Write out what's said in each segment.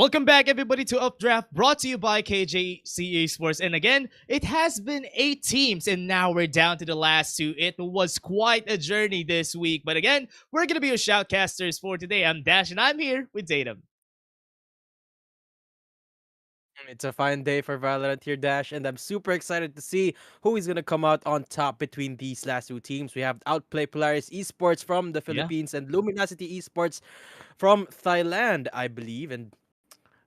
Welcome back, everybody, to Updraft, brought to you by KJC eSports. And again, it has been 8 teams, and now we're down to the last 2. It was quite a journey this week. But again, we're going to be your shoutcasters for today. I'm Dash, and I'm here with Datum. It's a fine day for Valorant here, Dash, and I'm super excited to see who is going to come out on top between these last 2 teams. We have Outplay Polaris Esports from the Yeah. Philippines and Luminasity Esports from Thailand, I believe. And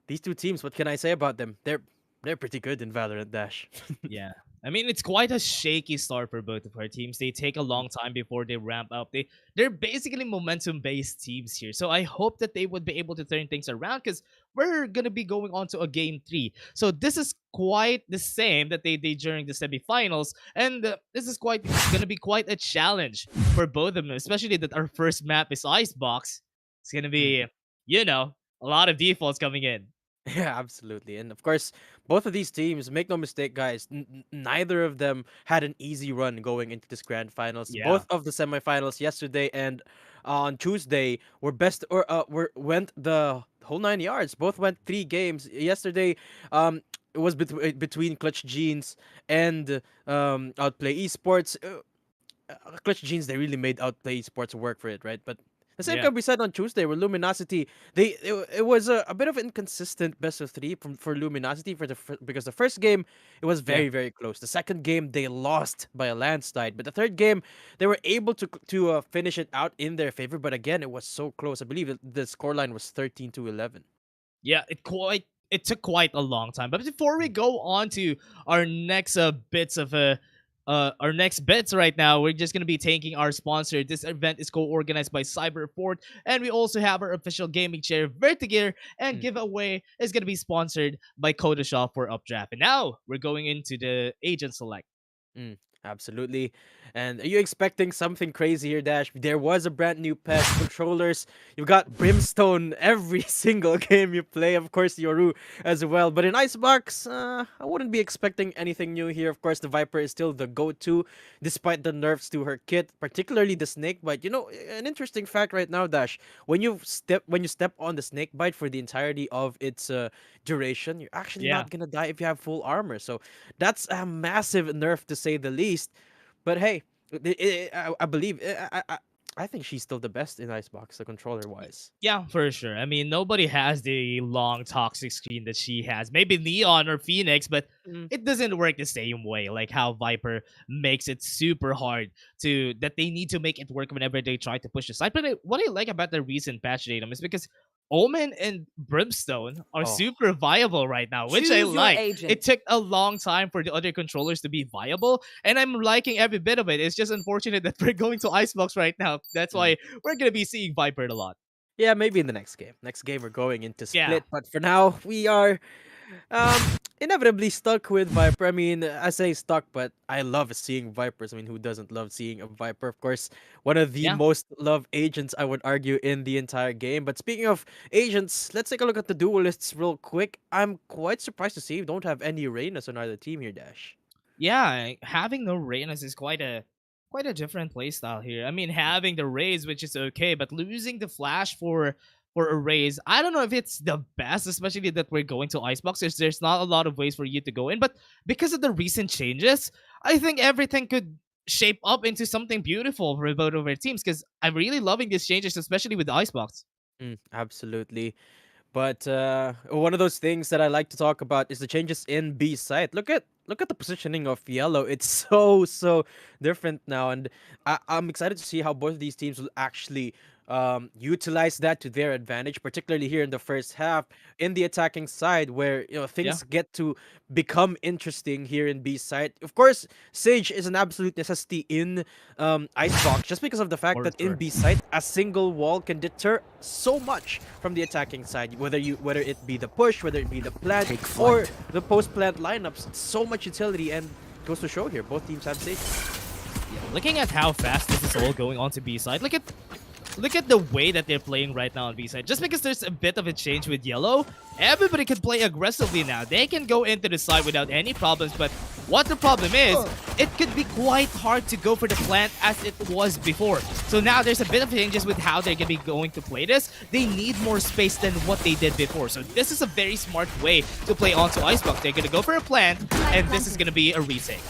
these 2 teams, what can I say about them? They're pretty good in Valorant, Dash. Yeah. I mean, it's quite a shaky start for both of our teams. They take a long time before they ramp up. They're basically momentum-based teams here. So I hope that they would be able to turn things around because we're going to be going on to a game 3. So this is quite the same that they did during the semifinals. And this is quite going to be quite a challenge for both of them, especially that our first map is Icebox. It's going to be, a lot of defaults coming in. Yeah, absolutely. And of course, both of these teams, make no mistake, guys, neither of them had an easy run going into this grand finals. Yeah. Both of the semifinals yesterday and on Tuesday were best or went the whole 9 yards. Both went 3 games. Yesterday, it was between Clutch Jeans and Outplay Esports. Clutch Jeans, they really made Outplay Esports work for it, right? But the same Yeah. can be said on Tuesday with Luminosity. It was a bit of inconsistent best of 3 for Luminosity because the first game it was Yeah. very close. The second game they lost by a landslide, but the third game they were able to finish it out in their favor. But again, it was so close. I believe the scoreline was 13-11. Yeah, it took quite a long time. But before we go on to our next bits right now, we're just gonna be thanking our sponsor. This event is co-organized by Cyberport, and we also have our official gaming chair Vertigear, and giveaway is gonna be sponsored by Kodashaw for Updraft. And now we're going into the agent select. Mm, absolutely. And are you expecting something crazy here, Dash? There was a brand new pet, controllers. You've got Brimstone every single game you play. Of course, Yoru as well. But in Icebox, I wouldn't be expecting anything new here. Of course, the Viper is still the go-to, despite the nerfs to her kit, particularly the Snake Bite. You know, an interesting fact right now, Dash. When you step on the Snake Bite for the entirety of its duration, you're actually Yeah. not gonna die if you have full armor. So that's a massive nerf to say the least. But hey, I believe I think she's still the best in Icebox, the controller wise. Yeah, for sure. I mean, nobody has the long toxic screen that she has. Maybe Neon or Phoenix, but Mm, it doesn't work the same way. Like how Viper makes it super hard to that they need to make it work whenever they try to push the side. But what I like about the recent patch datum is because Omen and Brimstone are Oh, super viable right now, which I Choose your like. It agent. took a long time for the other controllers to be viable, and I'm liking every bit of it. It's just unfortunate that we're going to Icebox right now. That's mm. why we're gonna be seeing Viper a lot. Yeah, maybe in the next game. Next game we're going into Yeah. Split, but for now we are inevitably stuck with Viper. I mean, I say stuck, but I love seeing Vipers. I mean, who doesn't love seeing a Viper? Of course, one of the Yeah. most loved agents, I would argue, in the entire game. But speaking of agents, let's take a look at the duelists real quick. I'm quite surprised to see we don't have any Reynas on either team here, Dash. Yeah, having no Reynas is quite a different playstyle here. I mean, having the Raze, which is okay, but losing the Flash for a Raze, I don't know if it's the best, especially that we're going to Icebox. There's not a lot of ways for you to go in, but because of the recent changes, I think everything could shape up into something beautiful for both of our teams. Because I'm really loving these changes, especially with the Icebox. Absolutely. But one of those things that I like to talk about is the changes in B site. Look at the positioning of yellow. It's so different now, and I'm excited to see how both of these teams will actually utilize that to their advantage, particularly here in the first half in the attacking side, where Yeah. things get to become interesting here in B side. Of course, Sage is an absolute necessity in Icebox, just because of the fact For that in sure. B side a single wall can deter so much from the attacking side, whether it be the push, whether it be the plant Take or flight. the post plant lineups. So much utility, and goes to show here both teams have Sage. Yeah, looking at how fast this is all going on to B side, look at the way that they're playing right now on B side. Just because there's a bit of a change with yellow, everybody can play aggressively now. They can go into the side without any problems, but What the problem is, it could be quite hard to go for the plant as it was before. So now there's a bit of changes with how they're going to be going to play this. They need more space than what they did before. So this is a very smart way to play onto Icebox. They're going to go for a plant, and this is going to be a retake.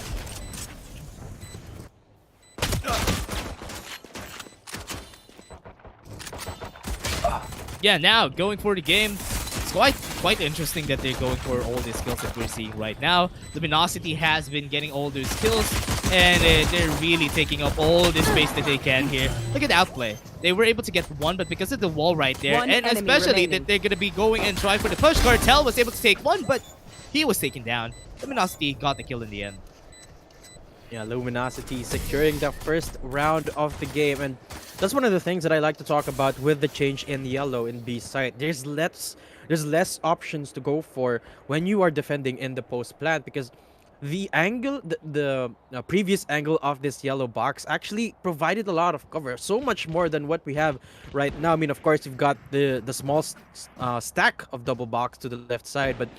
Yeah, now going for the game. It's quite interesting that they're going for all the skills that we're seeing right now. Luminasity has been getting all those skills, and they're really taking up all the space that they can here. Look at Outplay. They were able to get one, but because of the wall right there, and especially that they're going to be going and trying for the push, Cartel was able to take one, but he was taken down. Luminasity got the kill in the end. Yeah, Luminasity securing the first round of the game, and that's one of the things that I like to talk about with the change in yellow in B site. There's less options to go for when you are defending in the post plant, because the angle, the previous angle of this yellow box actually provided a lot of cover, so much more than what we have right now. I mean, of course, you've got the small stack of double box to the left side, but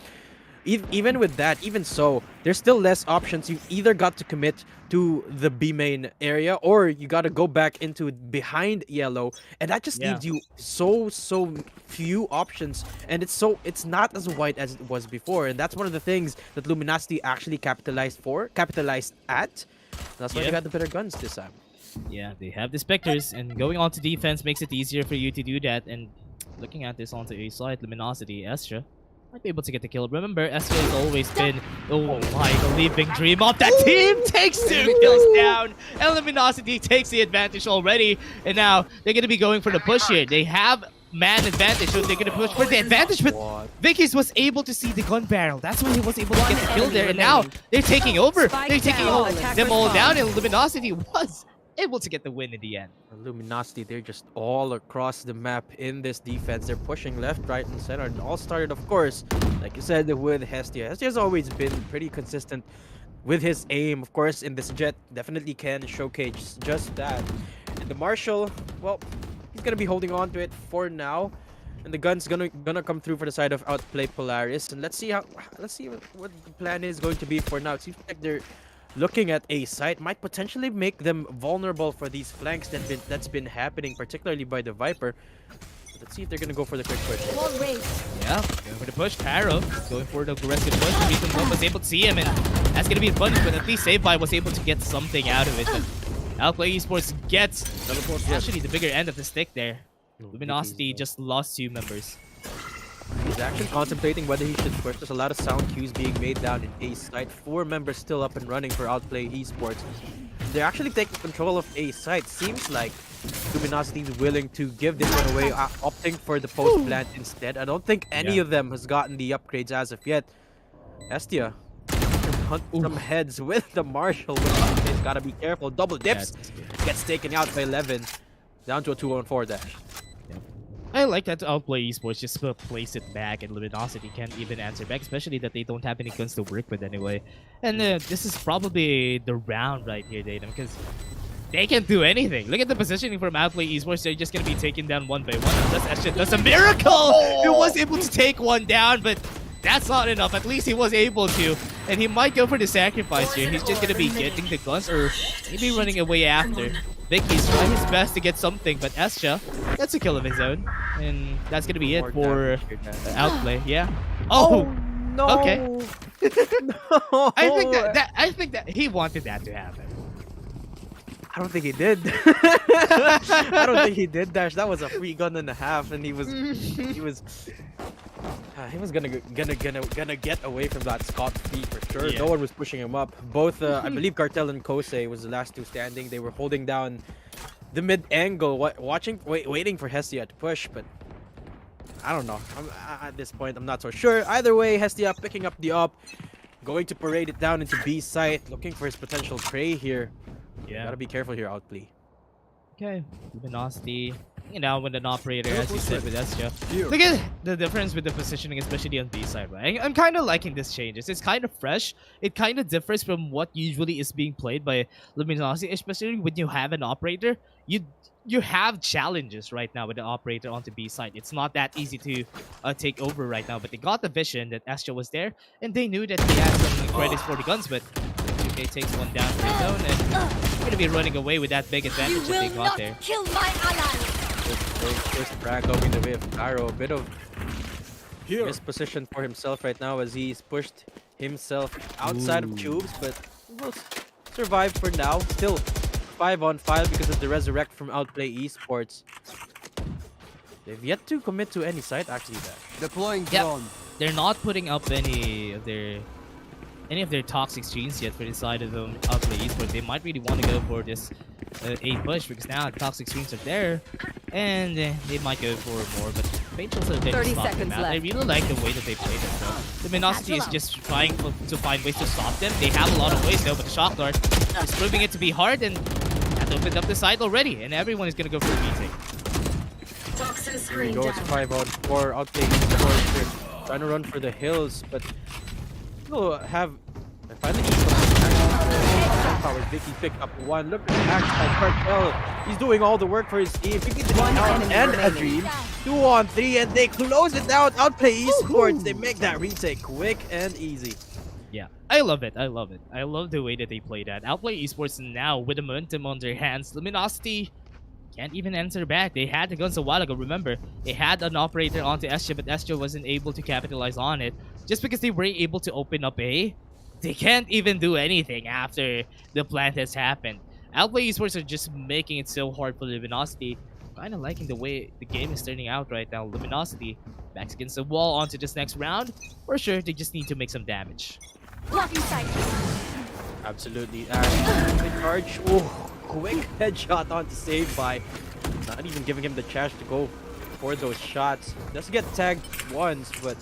even with that, even so, there's still less options. You either got to commit to the B main area, or you got to go back into behind yellow, and that just leaves you so few options, and it's not as wide as it was before, and that's one of the things that Luminasity actually capitalized at. That's why they got the better guns this time. Yeah, they have the Spectres, and going on to defense makes it easier for you to do that. And looking at this onto A side, Luminasity, Estra might be able to get the kill. Remember, Estra has always been, oh my, the living dream of that team. Takes 2 kills down, and Luminasity takes the advantage already. And now they're going to be going for the push here. They have man advantage, so they're going to push for the advantage. But Vicky's was able to see the gun barrel. That's why he was able to get the kill there. And now they're taking over. They're taking them all down, and Luminasity was able to get the win in the end. Luminasity, they're just all across the map in this defense. They're pushing left, right, and center. And all started, of course, like you said, with Hestia. Hestia's always been pretty consistent with his aim. Of course, in this Jet, definitely can showcase just that. And the Marshal, well, he's gonna be holding on to it for now. And the gun's gonna come through for the side of Outplay Polaris. And let's see what the plan is going to be for now. It seems like they're looking at A site, might potentially make them vulnerable for these flanks that's been happening, particularly by the Viper. Let's see if they're gonna go for the quick push. Yeah, going for the push. Taro going for the aggressive push. The reason one was able to see him, and that's gonna be a punish, but at least Saveby was able to get something out of it. But Outplay Esports gets actually the bigger end of the stick there. Luminasity just lost 2 members. He's actually contemplating whether he should push. There's a lot of sound cues being made down in A site. 4 members still up and running for Outplay Esports. They're actually taking control of A site. Seems like Luminasity is willing to give this one away, opting for the post plant instead. I don't think any of them has gotten the upgrades as of yet. Estia hunt some heads with the Marshal. He's gotta be careful. Double dips. Gets taken out by 11. Down to a 2-on-4 dash. I like that Outplay Esports just place it back, and Luminosity can't even answer back, especially that they don't have any guns to work with anyway. And this is probably the round right here, Datum, because they can't do anything. Look at the positioning from Outplay Esports. They're just going to be taken down one by one. That's a miracle! He was able to take one down, but that's not enough. At least he was able to. And he might go for the sacrifice here. He's just going to be getting the guns, or maybe running away after. Vicky's trying his best to get something, but Escha gets a kill of his own. And that's going to be it for Outplay. Yeah. Oh! No! Okay. No. I think that he wanted that to happen. I don't think he did. I don't think he did, Dash. That was a free gun and a half, and he was gonna get away from that scot-free for sure. Yeah. No one was pushing him up. Both, I believe, Cartel and Kosei was the last 2 standing. They were holding down the mid angle, waiting for Hestia to push, but I don't know. At this point, I'm not so sure. Either way, Hestia picking up the up, going to parade it down into B site, looking for his potential prey here. Yeah. Gotta be careful here, Outplay. Okay. Luminosity You know, with an operator, as you said, with Estia. Here. Look at the difference with the positioning, especially on B side, right? I'm kind of liking this changes. It's kind of fresh. It kind of differs from what usually is being played by Luminasity, especially when you have an operator. You have challenges right now with the operator onto B side. It's not that easy to take over right now, but they got the vision that Estia was there, and they knew that he had some credits for the guns, but 2K takes one down for his own, and going to be running away with that big advantage that they got there. Kill my ally. First frag going the way of Caro. A bit of Here. misposition for himself right now as he's pushed himself outside of tubes, but will survive for now. Still 5-on-5 because of the resurrect from Outplay eSports. They've yet to commit to any site actually. That Deploying Yep. drone. They're not putting up any of their toxic screens yet for the side of Outplay eSports. They might really want to go for this A push because now the toxic screens are there, and they might go for more. But Paige also didn't 30 stop them seconds out. I left. really like the way that they played it. So the Luminosity is just trying to find ways to stop them. They have a lot of ways though, but the shock dart is proving it to be hard, and that opened up the side already, and everyone is gonna go for a retake. Here he goes 5-on-4. Outplay eSports. They're trying to run for the hills, but will have finally power. Vicky picked up one. Look at the axe by Cartel. He's doing all the work for his team. Vicky the One out enemy and a remaining. dream. 2-on-3 and they close it down. Outplay eSports. They make that retake quick and easy. Yeah, I love it. I love it. I love the way that they play that. Outplay eSports now with the momentum on their hands. Luminosity can't even answer back. They had the guns a while ago. Remember, they had an operator onto Estia, but Estia wasn't able to capitalize on it. Just because they were able to open up A, they can't even do anything after the plant has happened. Outplay eSports are just making it so hard for Luminosity. Kind of liking the way the game is turning out right now. Luminosity backs against the wall onto this next round. For sure, they just need to make some damage. Blocking sight. Absolutely. The charge. Oh, quick headshot on to save by. Not even giving him the chance to go for those shots. Does get tagged once, but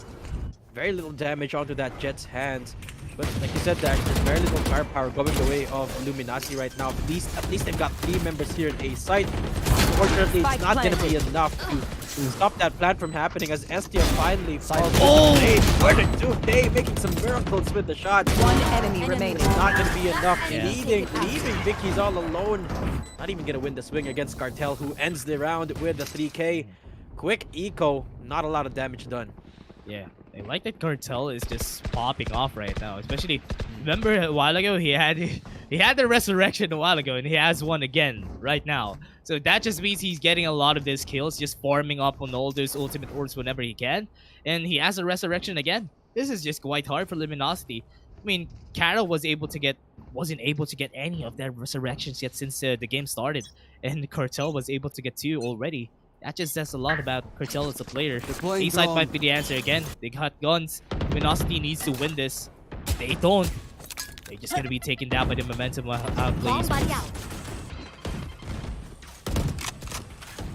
very little damage onto that Jet's hands. But like you said, Dash, there's very little firepower going the way of Luminasity right now. At least they've got 3 members here in A site. Unfortunately, it's Spike not going to be planted. enough to stop that plan from happening as Estia finally falls. Oh! Where did 2K making some miracles with the shots? One enemy remaining. Not gonna be enough. Yeah. Leaving Vicky's all alone. Not even gonna win the swing against Cartel, who ends the round with the 3K. Quick eco, not a lot of damage done. Yeah, I like that Cartel is just popping off right now. Especially, remember a while ago he had the resurrection a while ago, and he has one again right now. So that just means he's getting a lot of these kills, just farming up on all those ultimate orbs whenever he can, and he has a resurrection again. This is just quite hard for Luminosity. I mean, Carol wasn't able to get any of their resurrections yet since the game started, and Cartel was able to get 2 already. That just says a lot about Cartel as a player. Deploying A-side drone. might be the answer again. They got guns. Luminosity needs to win this. They don't. They're just gonna be taken down by the momentum of Outplay. Somebody out.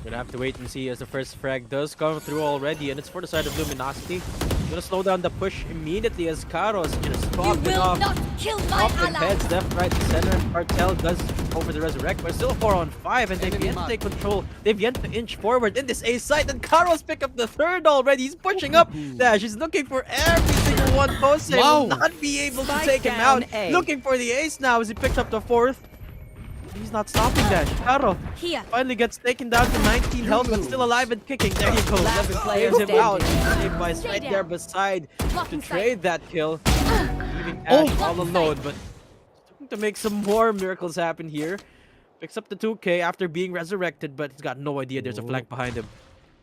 Gonna have to wait and see as the first frag does come through already, and it's for the side of Luminosity. Gonna slow down the push immediately as Karos just You popping will off. not kill my Popping ally. heads left, right, and center. Cartel does over the resurrect, but still 4-on-5, and they've Enemy yet to mark. take control. They've yet to inch forward in this A site, and Karos pick up the 3rd already. He's pushing up. Dash, he's looking for every single one post. Wow. Will not be able to Spike take him down out. A. Looking for the ace now as he picks up the 4th. He's not stopping Dash. Karo Here. finally gets taken down to 19 health, but still alive and kicking. There you go. Last 11 player clears him out. standing. Saved by right there beside to Blocking sight. trade that kill. Leaving Ash all alone, but looking to make some more miracles happen here. Picks up the 2K after being resurrected, but he's got no idea there's a flank behind him.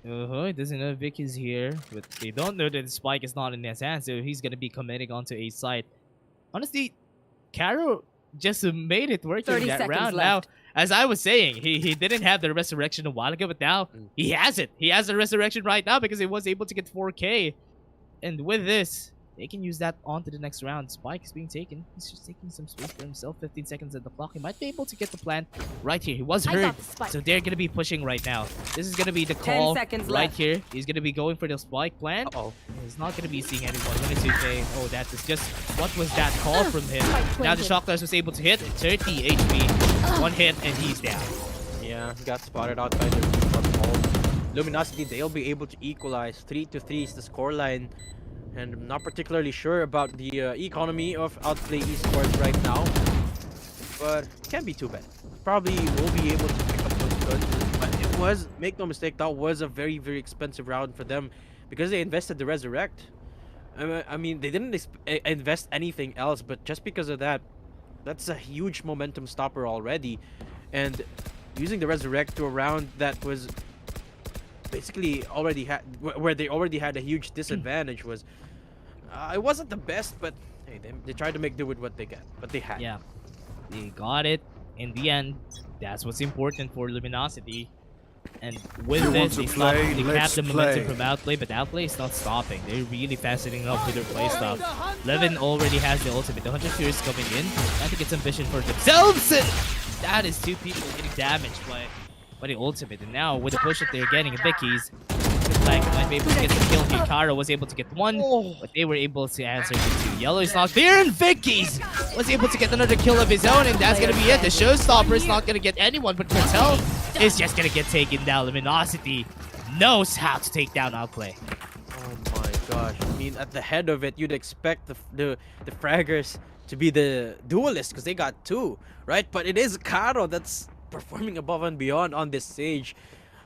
He doesn't know Vic is here, but they don't know that the spike is not in his hand, so he's gonna be committing onto A side. Honestly, Caro just made it work in 30 that seconds round. left. Now, as I was saying, he didn't have the resurrection a while ago, but now he has it. He has the resurrection right now because he was able to get 4K. And with this, they can use that on to the next round. Spike is being taken. He's just taking some space for himself. 15 seconds at the clock. He might be able to get the plant right here. He was I hurt, got the spike. so they're gonna be pushing right now. This is gonna be the 10 call seconds right left. here. He's gonna be going for the spike plant. Uh-oh. He's not gonna be seeing anyone. 22K. Oh, that is just what was that call from him? Spike Now the planted. shock blast was able to hit 30 HP. One hit and he's down. Yeah, Yeah, got spotted out by the from home. Luminasity, they'll be able to equalize. 3-3 is the scoreline. And I'm not particularly sure about the economy of Outplay eSports right now. But it can't be too bad. Probably will be able to pick up those guns. But it was, make no mistake, that was a very, very expensive round for them. Because they invested the Resurrect. I mean, they didn't invest anything else. But just because of that, that's a huge momentum stopper already. And using the Resurrect to a round that was basically already had where they already had a huge disadvantage was it wasn't the best, but hey, they tried to make do with what they got, what they had. Yeah, they got it in the end. That's what's important for Luminosity. And with this, they capped the momentum from Outplay, but Outplay is not stopping. They're really fastening up with their playstyle. Levin already has the ultimate. The Hunter Fury is coming in. I think it's some vision for themselves. And that is two people getting damaged by the ultimate. And now, with the push that they're getting, Vicky's might be able to get the kill here. Kara was able to get one, but they were able to answer the two. Yellow is not there, and Vicky's was able to get another kill of his own, and that's gonna be it. The showstopper is not gonna get anyone, but Cartel is just gonna get taken down. Luminosity knows how to take down Outplay. Oh my gosh! I mean, at the head of it, you'd expect the fraggers to be the duelists because they got two, right? But it is Karo that's performing above and beyond on this stage.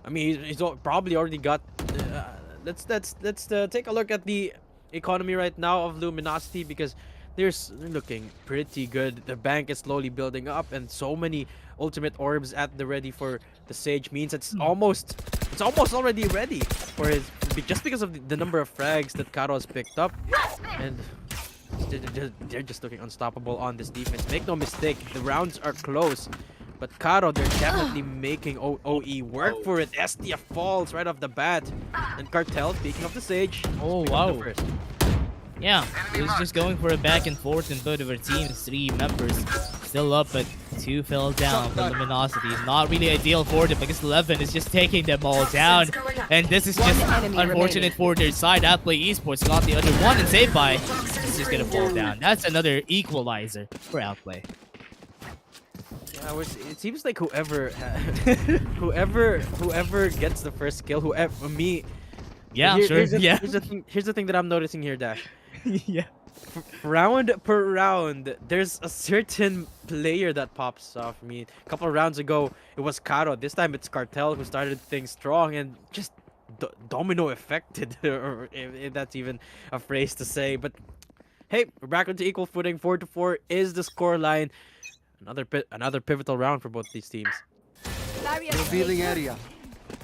I mean, he's probably already got. Let's take a look at the economy right now of Luminosity, because they're looking pretty good. The bank is slowly building up, and so many ultimate orbs at the ready for the Sage means it's almost already ready for his, just because of the number of frags that Karo has picked up, and they're just looking unstoppable on this defense. Make no mistake, the rounds are close. But Karo, they're definitely making OE work for it. STF falls right off the bat. And Cartel, speaking of the Sage, oh wow. Yeah, it was just going for a back and forth in both of our teams. 3 members still up, but 2 fell down for Luminosity. Not really ideal for them because 11 is just taking them all down. And this is just unfortunate for their side. Outplay eSports got the other one, and Save by is just gonna fall down. That's another equalizer for Outplay. Yeah, it seems like whoever whoever gets the first kill, whoever me. Yeah, sure. Here's the thing that I'm noticing here, Dash. Yeah. Round per round, there's a certain player that pops off. I mean, a couple of rounds ago, it was Karo. This time, it's Cartel who started things strong and just domino affected, or if that's even a phrase to say. But hey, we're back onto equal footing. 4-4 is the score line. Another pivotal round for both these teams. Revealing area.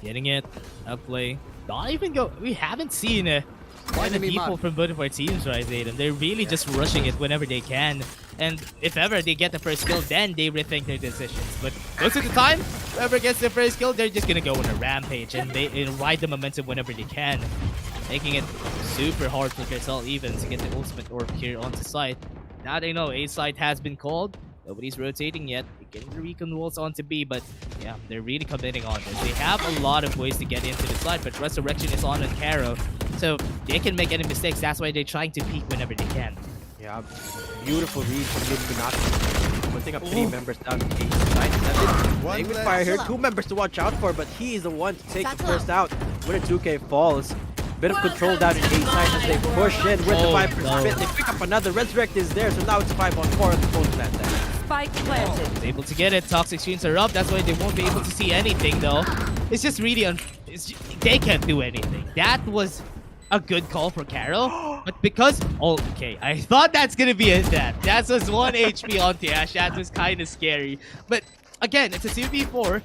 Getting it. Outplay. Not even go. We haven't seen quite a people from both of our teams right there, and they're really just rushing it whenever they can. And if ever they get the first kill, then they rethink their decisions. But most of the time, whoever gets the first kill, they're just gonna go on a rampage, and they ride the momentum whenever they can, making it super hard for Cartel even to get the ultimate orb here onto site. Now they know A side has been called. Nobody's rotating yet. They're getting the recon walls onto B, but yeah, they're really committing on this. They have a lot of ways to get into the side, but Resurrection is on Karo, so they can make any mistakes. That's why they're trying to peek whenever they can. Yeah, beautiful read from Luminasity. Putting up 3 members down in A side. Playing with fire here. 2 members to watch out for, but he is the one to take the first out. When a 2K falls. Bit of control down in A side as they push in with the Viper's Spit. They pick up another. Resurrect is there, so now it's 5-on-4 at the full plant there. Spike planted. Able to get it. Toxic streams are up. That's why they won't be able to see anything, though. It's just really they can't do anything. That was a good call for Carol, but because okay, I thought that's gonna be it. That was 1 HP on Ash. That was kind of scary, but again, it's a 2v4.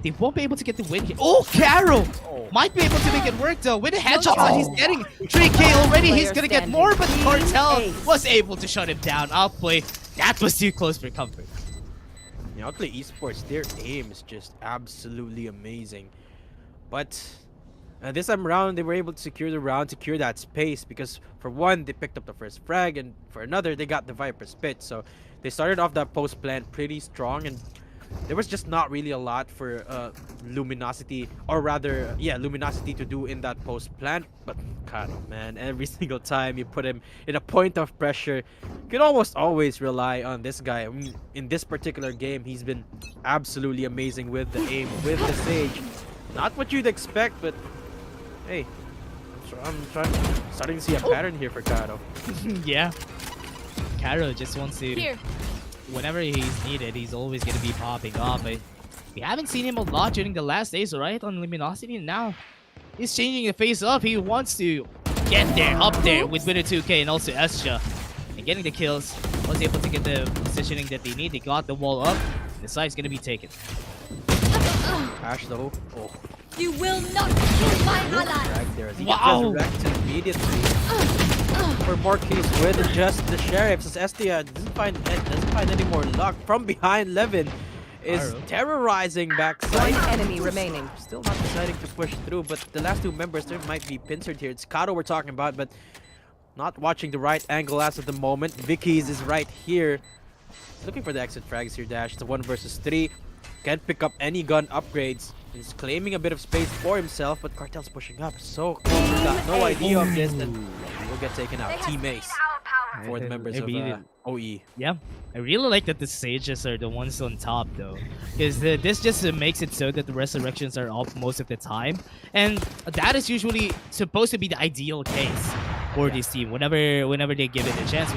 They won't be able to get the win here. Oh, Carol might be able to make it work though. With the headshots that he's getting, 3K already. He's gonna get more, but Cartel was able to shut him down. Outplay. That was too close for comfort. Yeah, Outplay eSports, their aim is just absolutely amazing. But this time around, they were able to secure the round, secure that space, because for one, they picked up the first frag, and for another, they got the Viper Spit. So they started off that post plant pretty strong, and there was just not really a lot for Luminasity, or rather, yeah, Luminasity to do in that post plant. But God, man, every single time you put him in a point of pressure, you can almost always rely on this guy. I mean, in this particular game, he's been absolutely amazing with the aim, with the Sage. Not what you'd expect, but hey, starting to see a pattern here for Karo. Yeah. Karo just wants to, Here. whenever he's needed, he's always going to be popping off. But we haven't seen him a lot during the last days, right? On Luminosity. And now he's changing the face up. He wants to get there, up there with Winner 2K and also Escha. And getting the kills. Was able to get the positioning that they need. They got the wall up. The site's going to be taken. Ash though. Oh, You will not kill my ally. right there. As he Wow. gets resurrected immediately. For more case with just the sheriffs, as Estia doesn't find any more luck. From behind, Levin is Karo. terrorizing backside. One enemy remaining. Still not deciding to push through, but the last two members there might be pincered here. It's Kato we're talking about, but not watching the right angle as of the moment. Vicky's is right here. Looking for the exit frags here, Dash. It's a 1 versus 3. Can't pick up any gun upgrades. He's claiming a bit of space for himself, but Cartel's pushing up so close. He's got no idea of this, and will get taken out. Team Ace for the members of OE. Yeah, I really like that the Sages are the ones on top though, because this just makes it so that the resurrections are up most of the time, and that is usually supposed to be the ideal case for this team. Whenever they give it a chance,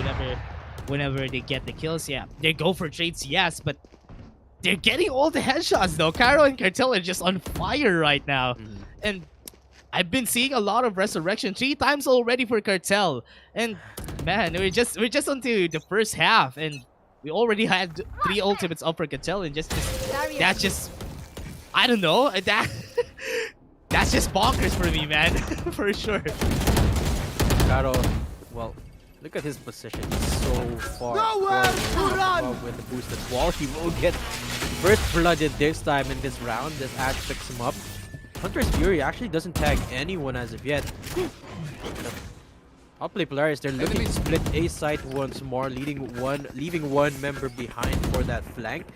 whenever they get the kills, yeah, they go for trades, yes, but they're getting all the headshots though. Karo and Cartel are just on fire right now, and I've been seeing a lot of resurrection 3 times already for Cartel, and man, we're just onto the first half, and we already had 3 ultimates up for Cartel, and that's just I don't know, that's just bonkers for me, man, for sure. Karo, well, look at his position. He's so far above with the boosted wall. He will get first blooded this time in this round. This Ash picks him up. Hunter's Fury actually doesn't tag anyone as of yet. Outplay Polaris, they're looking to split A site once more, leaving one member behind for that flank.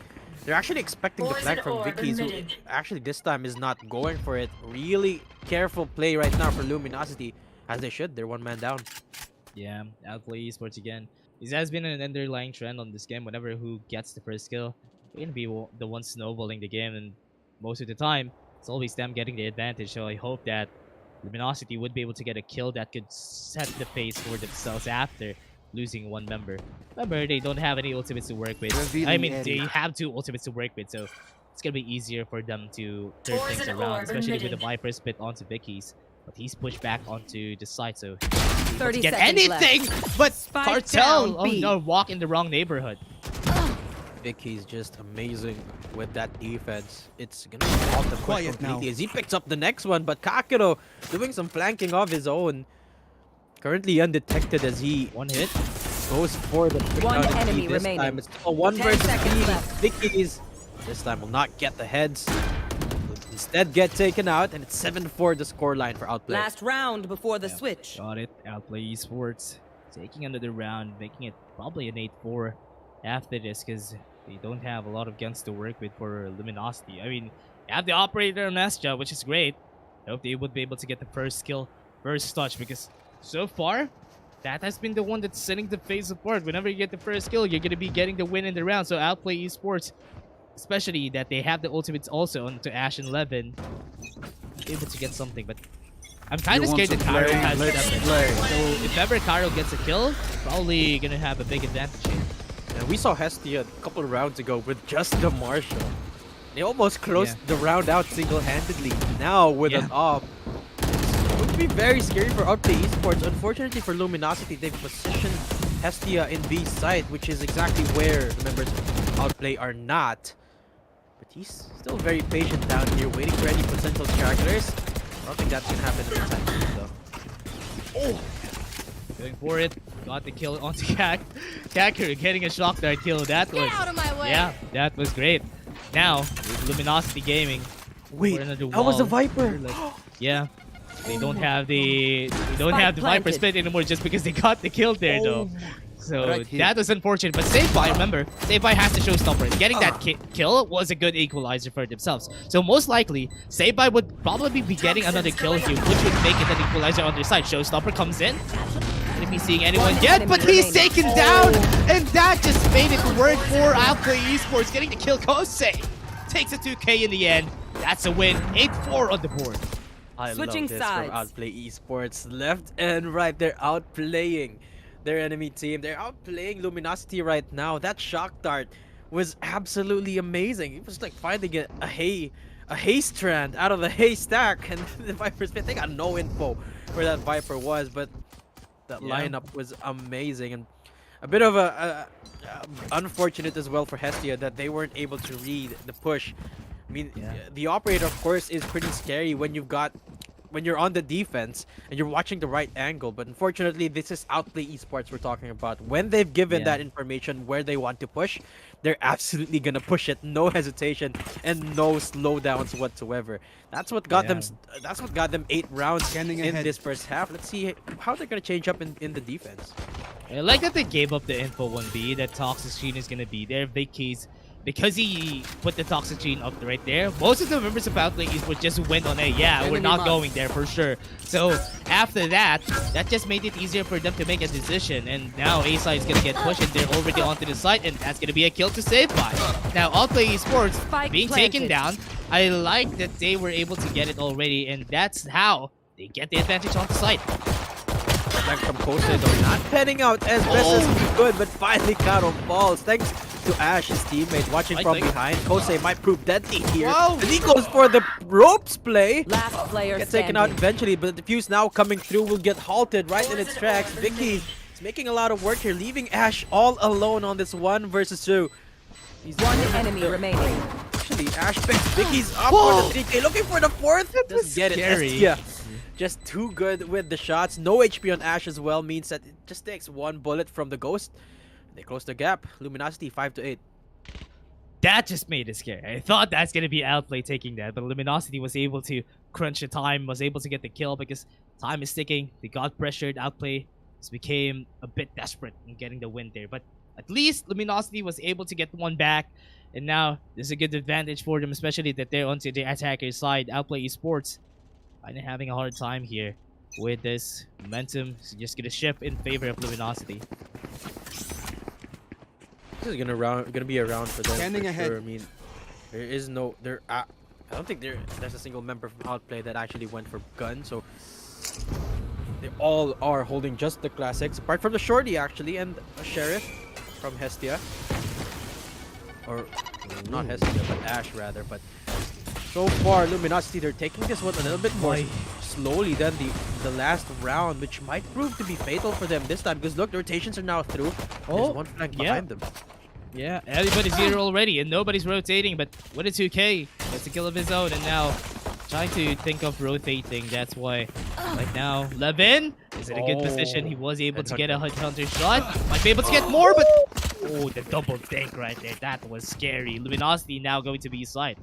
They're actually expecting the flank from Vicky's, who actually this time is not going for it. Really careful play right now for Luminosity, as they should. They're 1 man down. Yeah, Outplay eSports again. This has been an underlying trend on this game. Whenever who gets the first kill, they're gonna be the one snowballing the game, and most of the time, it's always them getting the advantage. So I hope that Luminosity would be able to get a kill that could set the pace for themselves after losing 1 member. Remember, they don't have any ultimates to work with. I mean, they have 2 ultimates to work with, so it's gonna be easier for them to turn things around, especially with the Viper split onto Vicky's. But he's pushed back onto the side, so 30 get seconds anything left. but Spike Cartel. down, Oh B. no, walk in the wrong neighborhood. Vicky's just amazing with that defense. It's gonna be off the push completely as he picks up the next one, but Kakero doing some flanking of his own. Currently undetected as he 1 hit. goes for the One takedown enemy indeed. This remaining. time it's a 1 10 versus seconds 3. left. Vicky's this time will not get the heads. Will instead get taken out, and it's 7-4 the scoreline for Outplay. Last round before the Yeah, switch. Got it. Outplay eSports taking another round, making it probably an 8-4 after this, because they don't have a lot of guns to work with for Luminosity. I mean, they have the operator on Estia, which is great. I hope they would be able to get the first kill, first touch, because so far, that has been the one that's setting the pace apart. Whenever you get the first kill, you're going to be getting the win in the round. So Outplay eSports, especially that they have the ultimates also onto Ash and Levin, able to get something, but I'm kind of scared that Karo has seven. So if ever Karo gets a kill, probably gonna have a big advantage here. And we saw Hestia a couple of rounds ago with just the Marshall. They almost closed the round out single-handedly. Now with an off, it would be very scary for Outplay eSports. Unfortunately for Luminosity, they've positioned Hestia in B site, which is exactly where the members of Outplay are not. But he's still very patient down here, waiting for any potential stragglers. I don't think that's gonna happen anytime soon, though. Oh! Going for it. Got the kill onto Kaker getting a shock dart kill. That was... Get out of my way. Yeah, that was great. Now, with Luminosity Gaming, Wait, for another that was a wall. Viper! Yeah. They don't have the Viper planted. split anymore just because they got the kill there though. So Right here. that was unfortunate, but Saveby, remember, Saveby has to showstopper. Getting that kill was a good equalizer for themselves. So most likely, Saveby would probably be getting another kill here, which would make it an equalizer on their side. Showstopper comes in. Gonna be seeing anyone yet, but he's taken down, and that just made it work for Outplay eSports, getting the kill. Kosei takes a 2K in the end. That's a win. 8-4 on the board. I Switching love this sides. from Outplay eSports. Left and right, they're outplaying their enemy team. They're outplaying Luminasity right now. That shock dart was absolutely amazing. It was like finding a hay strand out of the haystack, and the Viper's they got no info where that Viper was, but that lineup was amazing, and a bit of a unfortunate as well for Hestia that they weren't able to read the push. I mean, the operator, of course, is pretty scary when you're on the defense and you're watching the right angle. But unfortunately, this is Outplay eSports we're talking about. When they've given that information where they want to push, they're absolutely gonna push it, no hesitation and no slowdowns whatsoever. That's what got them. That's what got them 8 rounds Scanning in ahead. this first half. Let's see how they're gonna change up in the defense. I like that they gave up the info 1B, that Toxic Screen is gonna be there. Vicky's, because he put the Toxic Screen up right there, most of the members of Outplay eSports just went on, hey, yeah, we're Enemy not mark. going there for sure. So after that, that just made it easier for them to make a decision. And now A-side is gonna get pushed, and they're already onto the site, and that's gonna be a kill to Saveby. Now Outplay eSports Spike being planted. taken down. I like that they were able to get it already, and that's how they get the advantage on the site. Like from Kosei though, not panning out as best as he could, but finally Karo falls. Thanks to Ash, his teammate, watching from behind. Kosei might prove deadly here. Whoa. And he goes for the ropes play. Last player Gets standing. taken out eventually, but the defuse now coming through will get halted right in its tracks. Vicky is making a lot of work here, leaving Ash all alone on this 1 versus 2. He's One enemy remaining. Actually, Ash picks Vicky's up for the 3K, looking for the 4th. Doesn't get scary. it. Yeah, just too good with the shots. No HP on Ash as well means that it just takes 1 bullet from the Ghost. They close the gap. Luminasity 5-8. That just made it scary. I thought that's gonna be Outplay taking that, but Luminosity was able to crunch the time, was able to get the kill because time is ticking. They got pressured. Outplay just became a bit desperate in getting the win there, but at least Luminosity was able to get one back, and now there's a good advantage for them, especially that they're onto the attacker's side. Outplay eSports kind of having a hard time here with this momentum. It's just gonna shift in favor of Luminosity. This is gonna be around for them Scanning for ahead. sure. I mean, there is no I don't think there's a single member from Outplay that actually went for gun. So they all are holding just the classics, apart from the shorty actually and a sheriff from Hestia, or not Hestia but Ash rather. But so far, Luminosity, they're taking this one a little bit more slowly than the last round, which might prove to be fatal for them this time. Because look, the rotations are now through. There's one flank behind them. Yeah, everybody's here already, and nobody's rotating, but with a 2K, gets a kill of his own, and now trying to think of rotating. That's why right now, Levin is in a good position. He was able to get a Hunter shot. Might be able to get more, but oh, the double tank right there. That was scary. Luminosity now going to be side.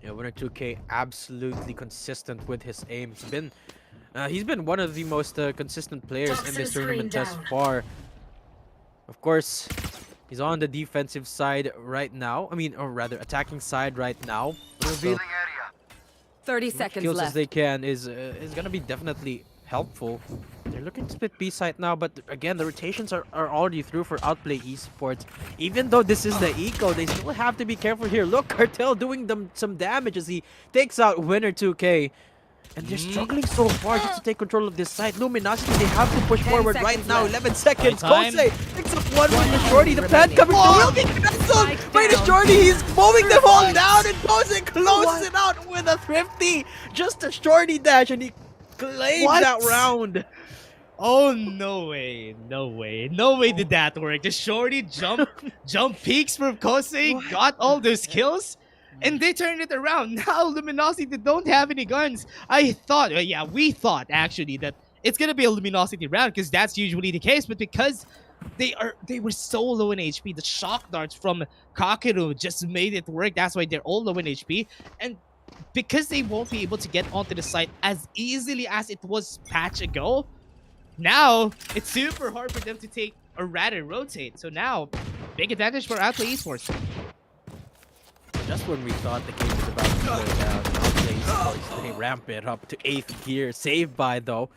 Yeah, winner 2K absolutely consistent with his aim. He's been one of the most consistent players in this tournament thus far. Of course, he's on the defensive side right now. I mean, or rather, attacking side right now. So, 30 much seconds kills as left. they can is gonna be definitely helpful. They're looking to split B side now, but again, the rotations are already through for Outplay eSports. Even though this is the eco, they still have to be careful here. Look, Cartel doing them some damage as he takes out winner 2K. And they're struggling so far just to take control of this side. Luminosity, they have to push 10 forward right seconds now. left. 11 seconds. Right time. Kosei picks up one with the shorty. The plan remaining. coming through will be cancelled Spike by the down. shorty. He's mowing them all down, and Kosei closes it out with a thrifty. Just a shorty dash, and he claims that round. Oh, no way. No way. No way did that work. The shorty jump peaks from Kosei, got all those kills, and they turned it around. Now Luminosity don't have any guns. I thought, we thought actually that it's gonna be a Luminosity round because that's usually the case, but because they were so low in HP, the shock darts from Kakeru just made it work. That's why they're all low in HP, and because they won't be able to get onto the site as easily as it was patch ago, now it's super hard for them to take or rather rotate. So now, big advantage for Outplay Esports. Just when we thought the game was about to go down, Outplay Esports, they ramp it up to 8th gear. Saved by, though.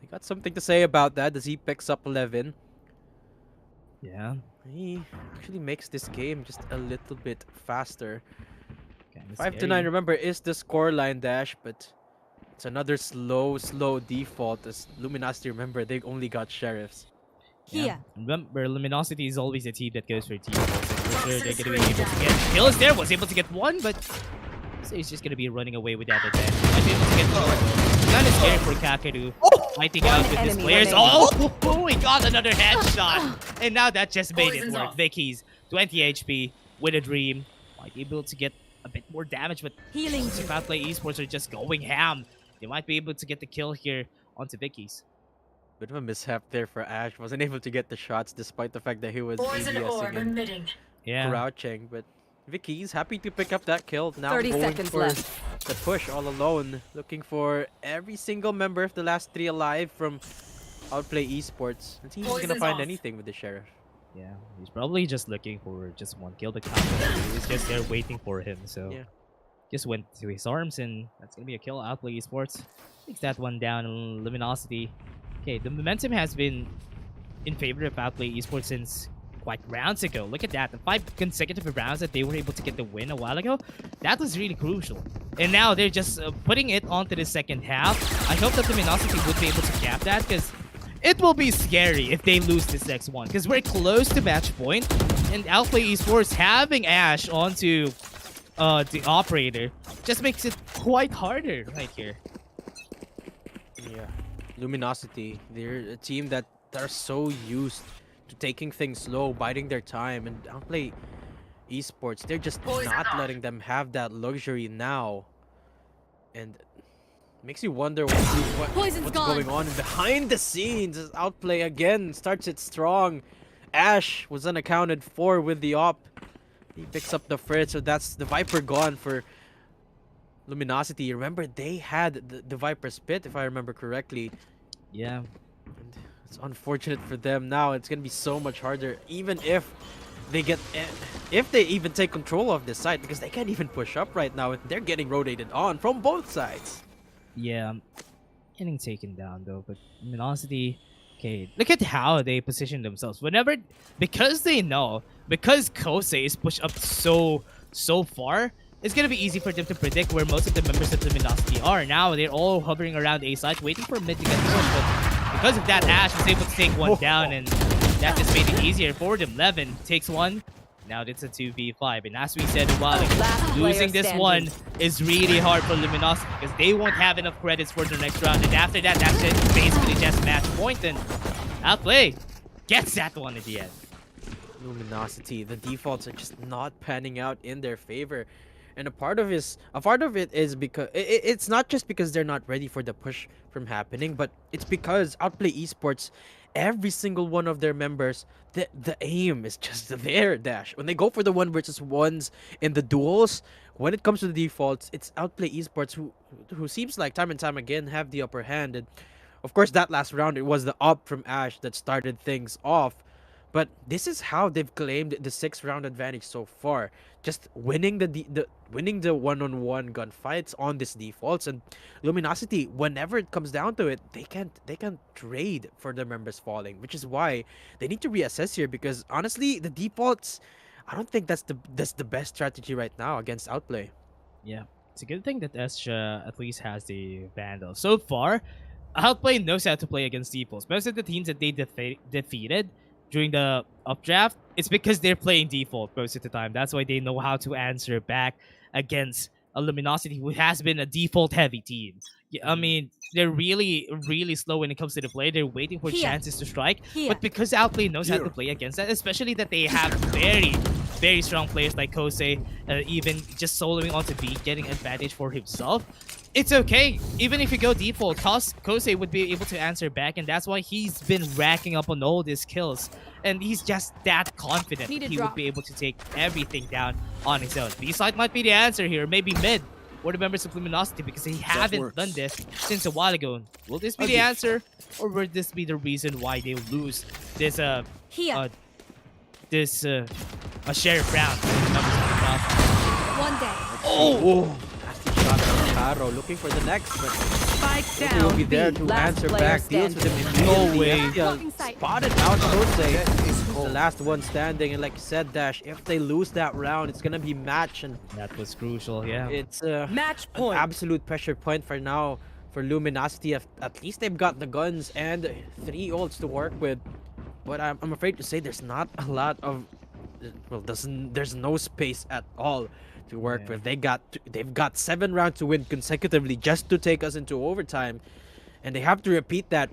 They got something to say about that as he picks up 11. Yeah. He actually makes this game just a little bit faster. Kinda 5 to scary. 9, remember, is the scoreline, Dash, but it's another slow default as Luminasity, remember, they only got Sheriffs. Here. Remember, Luminosity is always a team that goes for team goals. And for sure, they're going to be able to get kills there. Was able to get one, but so he's just going to be running away with that advantage. Might be able to get more. Kind of scary for Kakadu fighting out with his enemy players. remaining. Oh, he got another headshot. And now that just made it work. Vicky's 20 HP with a dream. Might be able to get a bit more damage, but Healing. if Outplay Esports are just going ham, they might be able to get the kill here onto Vicky's. Bit of a mishap there for Ash. Wasn't able to get the shots despite the fact that he was ADSing and Yeah. crouching. But Vicky's happy to pick up that kill. Now 30 going seconds for left. the push all alone. Looking for every single member of the last 3 alive from Outplay Esports. And see if he's gonna find anything with the Sheriff. Yeah, he's probably just looking for just one kill to count. He's just there waiting for him, so Yeah. just went to his arms, and that's gonna be a kill. Outplay Esports takes that one down. Luminosity. Okay, the momentum has been in favor of Outplay Esports since quite rounds ago. Look at that, the 5 consecutive rounds that they were able to get the win a while ago. That was really crucial. And now they're just putting it onto the second half. I hope that Luminosity would be able to cap that, because it will be scary if they lose this next one, because we're close to match point, and Outplay Esports having Ash onto the operator just makes it quite harder right here. Yeah. Luminosity, they're a team that are so used to taking things slow, biding their time, and Outplay Esports, they're just not letting them have that luxury now. And makes you wonder what's going on behind the scenes as Outplay again starts it strong. Ash was unaccounted for with the op. He picks up the Fritz, so that's the Viper gone for Luminosity. Remember, they had the Viper Spit, if I remember correctly. Yeah. And it's unfortunate for them now. It's gonna be so much harder, even if they get, if they even take control of this site, because they can't even push up right now. They're getting rotated on from both sides. Yeah, getting taken down though, but Luminosity, okay, look at how they position themselves. Whenever, because they know, because Kosei is pushed up so far, it's gonna be easy for them to predict where most of the members of Luminosity are. Now they're all hovering around A side, waiting for mid to get pushed, but because of that, Ash was able to take one down, and that just made it easier for them. Levin takes one. Now it's a 2v5, and as we said a while Last ago, player losing this one standing. is really hard for Luminosity because they won't have enough credits for the next round, and after that, that's basically just match point, and Outplay gets that one at the end. Luminosity, the defaults are just not panning out in their favor. And a part of it is because it's not just because they're not ready for the push from happening, but it's because Outplay Esports, every single one of their members, the aim is just there, Dash. When they go for the 1v1s in the duels, when it comes to the defaults, it's Outplay Esports who seems like time and time again have the upper hand. And of course, that last round, it was the up from Ash that started things off. But this is how they've claimed the 6-round advantage so far. Just winning the one-on-one gunfights on this defaults, and Luminosity, whenever it comes down to it, they can't trade for their members falling, which is why they need to reassess here. Because honestly, the defaults, I don't think that's the best strategy right now against Outplay. Yeah, it's a good thing that Estra at least has the Vandal. So far, Outplay knows how to play against defaults. Most of the teams that they defeated during the updraft, it's because they're playing default most of the time. That's why they know how to answer back against a Luminosity who has been a default heavy team. Yeah, I mean, they're really slow when it comes to the play. They're waiting for chances to strike. But because Outplay knows how to play against that, especially that they have very strong players like Kosei, even just soloing onto B, getting advantage for himself, it's okay. Even if you go default, Kosei would be able to answer back, and that's why he's been racking up on all these kills. And he's just that confident that he would be able to take everything down on his own. B side might be the answer here, maybe mid. for the members of Luminosity because they haven't done works. this since a while ago. Will this be the answer, or will this be the reason why they lose this Here. uh this a sheriff round for the members of Luminosity? One day. Oh, nasty shot from Caro, looking for the next, but Spike he will down. be there B. to Last answer player back. Deals with him standing. immediately. No way. Blocking sight. Spotted out Jose. He's the last one standing, and like you said, Dash, if they lose that round, it's gonna be match, and That was crucial, yeah. it's Match an point. absolute pressure point for now for Luminosity. At least they've got the guns and 3 ults to work with, but I'm afraid to say there's not a lot of there's no space at all to work Yeah. with. They've got 7 rounds to win consecutively just to take us into overtime, and they have to repeat that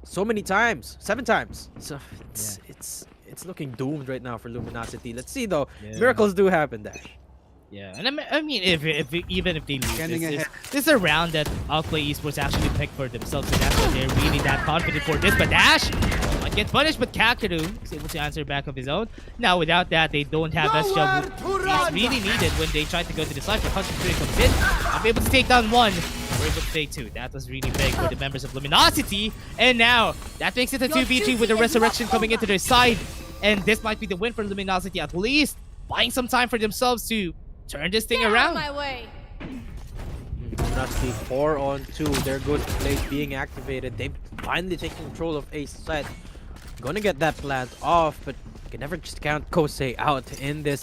so many times, 7 times. So it's looking doomed right now for Luminosity. Let's see though. Yeah. Miracles do happen, Dash. Yeah, and I mean, if even if they lose, Scanning this is a round that Outplay Esports actually picked for themselves, so that's why they're really that confident for this. But Dash might get punished, but Kakeru is able to answer back of his own. Now, without that, they don't have S-Jump. It's really needed when they try to go to the side. But Hunter comes in, I'll be able to take down 1. We're able to take 2. That was really big for the members of Luminosity. And now, that makes it a 2v3 with the Resurrection coming into their side. And this might be the win for Luminosity, at least buying some time for themselves to turn this thing Get out of Mm. around. my way. Luminosity 4-on-2. Their good play being activated. They've finally taken control of Ace side. Gonna get that plant off, but you can never just count Kosei out in this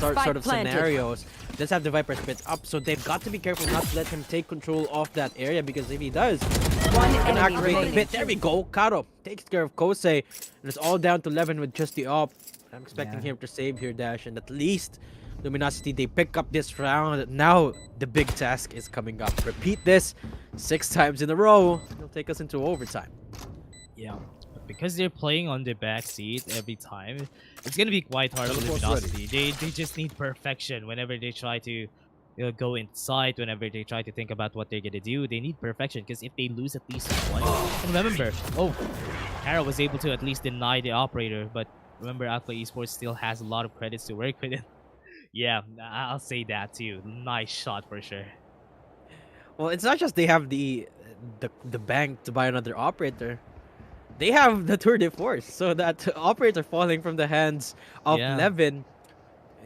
sort of planted. scenarios. Let's have the Viper split up, so they've got to be careful not to let him take control of that area, because if he does, One he's gonna enemy activate the remaining. pit. There we go. Karo takes care of Kosei, and it's all down to 11 with just the op. I'm expecting Yeah. him to save here, Dash, and at least Luminosity, they pick up this round. Now the big task is coming up. Repeat this 6 times in a row. It'll take us into overtime. Yeah, but because they're playing on the back seat every time, it's gonna be quite hard for Teleport's Luminosity. They just need perfection whenever they try to go inside. Whenever they try to think about what they're gonna do, they need perfection. Because if they lose at least 1, and remember, Kara was able to at least deny the operator, but remember, Outplay Esports still has a lot of credits to work with. Yeah, I'll say that too. Nice shot for sure. Well, it's not just they have the bank to buy another operator. They have the tour de force, so that operator falling from the hands of Yeah. Levin,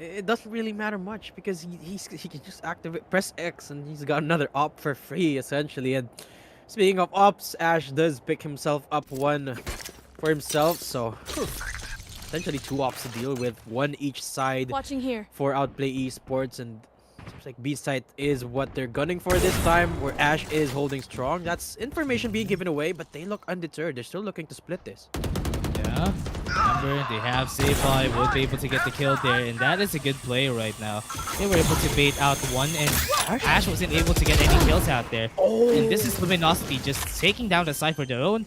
it doesn't really matter much, because he can just press X, and he's got another op for free essentially. And speaking of ops, Ash does pick himself up 1 for himself, so essentially 2 ops to deal with, 1 each side Watching here. for Outplay Esports, and seems like B site is what they're gunning for this time, where Ash is holding strong. That's information being given away, but they look undeterred. They're still looking to split this. Yeah. Remember, they have Seibai, will be able to get the kill there, and that is a good play right now. They were able to bait out 1, and Ash wasn't able to get any kills out there. And this is Luminosity just taking down the side for their own.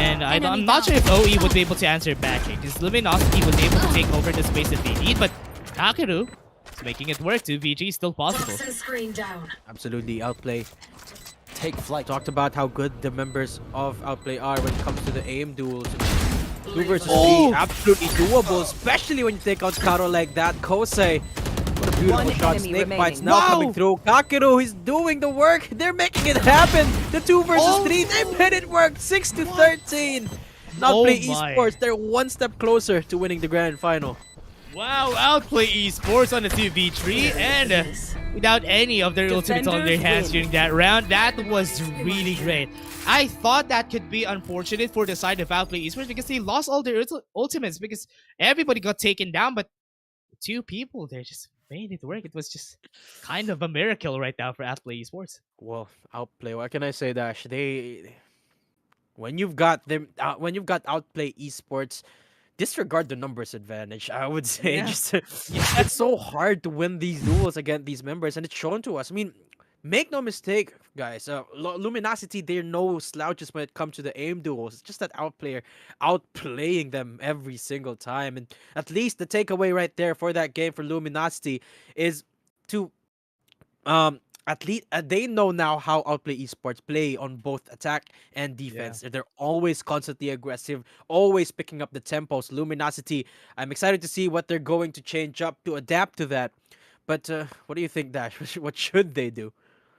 And I'm not sure if OE would be able to answer back here, because Luminosity was able to take over the space that they need, but Kakeru is making it work. 2VG is still possible. Absolutely, Outplay. Take flight. Talked about how good the members of Outplay are when it comes to the aim duels. 2 versus 3, absolutely doable, especially when you take out Karo like that. Kosei, what a beautiful One shot. enemy Snake bites remaining. now Wow. coming through. Kakeru, he's doing the work. They're making it happen. The 2 versus 3, they made it work. 6-13. Outplay my. Esports, they're 1 step closer to winning the grand final. Wow, Outplay Esports on the 2v3, and without any of their ultimates on their hands win. during that round. That was really great. I thought that could be unfortunate for the side of Outplay Esports, because they lost all their ultimates, because everybody got taken down, but 2 people, they just made it work. It was just kind of a miracle right now for Outplay Esports. Well, Outplay, what can I say, Dash? When you've got Outplay Esports, disregard the numbers advantage. I would say Yeah. just it's so hard to win these duels against these members, and it's shown to us. I mean, make no mistake, guys. Luminosity, they're no slouches when it comes to the aim duels. It's just that Outplayer outplaying them every single time, and at least the takeaway right there for that game for Luminosity is to at least they know now how Outplay Esports play on both attack and defense. They're always constantly aggressive, always picking up the tempos. Luminosity, I'm excited to see what they're going to change up to adapt to that. But what do you think, Dash? What should they do?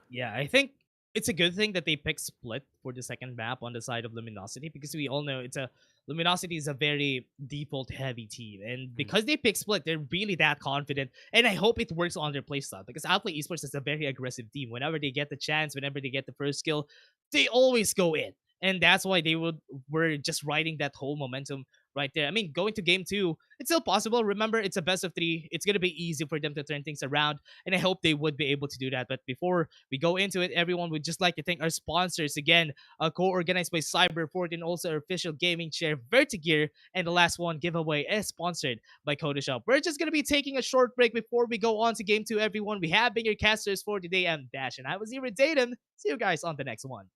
Yeah, I think it's a good thing that they picked Split for the second map on the side of Luminosity because we all know it's a Luminosity is a very default heavy team, and Mm. because they pick Split, they're really that confident. And I hope it works on their playstyle because Outplay Esports is a very aggressive team. Whenever they get the chance, whenever they get the first skill, they always go in. And that's why they were just riding that whole momentum right there. I mean, going to game two, it's still possible. Remember, it's a best of three. It's gonna be easy for them to turn things around, and I hope they would be able to do that. But before we go into it, everyone would just like to thank our sponsors again, co-organized by Cyberport and also our official gaming chair Vertigear, and the last one giveaway is sponsored by Shop. We're just gonna be taking a short break before we go on to game two. Everyone, we have been your casters for today. I'm Dash, and I was here with Datum. See you guys on the next one.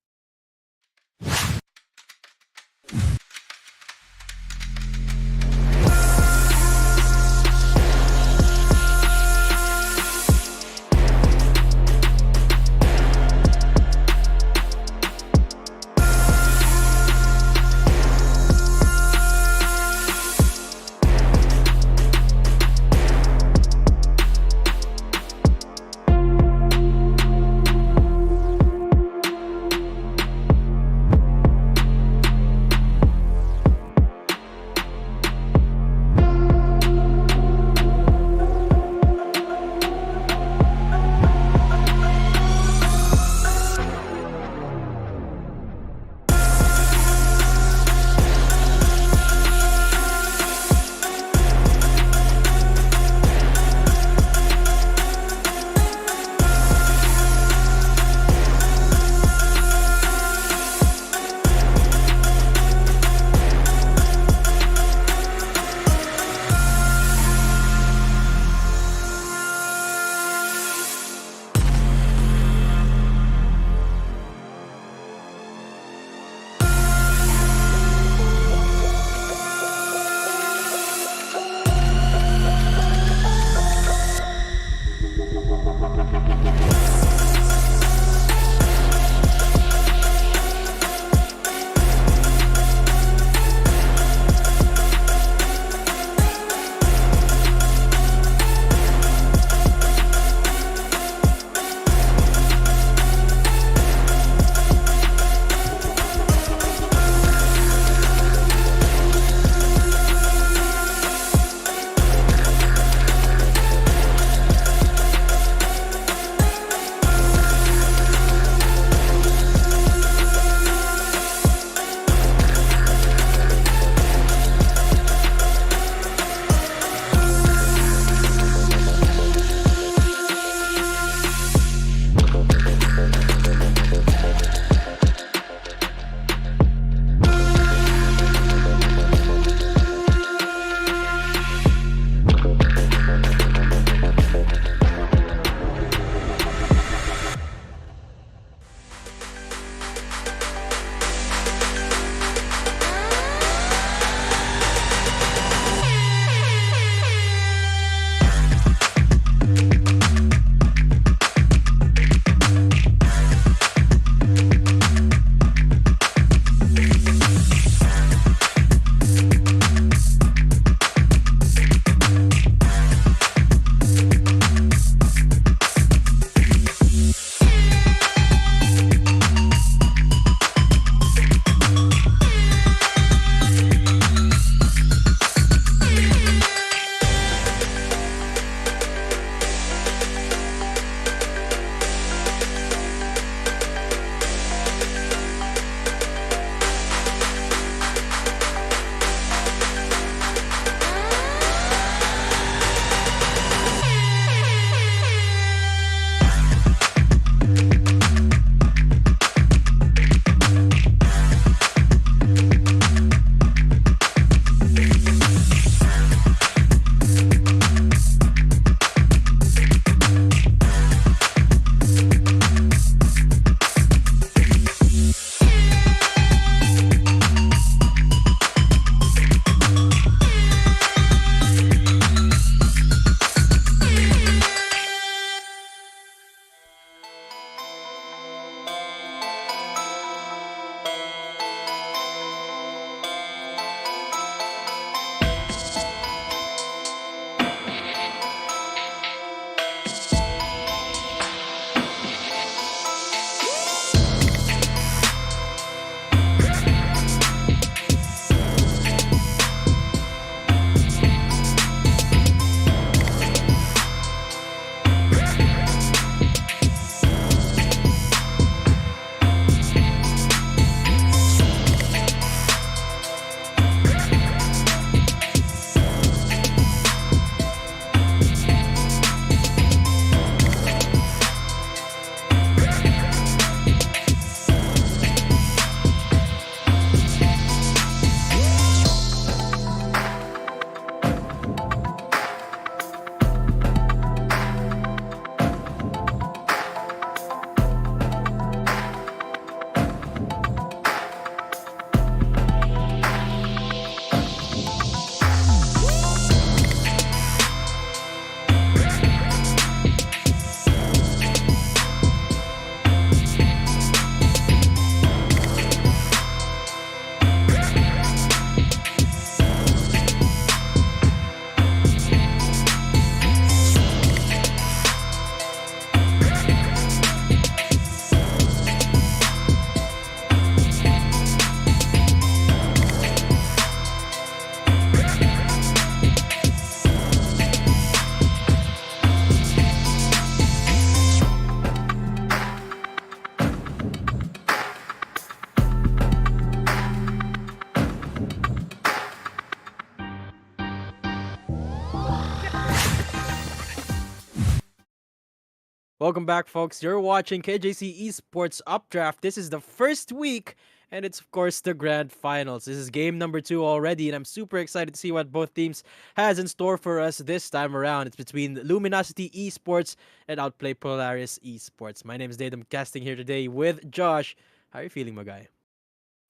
Welcome back, folks. You're watching KJC Esports Updraft. This is the first week, and it's, of course, the grand finals. This is game number 2 already, and I'm super excited to see what both teams has in store for us this time around. It's between Luminasity Esports and Outplay Polaris Esports. My name is Dave. I'm casting here today with Josh. How are you feeling, my guy?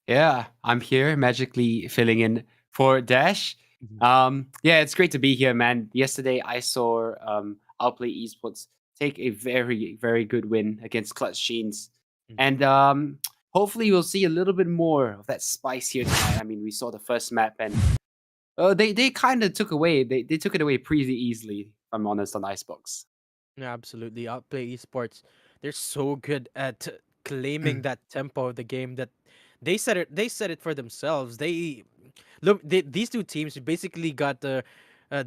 Yeah, I'm here magically filling in for Dash. Mhm. Yeah, it's great to be here, man. Yesterday I saw Outplay Esports take a very, very good win against Clutch Sheens. Mhm. And hopefully we'll see a little bit more of that spice here tonight. I mean, we saw the first map and they kind of they took it away pretty easily, if I'm honest, on Icebox. Yeah, absolutely. Outplay Esports, they're so good at claiming that tempo of the game that they set it for themselves. These two teams basically got the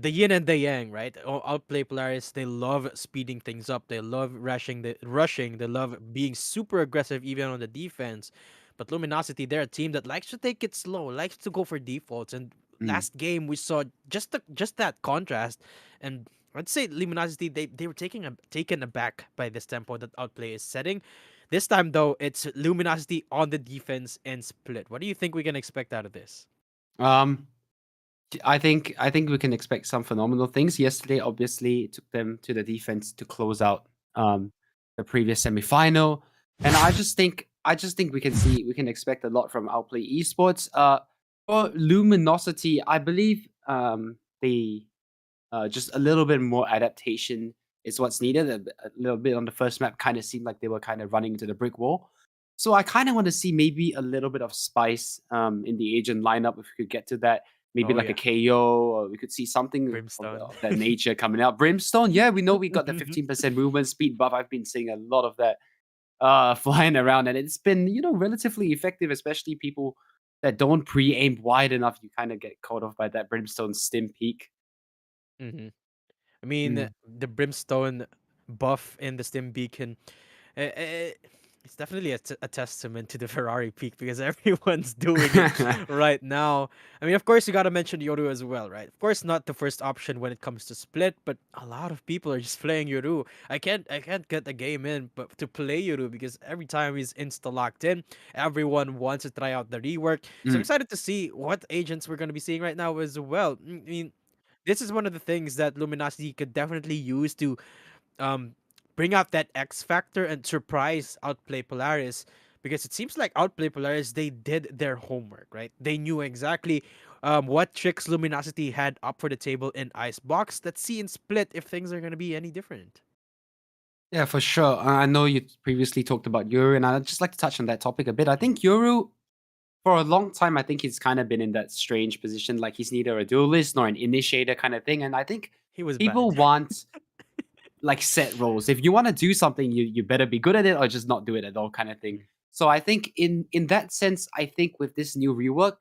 yin and the yang, right? Outplay Polaris, they love speeding things up. They love rushing. They love being super aggressive even on the defense. But Luminosity, they're a team that likes to take it slow, likes to go for defaults. And Mm. last game we saw just that contrast. And I'd say Luminosity, they were taken aback by this tempo that Outplay is setting. This time though, it's Luminosity on the defense and split. What do you think we can expect out of this? Um, I think we can expect some phenomenal things. Yesterday, obviously, it took them to the defense to close out the previous semifinal, and I just think we can expect a lot from Outplay Esports. For Luminosity, I believe they just a little bit more adaptation is what's needed. A little bit on the first map kind of seemed like they were kind of running into the brick wall. So I kind of want to see maybe a little bit of spice in the agent lineup if we could get to that. Maybe Oh like a yeah, KO, or we could see something Brimstone. of that nature coming out. Brimstone, yeah, we know we got the 15% movement speed buff. I've been seeing a lot of that flying around, and it's been relatively effective, especially people that don't pre-aim wide enough. You kind of get caught off by that Brimstone stim peak. Hmm. I mean, Mm. the Brimstone buff in the Stim Beacon, it's definitely a testament to the Ferrari peak because everyone's doing it right now. I mean, of course, you got to mention Yoru as well, right? Of course, not the first option when it comes to split, but a lot of people are just playing Yoru. I can't get the game in, but to play Yoru because every time he's insta locked in, everyone wants to try out the rework. So I'm Mm. excited to see what agents we're going to be seeing right now as well. I mean, this is one of the things that Luminosity could definitely use to um bring out that X factor and surprise Outplay Polaris because it seems like Outplay Polaris they did their homework, right? They knew exactly what tricks Luminosity had up for the table in Icebox. Let's see in Split if things are gonna be any different. Yeah, for sure. I know you previously talked about Yoru, and I'd just like to touch on that topic a bit. I think Yoru, for a long time, I think he's kind of been in that strange position, like he's neither a duelist nor an initiator kind of thing. And I think He was people bad. want like set roles. If you want to do something, you better be good at it or just not do it at all, kind of thing. So I think in that sense, I think with this new rework,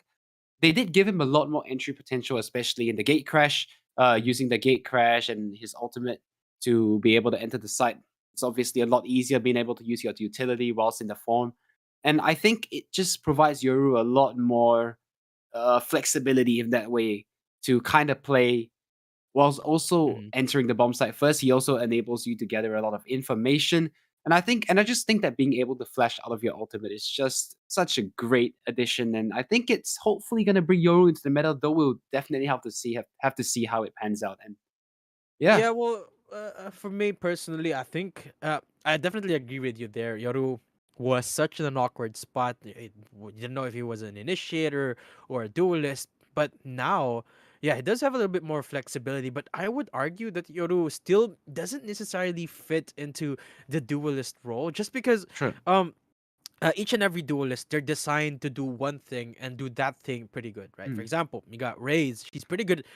they did give him a lot more entry potential, especially in the gate crash, using the gate crash and his ultimate to be able to enter the site. It's obviously a lot easier being able to use your utility whilst in the form. And I think it just provides Yoru a lot more flexibility in that way to kind of play whilst also Mhm. entering the bomb site first. He also enables you to gather a lot of information. And I just think that being able to flash out of your ultimate is just such a great addition. And I think it's hopefully gonna bring Yoru into the meta, though we'll definitely have to see how it pans out. And yeah. Yeah, well, for me personally, I think I definitely agree with you there. Yoru was such an awkward spot. You didn't know if he was an initiator or a duelist, but now, yeah, he does have a little bit more flexibility. But I would argue that Yoru still doesn't necessarily fit into the duelist role, just because Sure. um. Each and every duelist, they're designed to do one thing and do that thing pretty good, right? For Mm, example, you got Raze. She's pretty good.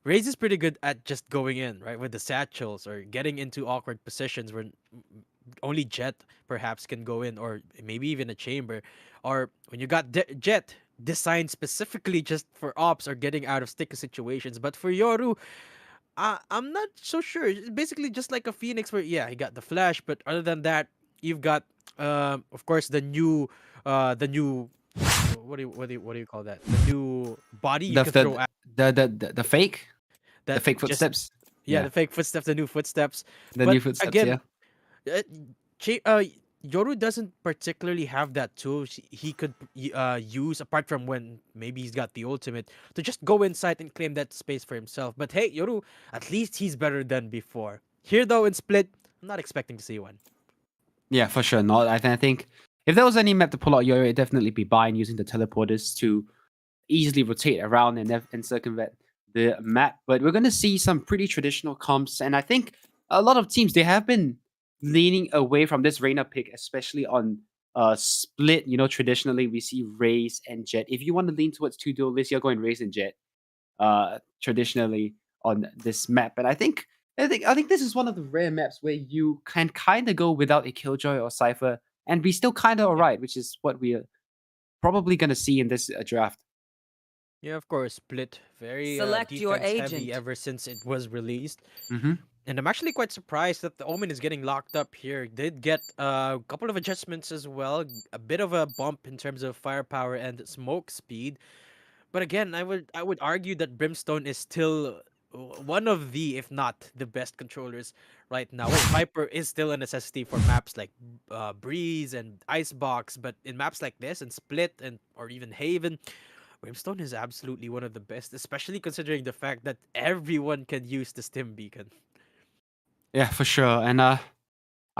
Raze is pretty good at just going in, right, with the satchels or getting into awkward positions where only Jet perhaps can go in, or maybe even a chamber. Or when you got Jet designed specifically just for ops or getting out of sticky situations. But for Yoru, I'm not so sure. It's basically just like a Phoenix where, yeah, he got the flash, but other than that, you've got, of course, the new, what do you call that? The new body you the, can throw the at the fake that the fake just footsteps. yeah, Yeah, the fake footsteps, the new footsteps. the But new footsteps. again, Yeah. Uh, Yoru doesn't particularly have that tool he could use apart from when maybe he's got the ultimate to just go inside and claim that space for himself. But hey, Yoru, at least he's better than before. Here though in Split, I'm not expecting to see one. Yeah, for sure not. I think if there was any map to pull out Yo-Yo, it'd definitely be Bayern using the teleporters to easily rotate around and circumvent the map. But we're going to see some pretty traditional comps, and I think a lot of teams they have been leaning away from this Reina pick, especially on Split. You know, traditionally we see Raze and Jet. If you want to lean towards two duelists, you're going Raze and Jet. Traditionally on this map, but I think this is one of the rare maps where you can kind of go without a Killjoy or Cypher and be still kind of alright, which is what we are probably going to see in this draft. Yeah, of course, Split very Select your defense heavy agent. ever since it was released. Mm-hmm. And I'm actually quite surprised that the Omen is getting locked up here. Did get a couple of adjustments as well, a bit of a bump in terms of firepower and smoke speed. But again, I would argue that Brimstone is still one of the, if not the best controllers right now. Well, Viper is still a necessity for maps like Breeze and Icebox, but in maps like this and Split and or even Haven, Brimstone is absolutely one of the best, especially considering the fact that everyone can use the Stim Beacon. Yeah, for sure. And I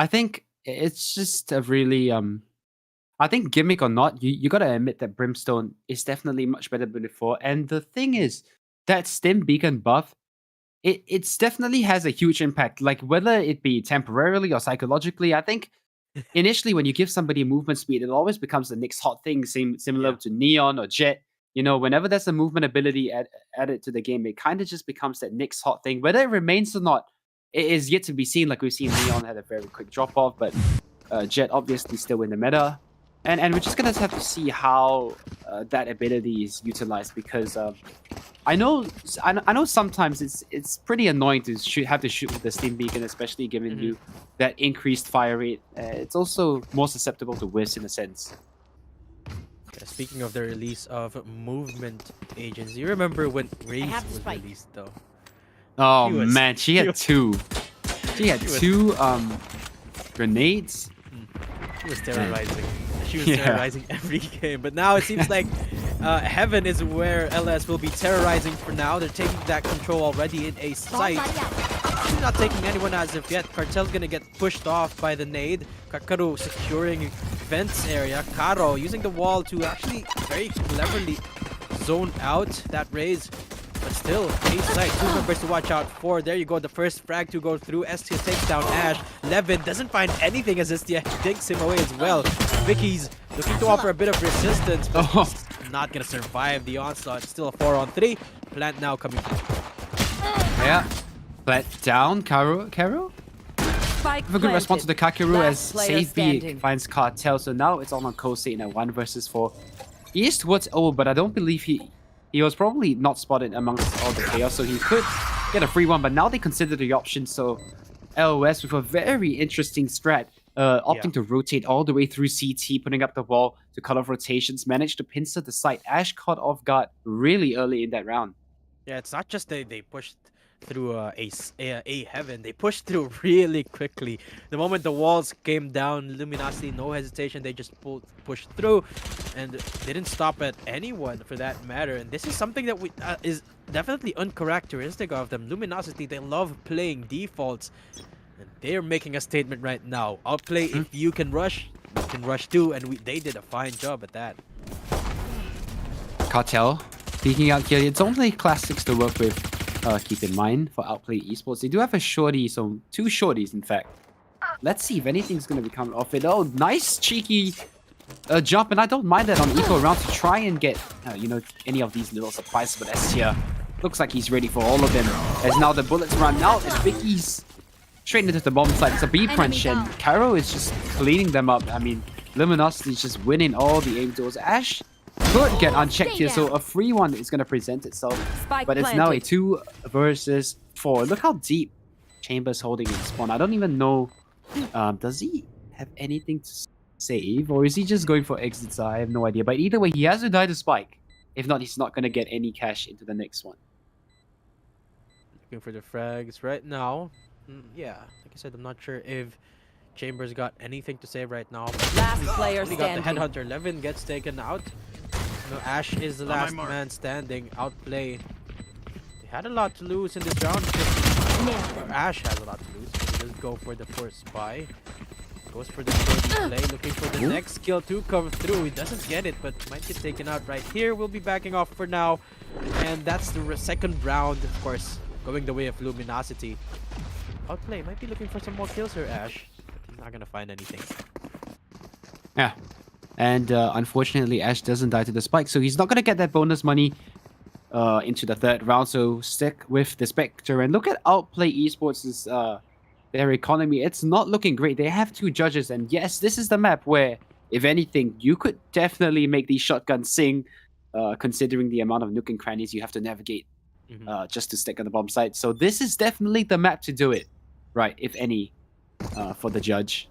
think it's just a really I think gimmick or not, you gotta admit that Brimstone is definitely much better than before. And the thing is, that Stim Beacon buff, it's definitely has a huge impact. Like whether it be temporarily or psychologically, I think initially when you give somebody movement speed, it always becomes the next hot thing, similar Yeah. to Neon or Jet. You know, whenever there's a movement ability added to the game, it kind of just becomes that next hot thing. Whether it remains or not, it is yet to be seen. Like we've seen Neon had a very quick drop off, but Jet obviously still in the meta. And we're just gonna have to see how that ability is utilized because I know sometimes it's pretty annoying to have to shoot with the Steam Beacon, especially given you that increased fire rate. It's also more susceptible to whiz in a sense. Yeah, speaking of the release of movement agents, you remember when Raze have the was spike. released though? Oh She was- man, she she had was- two. She had she was- two grenades. She was terrorizing. She was Yeah. terrorizing every game. But now it seems like Heaven is where LS will be terrorizing for now. They're taking that control already in a sight. Actually not taking anyone as of yet. Cartel's gonna get pushed off by the nade. Kakaru securing fence area. Karo using the wall to actually very cleverly zone out that Raze. But still, A site, two members to watch out for. There you go, the first frag to go through. Estia takes down Ash. Levin doesn't find anything as Estia digs him away as well. Vicky's looking to offer a bit of resistance, but he's not gonna survive the onslaught. Still a 4-on-3. Plant now coming through. Yeah. But down, Karo. Spike Have a good response to the Kakeru as Last player Safe B standing. finds Cartel. So now it's all on Kosei in a 1 versus 4. He is towards O, but I don't believe he was probably not spotted amongst all the chaos, so he could get a free one. But now they consider the option, so LOS with a very interesting strat, opting to rotate all the way through CT, putting up the wall to cut off rotations, managed to pincer the site. Ash caught off guard really early in that round. Yeah, it's not just they pushed through a Heaven. They pushed through really quickly. The moment the walls came down, Luminasity, no hesitation, they just pushed through, and they didn't stop at anyone for that matter. And this is something that is definitely uncharacteristic of them. Luminasity, they love playing defaults, and they're making a statement right now. Outplay, if you can rush too, and they did a fine job at that. Cartel, peeking out here. It's only classics to work with. Keep in mind for Outplay eSports, they do have a shorty, so 2 shorties in fact. Let's see if anything's going to be coming off it. Oh, nice cheeky jump, and I don't mind that on eco round to try and get any of these little surprises. But Estia looks like he's ready for all of them. As now the bullets run out, and Vicky's straight into the bomb site. It's a B crunch, and Caro is just cleaning them up. I mean, Luminosity is just winning all the aim duels. Ash could get unchecked here, so a free one is going to present itself. Spike But it's now a planted. 2 versus 4. Look how deep Chamber's holding in spawn. I don't even know. Does he have anything to save, or is he just going for exits? I have no idea. But either way, he has to die to Spike. If not, he's not going to get any cash into the next one. Looking for the frags right now. Yeah, like I said, I'm not sure if Chambers got anything to say right now. Last player He got the standing. headhunter. Levin gets taken out. No, Ash is the last man standing. Outplay. They had a lot to lose in this round. Or Ash has a lot to lose. He does go for the first buy. Goes for the shorty play, looking for the next kill to come through. He doesn't get it, but might get taken out right here. We'll be backing off for now. And that's the second round, of course, going the way of Luminasity. Outplay might be looking for some more kills here, Ash. But he's not going to find anything. Yeah. And unfortunately, Ash doesn't die to the spike, so he's not going to get that bonus money into the third round. So stick with the Spectre. And look at Outplay eSports' their economy. It's not looking great. They have 2 judges, and yes, this is the map where, if anything, you could definitely make these shotguns sing, considering the amount of nook and crannies you have to navigate just to stick on the bomb site. So this is definitely the map to do it, right, if any, for the judge.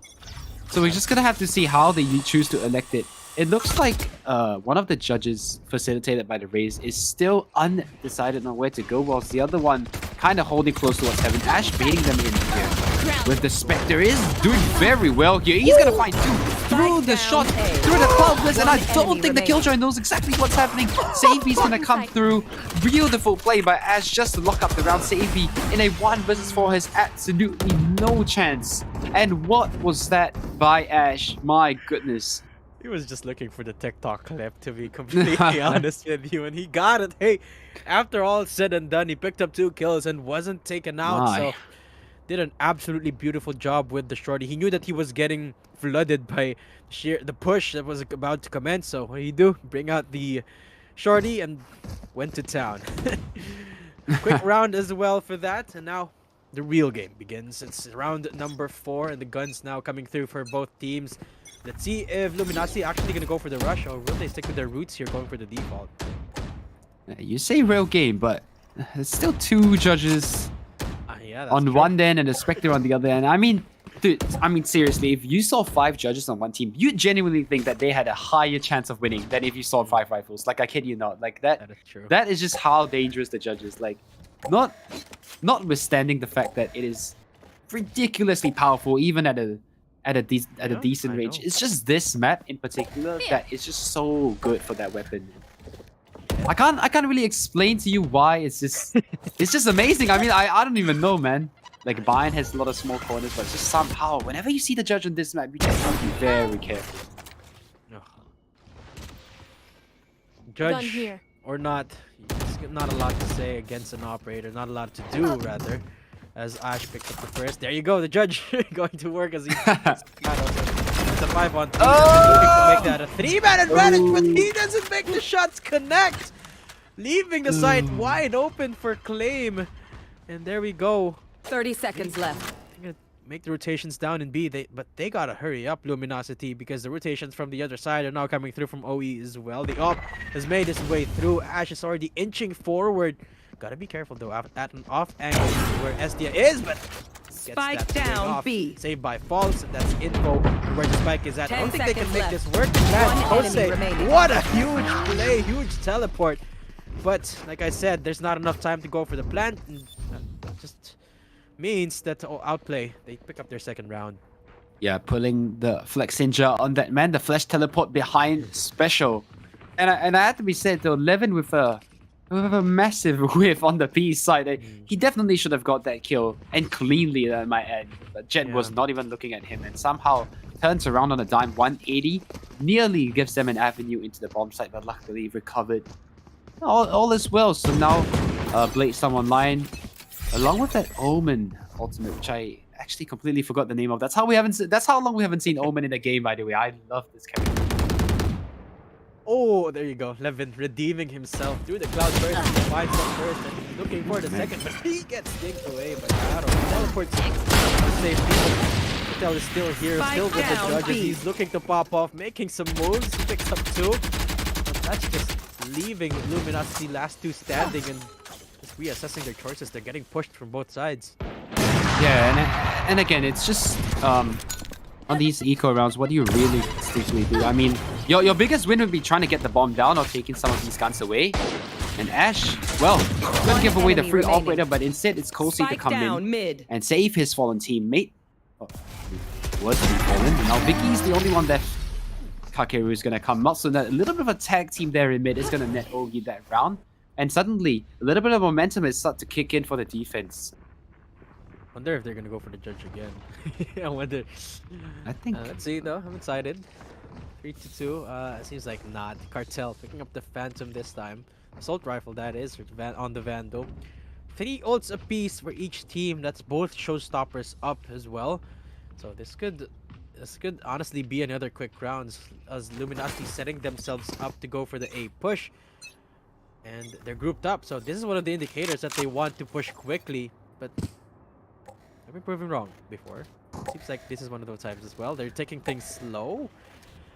So we're just gonna have to see how they choose to elect it. It looks like one of the judges, facilitated by the Rays, is still undecided on where to go, whilst the other one kind of holding close towards heaven. Ash baiting them in here. With the Spectre is doing very well here. He's gonna find 2 through the shot, through the cloudless, and I don't think the Killjoy knows exactly what's happening. Savvy's gonna come through. Beautiful play by Ash just to lock up the round. Savvy in a 1 versus 4 has absolutely no chance. And what was that by Ash? My goodness. He was just looking for the TikTok clip, to be completely honest with you, and he got it. Hey, after all said and done, he picked up 2 kills and wasn't taken out, so did an absolutely beautiful job with the shorty. He knew that he was getting flooded by the push that was about to commence, so what did he do? Bring out the shorty and went to town. Quick round as well for that, and now the real game begins. It's round number 4, and the guns now coming through for both teams. Let's see if Luminasity actually going to go for the rush, or will they stick with their roots here, going for the default? You say real game, but there's still 2 judges Yeah, that's on true. one end and a Spectre on the other end. I mean, dude, seriously, if you saw 5 judges on one team, you genuinely think that they had a higher chance of winning than if you saw 5 rifles. Like, I kid you not. Like, that That is true. that is just how dangerous the judge is. Like, notwithstanding the fact that it is ridiculously powerful, even at a decent I range. know. It's just this map in particular that is just so good for that weapon. I can't really explain to you why. It's just amazing. I mean, I don't even know, man. Like, Bayern has a lot of small corners, but just somehow, whenever you see the judge on this map, you just have to be very careful. Ugh. Gun Judge here. or not, there's not a lot to say against an operator. Not a lot to do, rather. As Ash picks up the first. There you go. The judge going to work as he. It's a 5-on-3. Looking to make that a 3-man advantage, but he doesn't make the shots connect. Leaving the site wide open for claim. And there we go. 30 seconds left. Gonna make the rotations down in B, but they gotta hurry up, Luminasity, because the rotations from the other side are now coming through from OE as well. The op has made his way through. Ash is already inching forward. Gotta be careful though at an off angle where Estia is, but gets Spike that thing down, off. B. Saved by false. That's info on where the spike is at. I 10 don't think they can seconds make left. this work. One enemy Jose, remaining. what a huge play, huge teleport. But like I said, there's not enough time to go for the plant. And that just means that Outplay, they pick up their second round. Yeah, pulling the Flex Ninja on that man, the flash teleport behind special. And I had to be said though, Levin with a massive whiff on the P side. He definitely should have got that kill, and cleanly at my end. But Jet was not even looking at him and somehow turns around on a dime. 180 nearly gives them an avenue into the bomb site, but luckily recovered. All is well. So now Bladestorm online, along with that Omen ultimate, which I actually completely forgot the name of. That's how long we haven't seen Omen in a game, by the way. I love this character. Oh, there you go. Levin redeeming himself through the cloud burst. He finds up first and he's looking for the second, but he gets dinked away by Shadow. Teleports to safety. Patel is still here, Spike still with the down, judges. B. He's looking to pop off, making some moves. He picks up 2. But that's just leaving Luminasity last 2 standing and just reassessing their choices. They're getting pushed from both sides. Yeah, and again, it's just on these eco rounds, what do you really instinctively do? I mean, your biggest win would be trying to get the bomb down or taking some of these guns away. And Ash, well, gonna give away the free operator, but instead it's Kosi to Spike come down in mid. and save his fallen teammate. Oh, were to be fallen. And now Vicky's the only one left. Kakeru is going to come out, so that a little bit of a tag team there in mid is going to net Ogi that round. And suddenly, a little bit of momentum is start to kick in for the defense. Wonder if they're gonna go for the judge again. I wonder. I think... Let's see though. I'm excited. 3-2. It seems like not. Cartel picking up the Phantom this time. Assault rifle that is on the Vandal. 3 ults apiece for each team. That's both showstoppers up as well. So this could honestly be another quick round as Luminasity setting themselves up to go for the A push. And they're grouped up, so this is one of the indicators that they want to push quickly, but I've been proven wrong before. Seems like this is one of those times as well. They're taking things slow.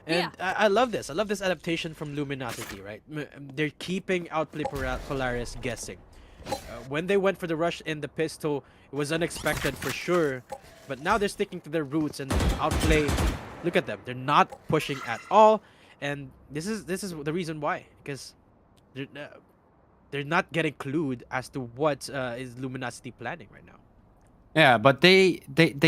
And I love this. I love this adaptation from Luminasity, right? They're keeping Outplay Polaris guessing. When they went for the rush in the pistol, it was unexpected for sure. But now they're sticking to their roots and Outplay, look at them. They're not pushing at all. And this is the reason why. Because they're not getting clued as to what is Luminasity planning right now. Yeah, but they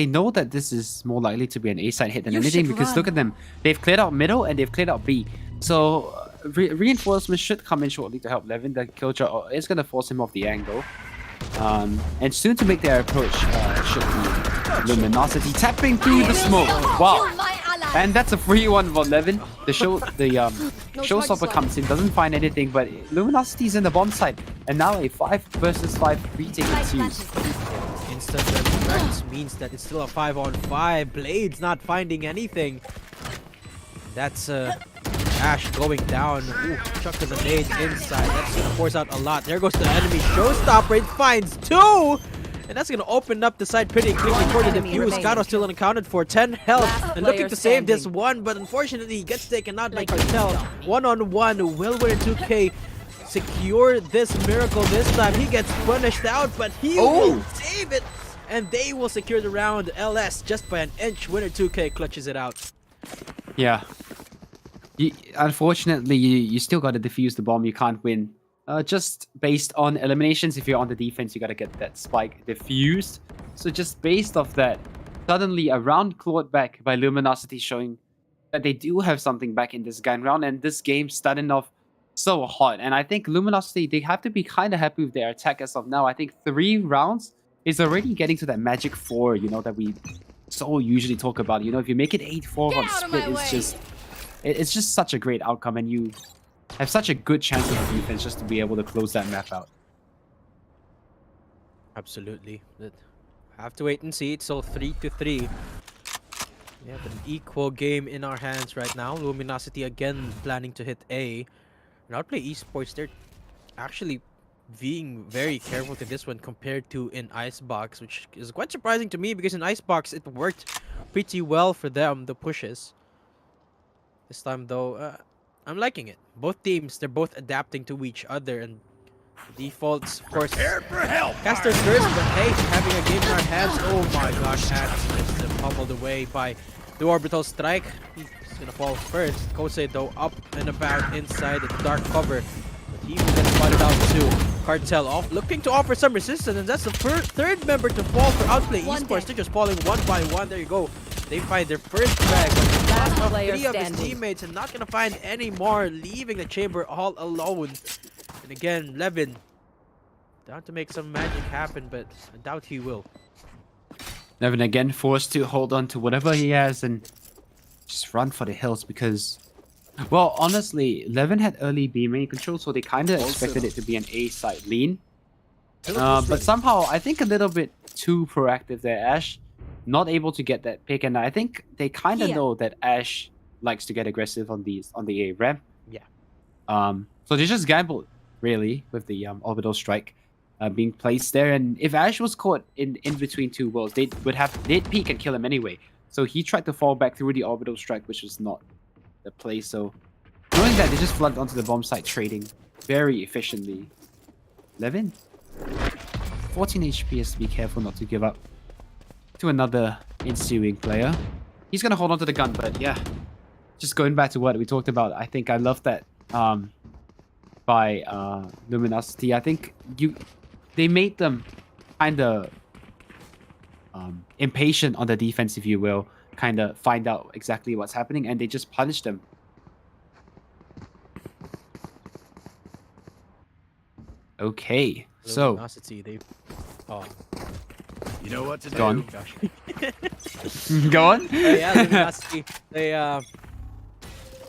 know that this is more likely to be an A side hit than anything because look at them. They've cleared out middle and they've cleared out B. So reinforcements should come in shortly to help Levin. The killshot is going to force him off the angle. And soon to make their approach should be Luminosity tapping through the smoke. Wow. And that's a free one for Levin. The showstopper comes in, doesn't find anything, but Luminosity's in the bomb site. And now a 5 versus 5 retake ensues. Instant resurrect means that it's still a 5-on-5. Blades not finding anything. That's Ash going down. Ooh, chuck of the nade inside. That's gonna force out a lot. There goes the enemy showstopper. It finds 2! And that's going to open up the side pretty quickly for the defuse. Kato still unaccounted for 10 health. And looking to save this one, but unfortunately he gets taken out by Cartel. 1-on-1. Will Winner 2K secure this miracle this time? He gets punished out, but he will save it. And they will secure the round. LS just by an inch. Winner 2K clutches it out. Yeah. Unfortunately, you still got to defuse the bomb. You can't win. Just based on eliminations, if you're on the defense, you gotta get that spike diffused. So just based off that, suddenly a round clawed back by Luminosity, showing that they do have something back in this gun round, and this game starting off so hot. And I think Luminosity, they have to be kind of happy with their attack as of now. I think 3 rounds is already getting to that magic 4, you know, that we so usually talk about. You know, if you make it 8-4 on split, it's just such a great outcome, and you have such a good chance of defense just to be able to close that map out. Absolutely. Have to wait and see. It's still 3-3. We have an equal game in our hands right now. Luminosity again planning to hit A. And Outplay eSports, they're actually being very careful to this one compared to in Icebox, which is quite surprising to me because in Icebox it worked pretty well for them, the pushes. This time though, I'm liking it. Both teams, they're both adapting to each other, and defaults, of course. Caster's first, but hey, having a game in our hands. Oh my gosh, Ash gets pummeled away by the orbital strike. He's gonna fall first. Kosei though up and about inside the dark cover, but he will get spotted out too. Cartel off, looking to offer some resistance, and that's the third member to fall for Outplay eSports. They're just falling one by one. There you go. They find their first frag, but last of 3 of his teammates and not gonna find any more, leaving the chamber all alone. And again, Levin down to make some magic happen, but I doubt he will. Levin again forced to hold on to whatever he has and just run for the hills because, well, honestly, Levin had early B main control, so they kind of expected it to be an A side lean. But somehow, I think a little bit too proactive there, Ash. Not able to get that pick, and I think they kind of know that Ash likes to get aggressive on the A ramp. Yeah. So they just gambled really with the orbital strike being placed there, and if Ash was caught in between 2 worlds, they'd peek and kill him anyway. So he tried to fall back through the orbital strike, which was not the play. So knowing that, they just flooded onto the bomb site, trading very efficiently. Levin, 14 HP, has to be careful not to give up to another ensuing player. He's gonna hold on to the gun, but yeah, just going back to what we talked about, I think I love that by Luminosity. I think they made them kind of impatient on the defense, if you will, kind of find out exactly what's happening, and they just punish them. Okay, so Luminasity, they oh You know what to Go on. do. gosh. go on. Yeah, Luminasity, they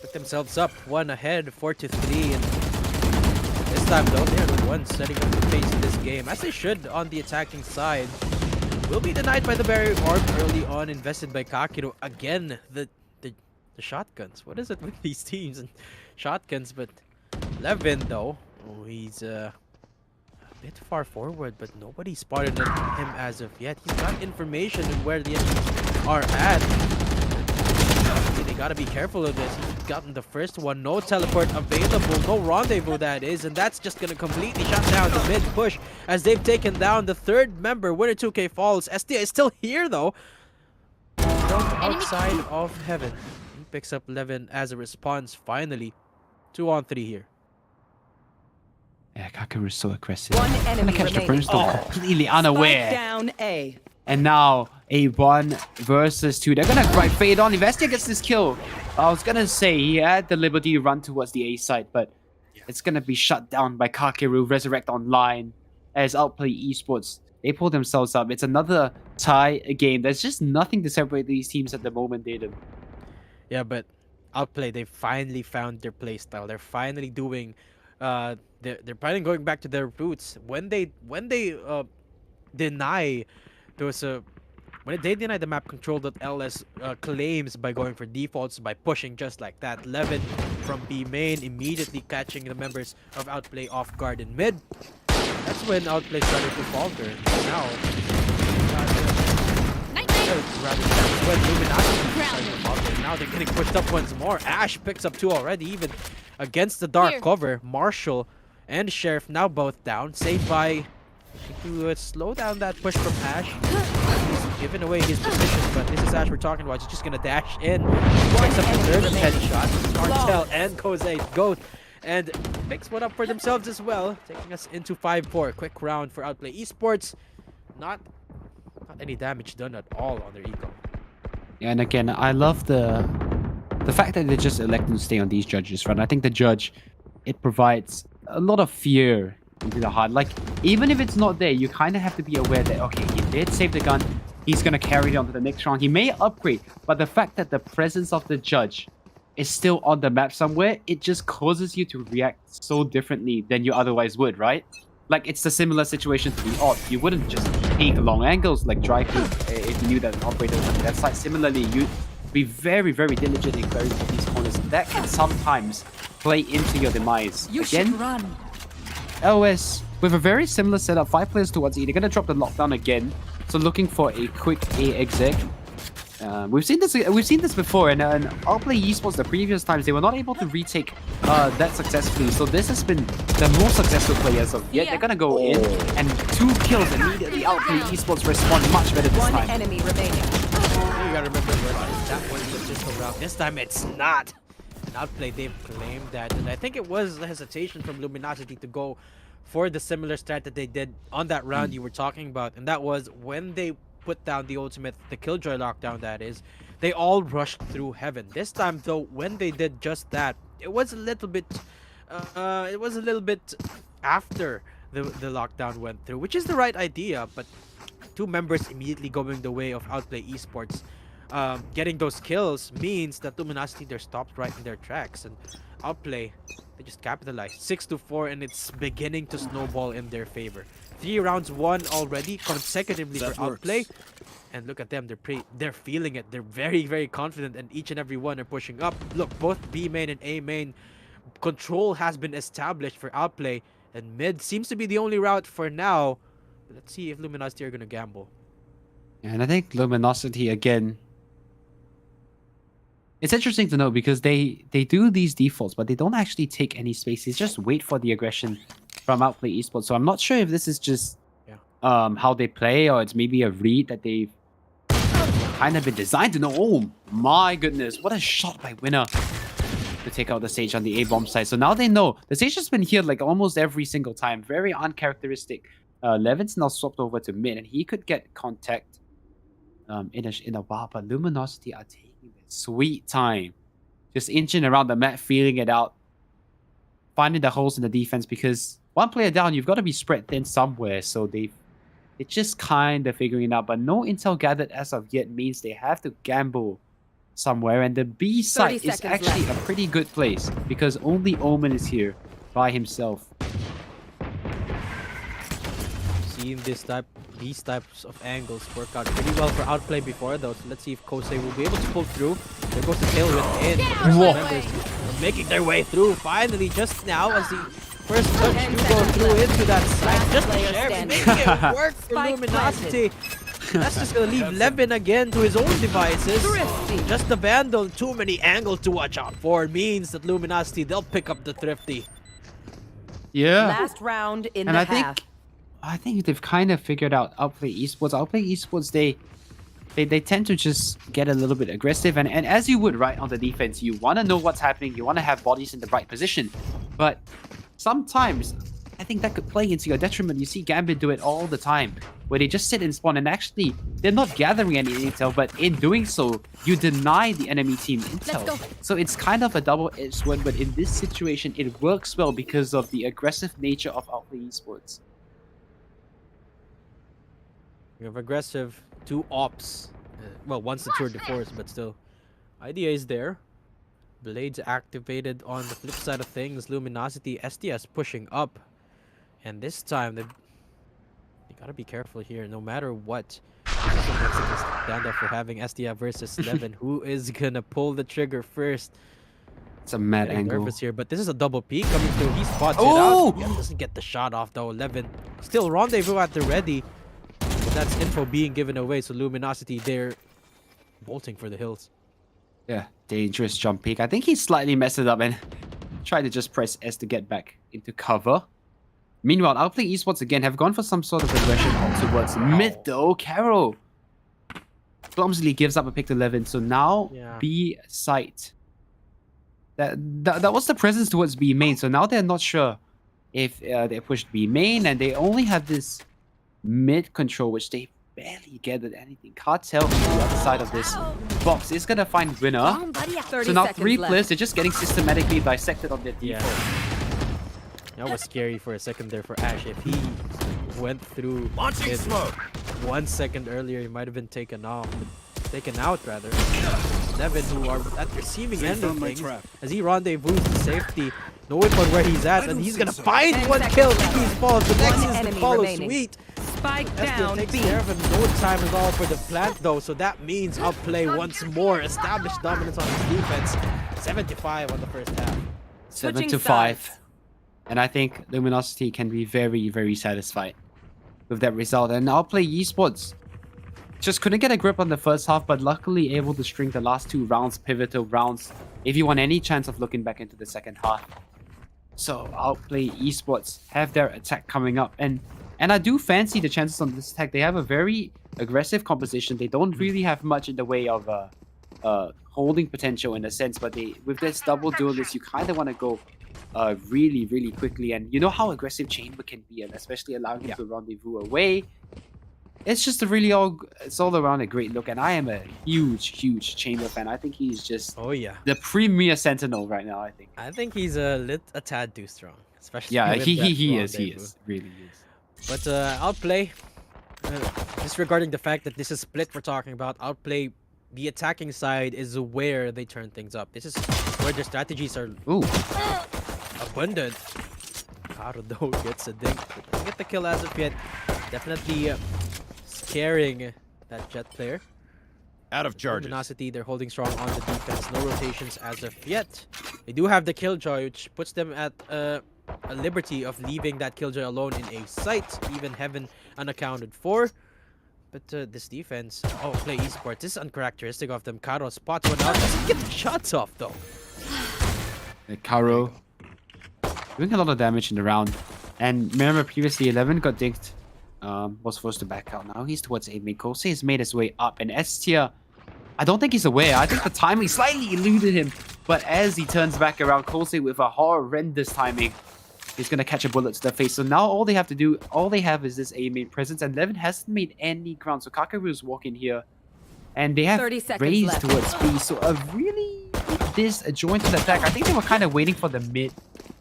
put themselves up one ahead, 4-3, and this time though they're the ones setting up the pace in this game, as they should on the attacking side. Will be denied by the barrier orb early on, invested by Kakiro. Again, the shotguns. What is it with these teams and shotguns? But Levin though, oh, he's a bit far forward, but nobody spotted him as of yet. He's got information on where the enemies are at. They gotta be careful of this. He's gotten the first one. No teleport available. No rendezvous, that is. And that's just gonna completely shut down the mid push as they've taken down the third member. Winner 2K falls. SDI is still here, though. From outside of heaven. He picks up Levin as a response, finally. 2-on-3 here. Yeah, Kakeru's so aggressive. One Gonna enemy catch the remaining. Brimstone completely unaware. Spike down A. And now a 1 versus 2. They're gonna fade on. Investia gets this kill. I was gonna say he had the liberty to run towards the A side, but it's gonna be shut down by Kakeru. Resurrect online as Outplay eSports. They pull themselves up. It's another tie game. There's just nothing to separate these teams at the moment, Datum. Yeah, but Outplay, they finally found their playstyle. They're finally doing they're finally going back to their roots. When they deny when they deny the map control that LS claims by going for defaults, by pushing just like that, Levin from B main immediately catching the members of Outplay off guard in mid. That's when Outplay started to falter. Now when Luminasity started to falter. Now they're getting pushed up once more. Ash picks up 2 already, even against the dark cover. Marshall and Sheriff now both down. Saved by to slow down that push from Ash. He's given away his position, but this is Ash we're talking about. He's just gonna dash in. Picks up the third headshot. Martel and Kose Goat. And picks one up for themselves as well, taking us into 5-4. Quick round for Outplay eSports. Not any damage done at all on their eco. And again, I love the fact that they're just electing to stay on these judges, right? I think the judge, it provides a lot of fear into the heart. Like, even if it's not there, you kind of have to be aware that, okay, he did save the gun, he's going to carry it on to the next round. He may upgrade, but the fact that the presence of the judge is still on the map somewhere, it just causes you to react so differently than you otherwise would, right? Like, it's a similar situation to the odd. You wouldn't just take long angles like Dryku if you knew that an operator was on that side. Similarly, you'd be very, very diligent in clearing these corners. That can sometimes play into your demise. You Again, should run. LOS with a very similar setup, 5 players towards E. They're gonna drop the lockdown again. So looking for a quick A exec. We've seen this before, and Outplay eSports the previous times they were not able to retake that successfully. So this has been the most successful play as of yet. They're gonna go in and 2 kills immediately. Outplay eSports respond much better this One time. enemy remaining. You gotta remember that was the logistical route. This time it's not. And Outplay, they've claimed that, and I think it was the hesitation from Luminasity to go for the similar strat that they did on that round you were talking about, and that was when they put down the ultimate, the Killjoy lockdown, that is, they all rushed through heaven. This time though, when they did just that, it was a little bit after the lockdown went through, which is the right idea, but 2 members immediately going the way of Outplay eSports, getting those kills means that Luminasity, they're stopped right in their tracks, and Outplay, they just capitalized 6-4, and it's beginning to snowball in their favor. 3 rounds won already consecutively for Outplay, and look at them, they're feeling it. They're very, very confident, and each and every one are pushing up. Look, both B main and A main control has been established for Outplay, and mid seems to be the only route for now. Let's see if Luminosity are gonna gamble. And I think Luminosity again. It's interesting to know because they do these defaults, but they don't actually take any space. They just wait for the aggression from Outplay eSports. So I'm not sure if this is just how they play, or it's maybe a read that they've kind of been designed to know. Oh my goodness, what a shot by Winner to take out the Sage on the A-bomb side. So now they know. The Sage has been healed like almost every single time. Very uncharacteristic. Levin's now swapped over to mid, and he could get contact in a while, but Luminosity are taking their sweet time, just inching around the map, feeling it out, finding the holes in the defense, because one player down, you've got to be spread thin somewhere. So they're just kind of figuring it out, but no intel gathered as of yet means they have to gamble somewhere, and the B 30 site is seconds actually left. a pretty good place because only Omen is here by himself. Seeing these types of angles work out pretty well for Outplay before, though. So let's see if Kosei will be able to pull through. There goes the tailwind in. Whoa. Members are making their way through. Finally, just now, as the first touch to go through into that side. Just player there, standing. making it work for Spike Luminosity. That's just gonna leave Levin again to his own devices. Thrifty. Just the Vandal, too many angles to watch out for means that Luminosity, they'll pick up the Thrifty. Yeah. Last round in And the I half. think they've kind of figured out Outplay eSports. Outplay eSports, they tend to just get a little bit aggressive, and as you would, right, on the defense, you want to know what's happening, you want to have bodies in the right position, but sometimes I think that could play into your detriment. You see Gambit do it all the time, where they just sit and spawn, and actually they're not gathering any intel, but in doing so, you deny the enemy team intel. Let's go. So it's kind of a double-edged sword, but in this situation, it works well because of the aggressive nature of Outplay eSports. You have aggressive, 2 ops. Well, one's the tour de force, but still. Idea is there. Blades activated on the flip side of things. Luminosity, STS pushing up. And this time, they gotta be careful here, no matter what. This is a Mexican standoff for having STS versus Levin. Who is gonna pull the trigger first? It's a mad Getting angle. nervous here, but this is a double peek coming through. He spots Oh! it out. Yeah, doesn't get the shot off though. Levin still rendezvous at the ready. But that's info being given away, so Luminosity, they're bolting for the hills. Yeah, dangerous jump peek. I think he slightly messed it up and tried to just press S to get back into cover. Meanwhile, Outplay eSports again have gone for some sort of aggression towards mid though. Carol clumsily gives up a pick to Levin, so now Yeah. B site. That was the presence towards B main, so now they're not sure if they pushed B main, and they only have this mid control, which they barely gathered anything. Cartel on the other side of this box is gonna find winner. 30 So now seconds 3 left. players, they're just getting systematically dissected on their Yeah. default. That was scary for a second there for Ash. If he went through Launching it smoke. 1 second earlier, he might have been taken out rather. Levin, who are at the receiving end of things, as he rendezvous to safety, knowing on where he's at, and he's gonna find 10 one seconds kill. left. He's falls. The next One is the enemy follow. remaining. Sweet. Spike Estia down takes B. care of him. No time at all for the plant though, so that means Outplay once more established dominance on his defense. 75 on the first half. 7 to Switching 5. sides. And I think Luminosity can be very, very satisfied with that result. And Outplay eSports just couldn't get a grip on the first half, but luckily able to string the last 2 rounds, pivotal rounds, if you want any chance of looking back into the second half. So Outplay eSports have their attack coming up, and I do fancy the chances on this attack. They have a very aggressive composition. They don't really have much in the way of holding potential in a sense, but with this double duelist, you kind of want to go really, really quickly. And you know how aggressive Chamber can be, and especially allowing him to rendezvous away. It's just it's all around a great look, and I am a huge Chamber fan. I think he's just Oh yeah. the premier sentinel right now, I think. I think he's a tad too strong, especially. Yeah, with he that is, rendezvous. really is. But Outplay, disregarding the fact that this is split we're talking about, Outplay, the attacking side is where they turn things up. This is where their strategies are Ooh, abundant. Caro though gets a dink. Doesn't get the kill as of yet. Definitely scaring that Jet player. Out of charges. Luminosity, they're holding strong on the defense. No rotations as of yet. They do have the Killjoy, which puts them at a liberty of leaving that Killjoy alone in a site. Even Heaven unaccounted for. But this defense, Play eSports, this is uncharacteristic of them. Caro spots one out. Doesn't get the shots off though. Caro doing a lot of damage in the round. And remember previously 11 got dinked. Was forced to back out. Now he's towards A mid. Kosei has made his way up, and Estia, I don't think he's aware. I think the timing slightly eluded him. But as he turns back around, Kosei with a horrendous timing, he's gonna catch a bullet to the face. So now all they have is this A main presence, and Levin hasn't made any ground. So Kakaru's walking here and they have 30 seconds raised left. towards B. So a really disjointed attack. I think they were kind of waiting for the mid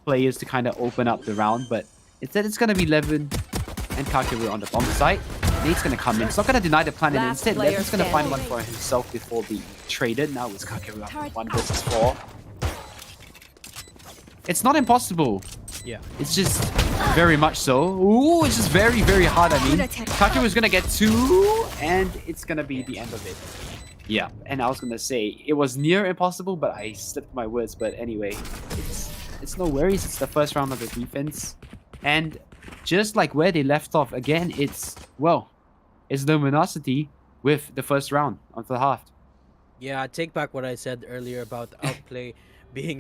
players to kind of open up the round, but instead it's going to be Levin and Kakeru on the bomb site. Nate's going to come in. It's not going to deny the plan, and Last instead player Levin's going to find one standing. for himself before being traded. Now it's Kakeru up 1 versus 4. It's not impossible. Yeah. It's just very much so. Ooh, it's just very, very hard. I mean, Kakeru's going to get 2, and it's going to be the end of it. Yeah, and I was going to say, it was near impossible, but I slipped my words. But anyway, it's no worries. It's the first round of the defense. And just like where they left off, again, it's Luminasity with the first round on the half. Yeah, I take back what I said earlier about Outplay being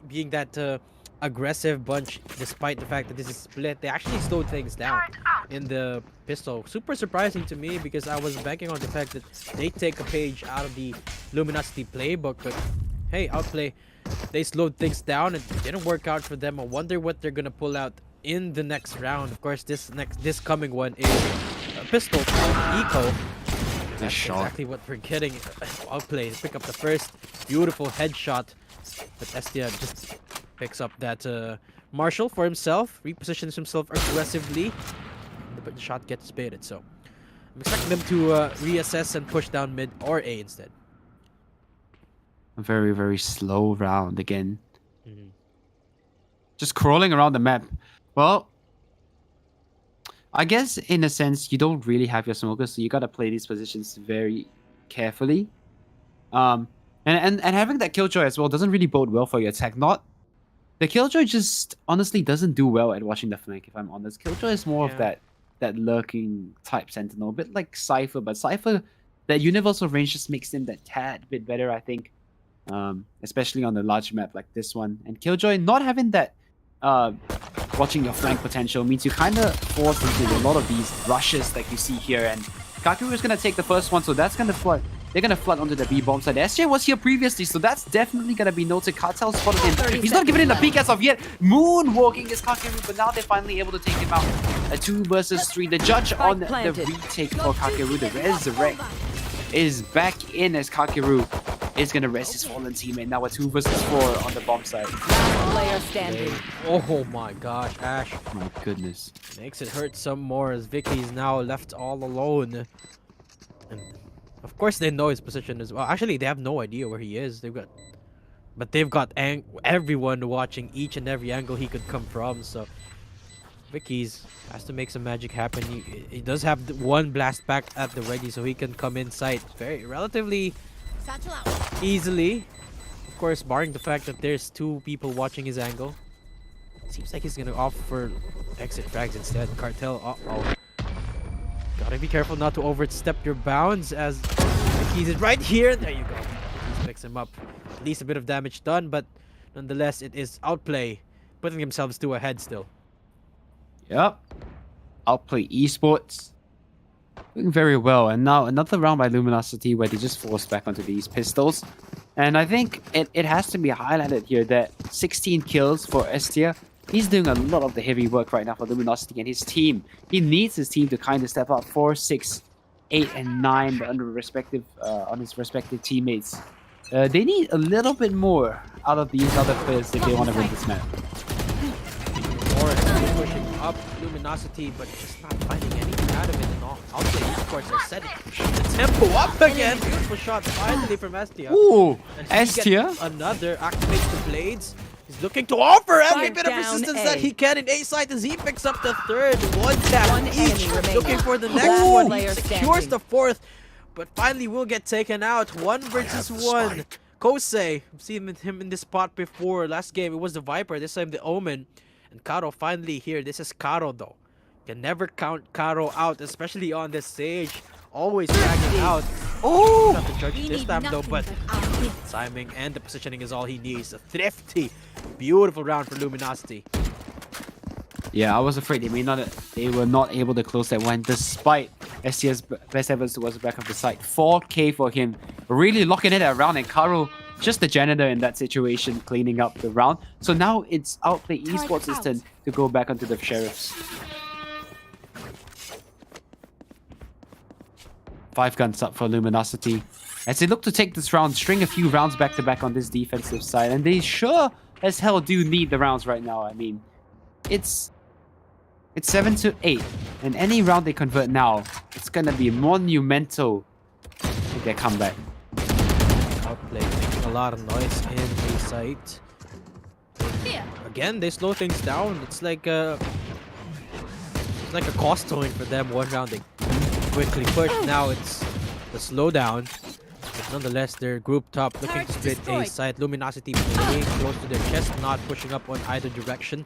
being that aggressive bunch, despite the fact that this is split. They actually slowed things down in the pistol. Super surprising to me, because I was banking on the fact that they take a page out of the Luminasity playbook, but hey, Outplay, they slowed things down and it didn't work out for them. I wonder what they're gonna pull out in the next round. Of course, this coming one is a pistol eco. That's shot. exactly what we're getting. Outplay pick up the first beautiful headshot, but Estia just picks up that Marshall for himself, repositions himself aggressively, but the shot gets baited. So I'm expecting them to reassess and push down mid or A instead. A very, very slow round again. Just crawling around the map. Well, I guess in a sense, you don't really have your smokers, so you gotta play these positions very carefully. And having that Killjoy as well doesn't really bode well for your attack. The Killjoy just honestly doesn't do well at watching the flank, if I'm honest. Killjoy is more of that lurking type sentinel, a bit like Cypher, but Cypher, that universal range just makes him that tad bit better, I think. Especially on the large map like this one. And Killjoy not having that watching your flank potential means you kind of force into a lot of these rushes like you see here, and Kakeru is going to take the first one, so that's going to flood. They're going to flood onto the B bomb side. SJ was here previously, so that's definitely going to be noted. Cartel spotted him. He's not giving it a peek as of yet. Moonwalking is Kakeru, but now they're finally able to take him out. A 2 versus 3. The judge on the retake for Kakeru. The resurrect is back in as Kakeru is going to rest his fallen teammate. Now a 2 versus 4 on the bomb side. Last player standing. Oh my gosh, Ash. My goodness. Makes it hurt some more as Vicky is now left all alone. And of course they know his position as well. Actually, they have no idea where he is. They've got everyone watching each and every angle he could come from. So Vicky's has to make some magic happen. He does have one blast pack at the ready, so he can come inside relatively easily. Of course, barring the fact that there's 2 people watching his angle. Seems like he's gonna opt for exit frags instead. Cartel, uh-oh. Gotta be careful not to overstep your bounds, as he's right here. There you go. He picks him up. At least a bit of damage done, but nonetheless, it is Outplay putting themselves 2 ahead still. Yep. Outplay eSports. Doing very well. And now another round by Luminasity where they just forced back onto these pistols. And I think it has to be highlighted here that 16 kills for Estia. He's doing a lot of the heavy work right now for Luminosity and his team. He needs his team to kind of step up 4, 6, 8, and 9 on his respective teammates. They need a little bit more out of these other players if they want to win this map. Pushing up Luminosity, but just not finding anything out of it. And Outplay eSports are setting the tempo up again. Beautiful shot finally from Estia. Ooh, And he Estia. gets another activates the blades. He's looking to offer every Spike bit of down resistance A. that he can in A side as he picks up the third. One tap One each. enemy remaining. Looking for the next Last one. He player secures standing. the 4th, but finally will get taken out. 1 versus 1. Kosei, I've seen him in this spot before. Last game it was the Viper, this time the Omen. And Karo finally here. This is Karo though. Can never count Karo out, especially on this stage. Always dragging out. Oh! Not the judge this time though, but timing and the positioning is all he needs. A thrifty, beautiful round for Luminosity. Yeah, I was afraid they were not able to close that one, despite STS best efforts towards the back of the site. 4K for him, really locking it around, and Karo, just the janitor in that situation, cleaning up the round. So now it's Outplay eSports' turn to go back onto the Sheriffs. 5 guns up for Luminasity. As they look to take this round, string a few rounds back-to-back on this defensive side. And they sure as hell do need the rounds right now. I mean, it's 7-8. And any round they convert now, it's going to be monumental to their comeback. Outplay making a lot of noise in the site. Again, they slow things down. It's like a cost towing for them. One round they quickly push. Now it's the slowdown. But nonetheless, they're grouped up, looking to split a site. Luminosity playing close to their chest, not pushing up on either direction.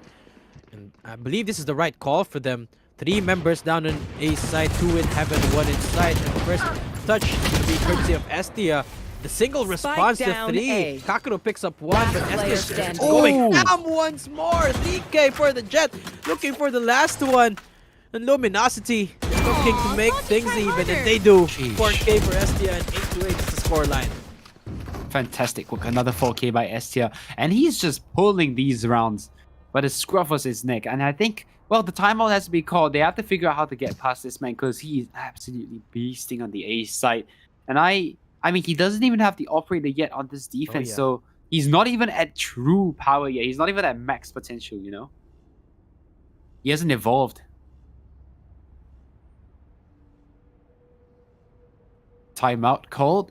And I believe this is the right call for them. 3 members down on A side, 2 in heaven, 1 in sight. And the first touch to be courtesy of Estia. The single response to 3. Kakuro picks up 1, but Estia is going down once more. 3K for the Jet, looking for the last one. And Luminosity is looking to make things even, and they do. 4K for Estia and 8-8 is the scoreline. Fantastic work. Another 4K by Estia. And he's just pulling these rounds. But his scruff was his neck. And I think, well, the timeout has to be called. They have to figure out how to get past this man because he is absolutely beasting on the A side. And I mean, he doesn't even have the operator yet on this defense. So he's not even at true power yet. He's not even at max potential, you know? He hasn't evolved. Timeout called.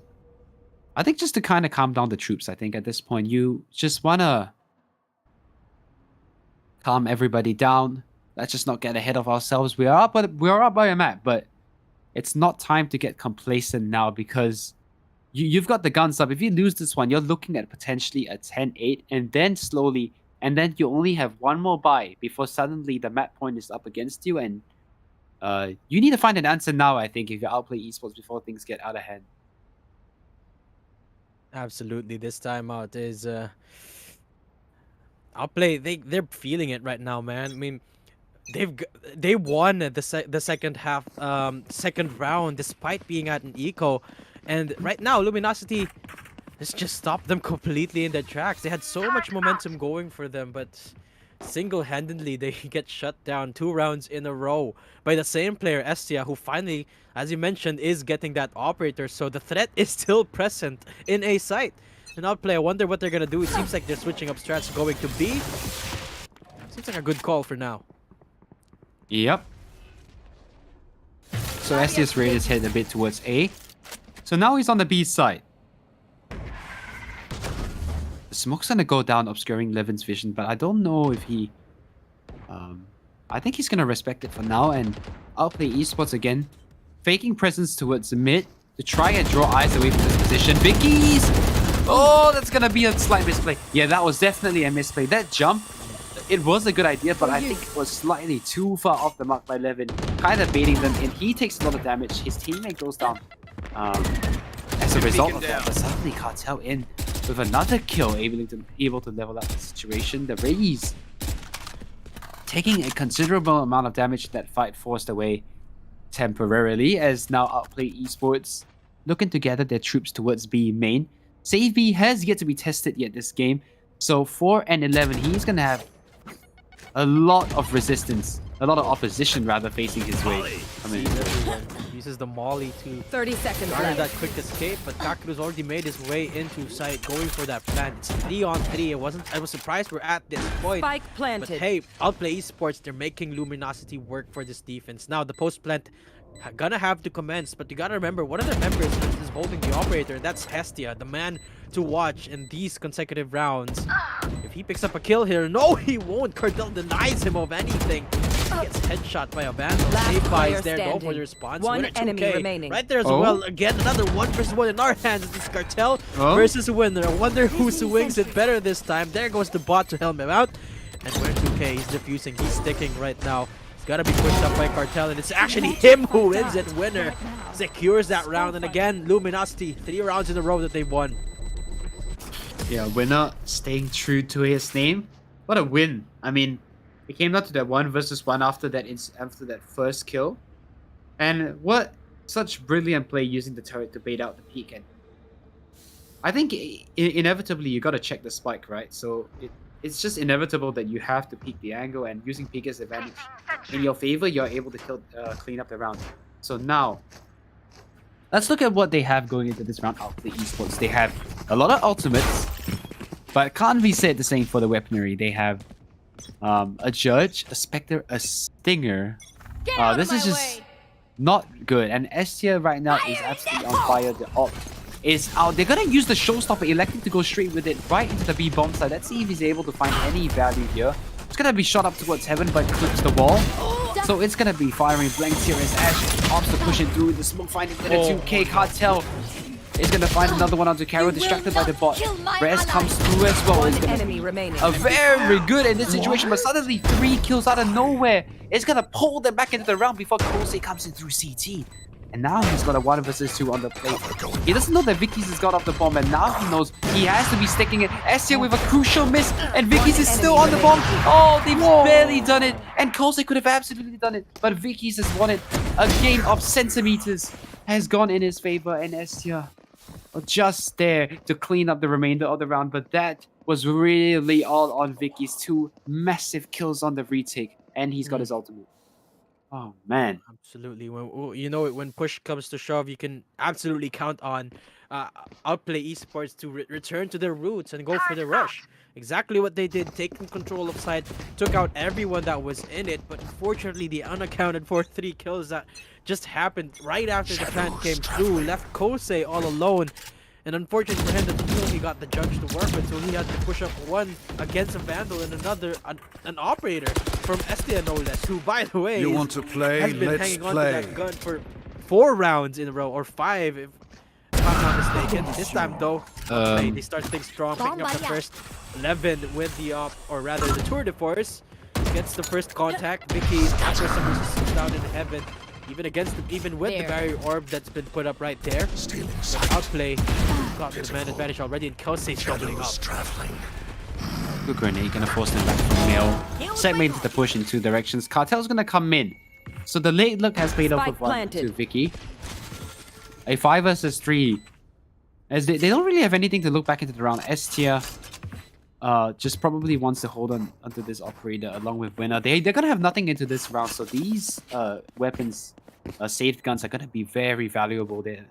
I think just to kind of calm down the troops, I think at this point, you just want to calm everybody down. Let's just not get ahead of ourselves. We are up by a map, but it's not time to get complacent now because you've got the guns up. If you lose this one, you're looking at potentially a 10-8 and then slowly, and then you only have one more buy before suddenly the map point is up against you, and you need to find an answer now, I think, if you outplay esports before things get out of hand. Absolutely, this timeout is Outplay. They're feeling it right now, man. I mean, they won the second half, second round, despite being at an eco, and right now Luminosity has just stopped them completely in their tracks. They had so much momentum going for them, but single-handedly they get shut down 2 rounds in a row by the same player, Estia, who finally, as you mentioned, is getting that operator. So the threat is still present in A site. And Outplay, I wonder what they're gonna do. It seems like they're switching up strats, going to B. Seems like a good call for now. Yep. So Estia's raid is headed a bit towards A. So now he's on the B side. The smoke's gonna go down, obscuring Levin's vision, but I don't know if he... I think he's gonna respect it for now and outplay esports again. Faking presence towards the mid to try and draw eyes away from this position. Vicky's! Oh, that's gonna be a slight misplay. Yeah, that was definitely a misplay. That jump, it was a good idea, but I think it was slightly too far off the mark by Levin. Kind of baiting them, and he takes a lot of damage. His teammate goes down. As a result of that, but suddenly Cartel in with another kill, able to level up the situation. The Rays taking a considerable amount of damage. That fight forced away temporarily, as now Outplay esports looking to gather their troops towards B main. Save B has yet to be tested yet this game, so 4 and 11, he's gonna have a lot of resistance, a lot of opposition rather, facing his way. I mean, uses the molly to 30 seconds garner left. that quick escape, but Kakuru's already made his way into sight, going for that plant. It's 3-on-3. I was surprised we're at this point. Spike But planted. hey, Outplay esports, they're making Luminosity work for this defense. Now the post plant gonna have to commence, but you gotta remember one of the members is holding the operator, and that's Hestia, the man to watch in these consecutive rounds. If he picks up a kill here, no, he won't. Cartel denies him of anything. He gets headshot by a Vandal. Save by is there, go for the response. One Winner enemy 2K. remaining. Right there as well. Again, another 1v1 in our hands. It's Cartel versus Winner. I wonder who swings it better this time. There goes the bot to helm him out. And Winner 2K, he's defusing. He's sticking right now. He's gotta be pushed up by Cartel, and it's actually him who wins it. Winner secures that round. And again, Luminosity, 3 rounds in a row that they've won. yeah, Winner staying true to his name. What a win! I mean, it came down to that 1v1 after that first kill, and what such brilliant play using the turret to bait out the peek. And I think inevitably you gotta check the spike, right? So it's just inevitable that you have to peek the angle, and using peek as advantage in your favor, you're able to clean up the round. So now let's look at what they have going into this round. Outplay eSports. They have a lot of ultimates, but it can't be said the same for the weaponry. They have a Judge, a Spectre, a Stinger. Get out This of is my just way. not good. And S tier right now is absolutely on fire. The ult is out. They're gonna use the showstopper, electing to go straight with it right into the B bomb side. Let's see if he's able to find any value here. It's gonna be shot up towards heaven, but clips the wall. So it's gonna be firing blanks here as Ash opts to push it through the smoke, finding the 2K. Cartel is gonna find another one onto Carol, distracted by the bot. Rez comes through as well. It's One gonna enemy remaining. a very good in this situation, but suddenly 3 kills out of nowhere. It's gonna pull them back into the round before KJC comes in through CT. And now he's got a 1 versus 2 on the plate. He doesn't know that Vicky's has got off the bomb, and now he knows he has to be sticking it. S with a crucial miss, and Vicky's is still on the bomb. Oh, they've barely done it, and KJC could have absolutely done it, but Vicky's has won it. A game of centimeters has gone in his favor, and Estia just there to clean up the remainder of the round, but that was really all on Vicky's. 2 massive kills on the retake, and he's got his ultimate. Oh man. Absolutely. When push comes to shove, you can absolutely count on Outplay eSports to return to their roots and go for the rush. Exactly what they did, taking control of side, took out everyone that was in it, but unfortunately the unaccounted for 3 kills that just happened right after the plant came through left KJC all alone. And unfortunately for him, that he only got the Judge to work with, so he had to push up 1 against a Vandal and another an operator from Estia no less, who by the way You want to play? has been Let's hanging on to play. that gun for 4 rounds in a row, or 5 if I'm not mistaken. This time though, they start things strong, picking up the first 11 with the or rather the tour de force. Gets the first contact. Vicky after some resistance down in heaven. Even with the barrier orb that's been put up right there. But Outplay got the man advantage already, and KJC's doubling up. Good grenade, gonna force them back from mill. Segment the push in 2 directions. Cartel's gonna come in. So the late look has paid off Spike with 1 planted. to Vicky. A 5 versus 3. As they don't really have anything to look back into the round. S tier just probably wants to hold on onto this operator along with Winner. They're gonna have nothing into this round, so these weapons, saved guns, are gonna be very valuable. Their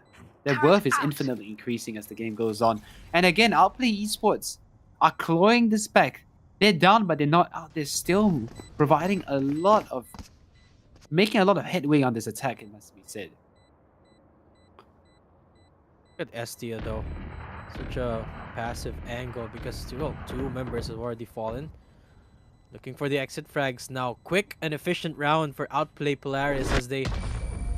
worth is infinitely increasing as the game goes on. And again, Outplay eSports are clawing this back. They're down, but they're not out. They're still providing making a lot of headway on this attack, it must be said. Look at Estia though. Such a passive angle because 2 members have already fallen. Looking for the exit frags now. Quick and efficient round for Outplay Polaris as they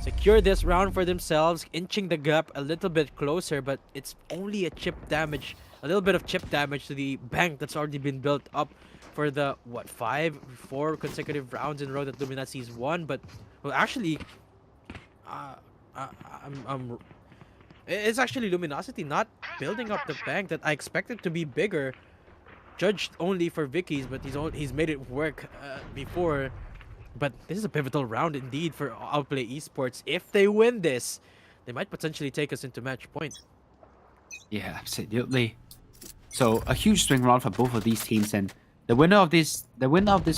secure this round for themselves, inching the gap a little bit closer, but it's only a little bit of chip damage to the bank that's already been built up for the 4 consecutive rounds in a row that Luminasity's won. But well, actually, it's actually Luminasity not building up the bank that I expected to be bigger. Judged only for Vicky's, but he's made it work before. But this is a pivotal round indeed for Outplay eSports. If they win this, they might potentially take us into match point. Yeah, absolutely. So a huge swing round for both of these teams, and the winner of this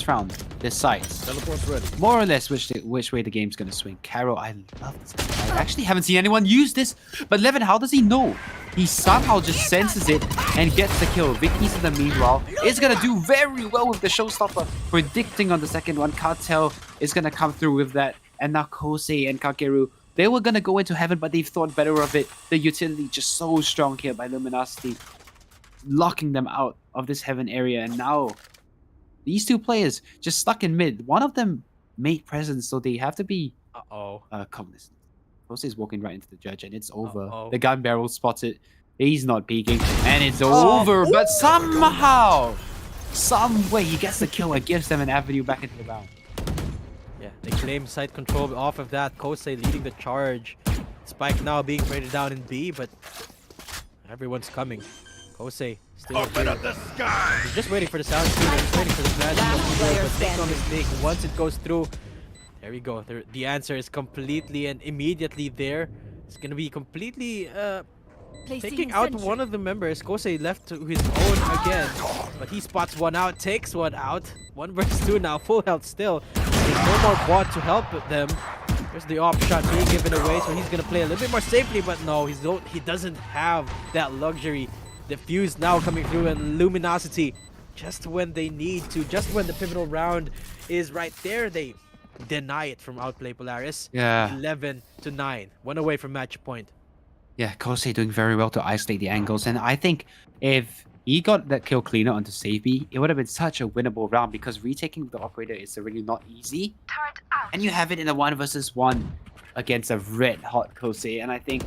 round decides Teleport's ready. more or less which way the game's gonna swing. Carol, I love this. I actually haven't seen anyone use this, but Levin, how does he know? He somehow just senses it and gets the kill. Vicky's in the meanwhile is gonna do very well with the showstopper, predicting on the second one. Cartel is gonna come through with that, and now KJC and Kakeru, they were gonna go into heaven, but they've thought better of it. The utility just so strong here by Luminosity, locking them out of this heaven area, and now these 2 players just stuck in mid. One of them made presence, so they have to be cognizant. KJC is walking right into the Judge, and it's over. The gun barrel spots it. He's not peeking, and it's over. But somehow, some way, he gets the kill and gives them an avenue back into the round. Yeah, they claim site control off of that. KJC leading the charge. Spike now being raided down in B, but everyone's coming. KJC still Open up the sky! He's just waiting for the sound speed. He's waiting for the flash. But make no mistake, once it goes through, there we go. The answer is completely and immediately there. It's gonna be completely taking out one of the members. KJC left to his own again, but he spots 1 out, takes 1 out. 1 versus 2 now, full health still. There's no more bot to help them. There's the op shot being given away, so he's gonna play a little bit more safely, but no, he doesn't have that luxury. Diffuse now coming through, and Luminasity, just when they need to, just when the pivotal round is right there, they deny it from Outplay Polaris. Yeah. 11-9, one away from match point. Yeah, Kosei doing very well to isolate the angles. And I think if he got that kill cleaner onto save B, it would have been such a winnable round because retaking the operator is really not easy. And you have it in a 1 versus 1 against a red hot Kosei. And I think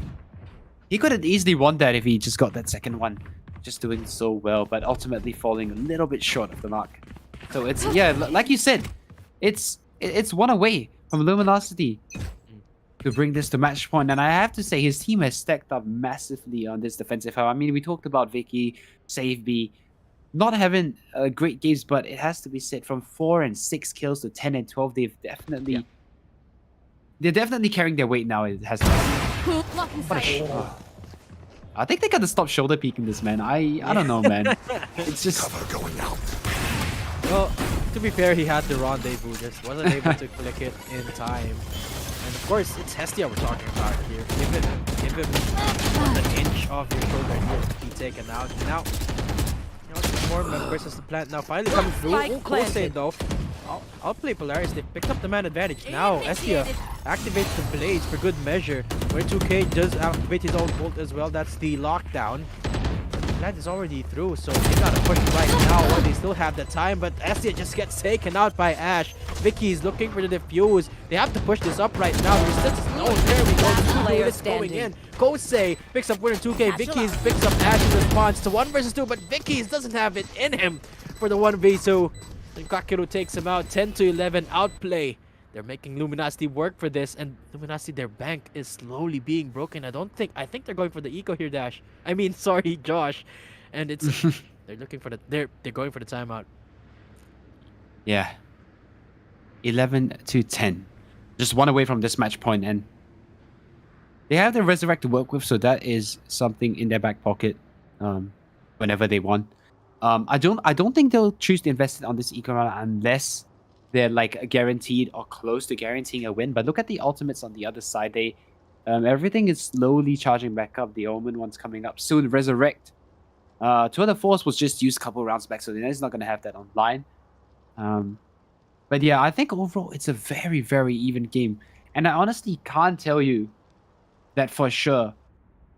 he could have easily won that if he just got that second one. Just doing so well, but ultimately falling a little bit short of the mark. So it's, yeah, like you said, it's one away from Luminosity to bring this to match point. And I have to say, his team has stacked up massively on this defensive half. I mean, we talked about Vicky, Save B, not having great games, but it has to be said, from 4 and 6 kills to 10 and 12, they're definitely carrying their weight now. It has to be. What a shot. I think they gotta stop shoulder peeking this, man. I don't know, man. It's just Cover going out. Well, to be fair, he had the rendezvous, just wasn't able to click it in time. And of course, it's Hestia we're talking about here. Give him an inch off your shoulder and he'll be taken out. Now, more members as the plant now finally coming through. Oh, Kosei though. Outplay Polaris, they picked up the man advantage. Now, Estia activates the blades for good measure. Where 2K does activate his own ult as well. That's the lockdown. Plant is already through, so they gotta push right now while they still have the time. But Estia just gets taken out by Ash. Vicky's looking for the defuse. They have to push this up right now. There's just no, there we go. Two bullets going in. Kosei picks up winner 2K. Vicky's picks up Ash's response to 1 versus 2, but Vicky's doesn't have it in him for the 1v2. Kakeru takes him out, 10-11, Outplay. They're making Luminosity work for this, and Luminosity, their bank is slowly being broken. I think they're going for the eco here, Dash. I mean, sorry, Josh. And it's they're looking for they're going for the timeout. yeah, 11-10, just 1 away from this match point, and they have the Resurrect to work with, so that is something in their back pocket whenever they want. I don't think they'll choose to invest it on this eco round unless they're like guaranteed or close to guaranteeing a win. But look at the ultimates on the other side. They everything is slowly charging back up. The Omen one's coming up soon. Resurrect. Tour de Force was just used a couple rounds back, so they're not going to have that online. But yeah, I think overall it's a very, very even game. And I honestly can't tell you that for sure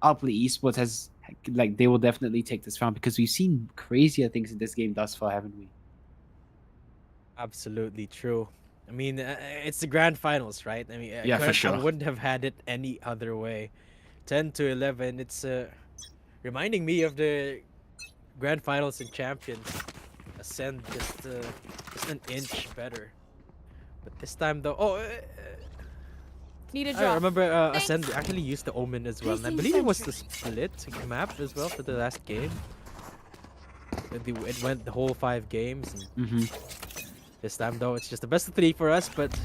Outplay Esports has, like, they will definitely take this round because we've seen crazier things in this game thus far, haven't we? Absolutely true. I mean, it's the grand finals, right? I mean, Yeah, for sure. I wouldn't have had it any other way. 10-11. It's reminding me of the grand finals and champions. Ascend just an inch better. But this time though, Need a I drop. remember Ascend actually used the Omen as well. And I believe it was the split map as well for the last game. It went the whole 5 games. And this time though, it's just the best of 3 for us, but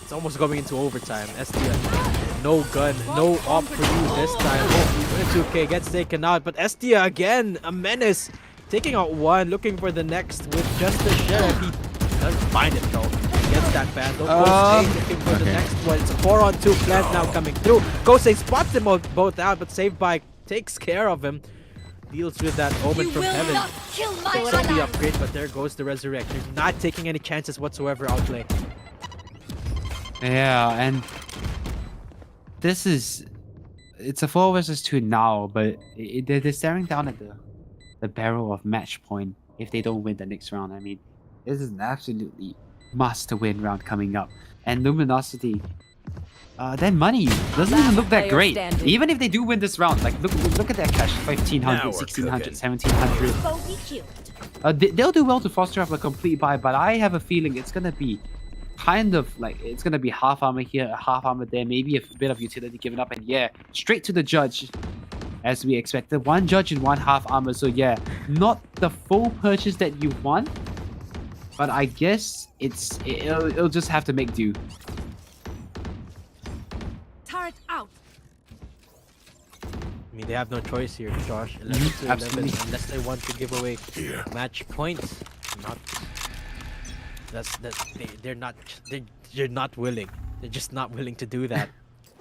it's almost going into overtime. Estia, no gun, no op for you this time. Oh, 2K gets taken out, but Estia again, a menace. Taking out one, looking for the next with just the Sheriff. He doesn't find it though. He gets that vandal. Kosei looking for the next one. It's a 4-on-2 plant now coming through. Kosei spots them both out, but Save by takes care of him. Deals with that Omen You from will heaven. not kill my Picks up the ally. upgrade, but there goes the Resurrect. They're not taking any chances whatsoever, Outplay. Yeah, and this is, it's a 4 versus 2 now, but they're staring down at the barrel of match point if they don't win the next round. I mean, this is an absolutely must-win round coming up. And Luminosity, their money doesn't even look that player great. standing. Even if they do win this round, like look at their cash, 1,500, Now we're 1,600, cooking. 1,700. Bogey killed. They'll do well to foster up a complete buy, but I have a feeling it's gonna be kind of like, it's gonna be half armor here, half armor there, maybe a bit of utility given up, and yeah, straight to the judge as we expected. 1 judge and 1 half armor, so yeah, not the full purchase that you want, but I guess it'll just have to make do. Turret out. I mean, they have no choice here, Josh. 11-11, absolutely. unless they want to give away Here. match points. Not they're not willing. They're just not willing to do that.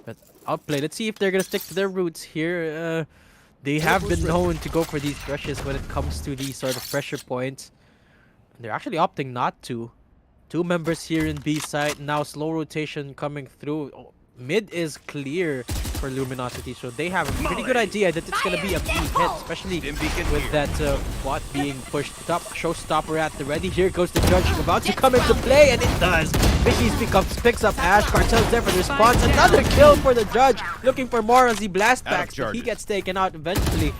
But Outplay, let's see if they're gonna stick to their roots here. They have been known to go for these rushes when it comes to these sort of pressure points. And they're actually opting not to. Two members here in B side. Now slow rotation coming through. Oh, mid is clear for Luminasity, so they have a pretty good idea that it's gonna be a B hit, especially with that bot being pushed up. Showstopper at the ready. Here goes the judge about to come into play, and it does. Vicky's picks up Ash. Cartel's there for the response. Another kill for the judge. Looking for more as he blast backs, but he gets taken out eventually.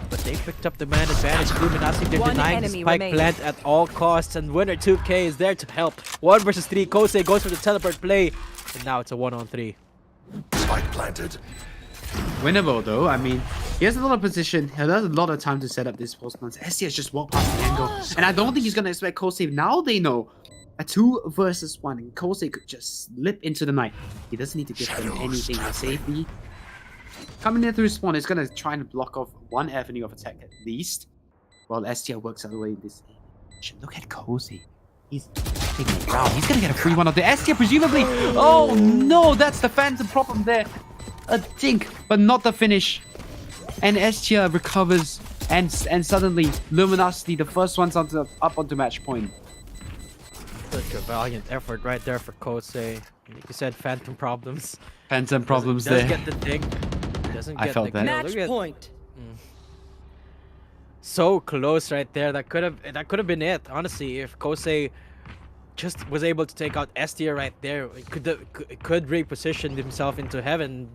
But they picked up the man advantage. Luminasity, they're One denying the enemy spike remaining. plant at all costs, and winner 2K is there to help. 1 versus 3. Kosei goes for the teleport play, and now it's a 1-on-3. Spike planted. Winnable though. I mean, he has a lot of position. He has a lot of time to set up this post plans. SC has just walked past the angle, and I don't think he's gonna expect Kosei. Now they know a 2 versus 1, and Kosei could just slip into the night. He doesn't need to give them anything to save me. Coming in through spawn is gonna try and block off one avenue of attack at least, while STR works out away this. Look at Kosei. He's taking it down. He's gonna get a free one of the STR presumably. Oh no, that's the phantom problem there. A dink, but not the finish. And STR recovers, and suddenly Luminosity, the first ones up onto match point. Such a valiant effort right there for Kosei. Like you said, phantom problems. Phantom problems does there. get the ding. Doesn't I get felt the that. kill. Match Look at- point. So close right there. That could have been it. Honestly, if Kosei just was able to take out S tier right there, it could reposition himself into heaven.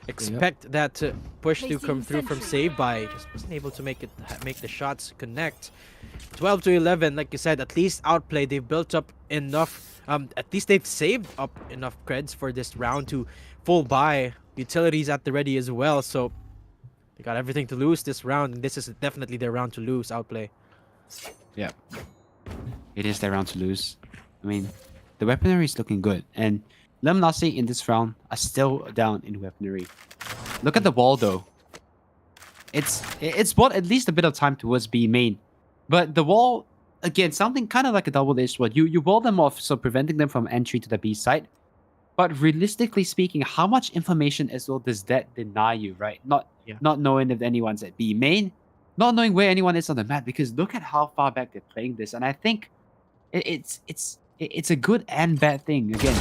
Expect that push to come through from save by. Just wasn't able to make the shots connect. 12 to 11, like you said, at least Outplay. They've built up enough. At least they've saved up enough creds for this round to full buy utilities at the ready as well. So they got everything to lose this round, and this is definitely their round to lose. Outplay. Yeah. It is their round to lose. I mean, the weaponry is looking good, and Luminasity in this round are still down in weaponry. Look at the wall though. It's bought at least a bit of time towards B main, but the wall, again, something kind of like a double-edged sword. You wall them off, so preventing them from entry to the B side. But realistically speaking, how much information as well does that deny you, right? Not knowing if anyone's at B main, not knowing where anyone is on the map, because look at how far back they're playing this, and I think it's a good and bad thing. Again,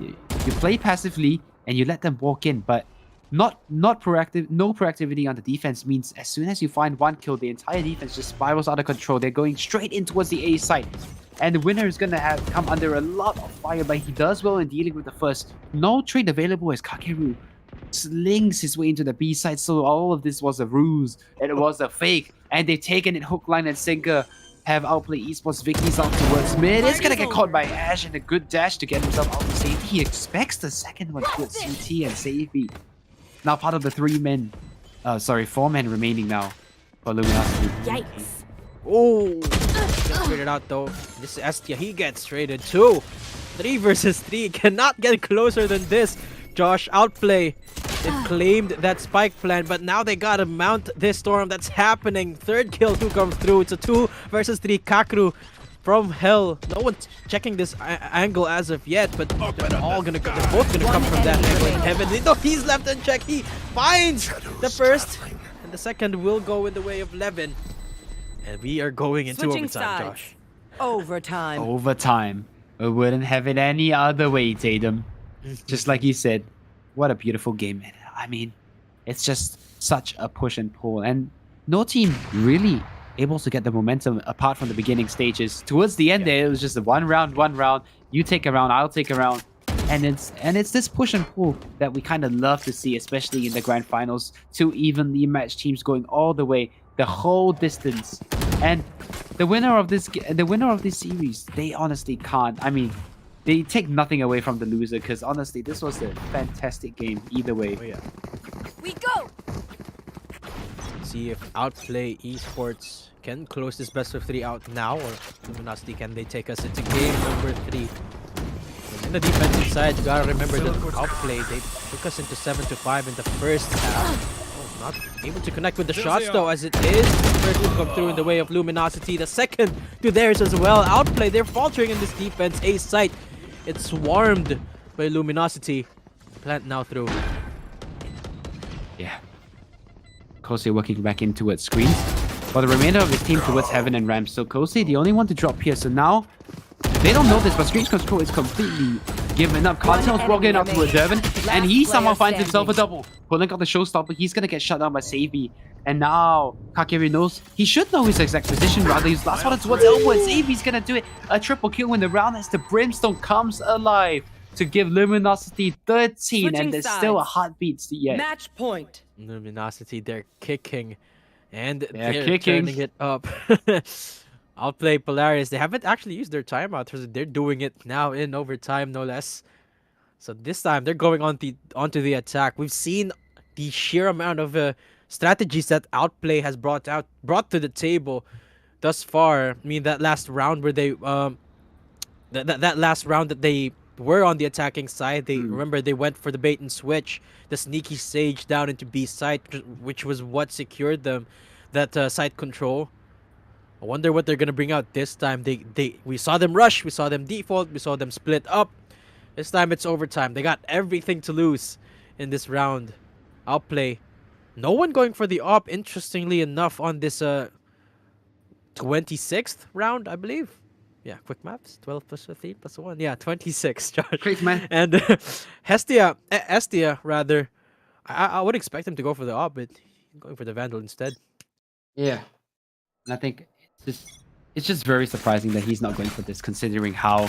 you play passively and you let them walk in, but not proactive. No proactivity on the defense means as soon as you find one kill, the entire defense just spirals out of control. They're going straight in towards the A side, and the winner is gonna have come under a lot of fire. But he does well in dealing with the first. No trade available as Kakeru slings his way into the B side. So all of this was a ruse, and it was a fake, and they've taken it hook, line, and sinker. Have Outplay eSports Vicky's out towards mid. It's gonna get caught by Ash, and a good dash to get himself out to safety. He expects the second one towards CT and safety. Now part of the 4 men remaining now for Luminasity. Yikes. Oh, just figured out though. This is Estia. He gets traded too. 3 versus 3. Cannot get closer than this. Josh, Outplay. They've claimed that spike plan, but now they gotta mount this storm that's happening. Third kill who comes through. It's a 2 versus 3. Kakru from hell. No one's checking this angle as of yet, but they're both gonna come from that angle in heaven. No, he's left unchecked. He finds the first, and the second will go in the way of Levin. And we are going into Switching overtime, sides. Josh. Overtime. Overtime. We wouldn't have it any other way, Tatum. Just like you said, what a beautiful game. I mean, it's just such a push and pull, and no team really able to get the momentum apart from the beginning stages. Towards the end there, it was just a one round. You take a round, I'll take a round. And it's this push and pull that we kind of love to see, especially in the grand finals. 2 evenly matched teams going all the way, the whole distance. And the winner of this series, they honestly can't. I mean, they take nothing away from the loser, because honestly, this was a fantastic game either way. Oh yeah. We go. See if Outplay eSports can close this best of 3 out now, or Luminosity, can they take us into game number 3? And in the defensive side, you gotta remember that Outplay, they took us into 7-5 in the first half. Oh Not able to connect with the shots though, as it is. The first will come through in the way of Luminasity. The second to theirs as well. Outplay, they're faltering in this defense. A site, it's swarmed by Luminasity. Plant now through. Yeah. Kosei working back in towards screens. For the remainder of his team towards Heaven and Ram. So Kosei, the only one to drop here. So now, they don't know this, but Screens Control is completely given up. Cartel's walking out towards Irvin, and he somehow finds himself a double. Pulling out the showstopper, he's gonna get shut down by Savy. And now, Kakiri knows, he should know his exact position, rather his last one towards Elbow, and Savy's gonna do it. A triple kill in the round as the Brimstone comes alive to give Luminosity 13, Switching and there's still a sides. heartbeat yet. Match point. Luminosity, they're kicking. And They're they're kicking. turning it up. Outplay Polaris. They haven't actually used their timeout, so they're doing it now in overtime, no less. So this time they're going onto the attack. We've seen the sheer amount of strategies that Outplay has brought to the table thus far. I mean, that last round where they that last round that they were on the attacking side, they remember they went for the bait and switch, the sneaky sage down into B site, which was what secured them that site control. I wonder what they're gonna bring out this time. We saw them rush, we saw them default, we saw them split up. This time it's overtime. They got everything to lose in this round. Outplay. No one going for the op, interestingly enough, on this 26th round, I believe. Yeah, quick maps. 12 plus 15 plus 1. Yeah, 26, Josh. Quick, man. And Estia, rather. I would expect him to go for the op, but he's going for the Vandal instead. Yeah. And I think it's just very surprising that he's not going for this, considering how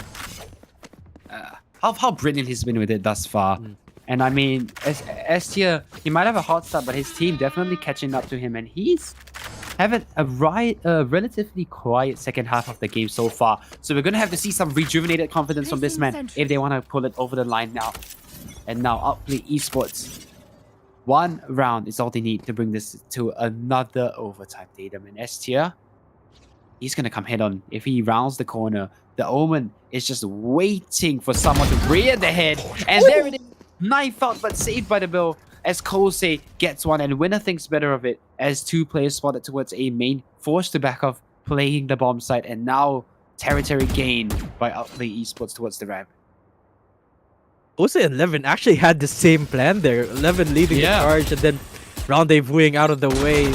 brilliant he's been with it thus far. And I mean, Estia, he might have a hot start, but his team definitely catching up to him, and he's having a relatively quiet second half of the game so far. So we're gonna have to see some rejuvenated confidence from this man if they want to pull it over the line now. And now Outplay eSports. One round is all they need to bring this to another overtime. Tatum and Estia, he's gonna come head on. If he rounds the corner, the Omen is just waiting for someone to rear the head. And there it is. Knife out, but saved by the Bill as Kosei gets one, and Winner thinks better of it as two players spotted towards A main, forced to back off, playing the bomb site, and now territory gained by Outplay eSports towards the ramp. Kosei and Levin actually had the same plan there. Levin leading the charge and then rendezvousing out of the way.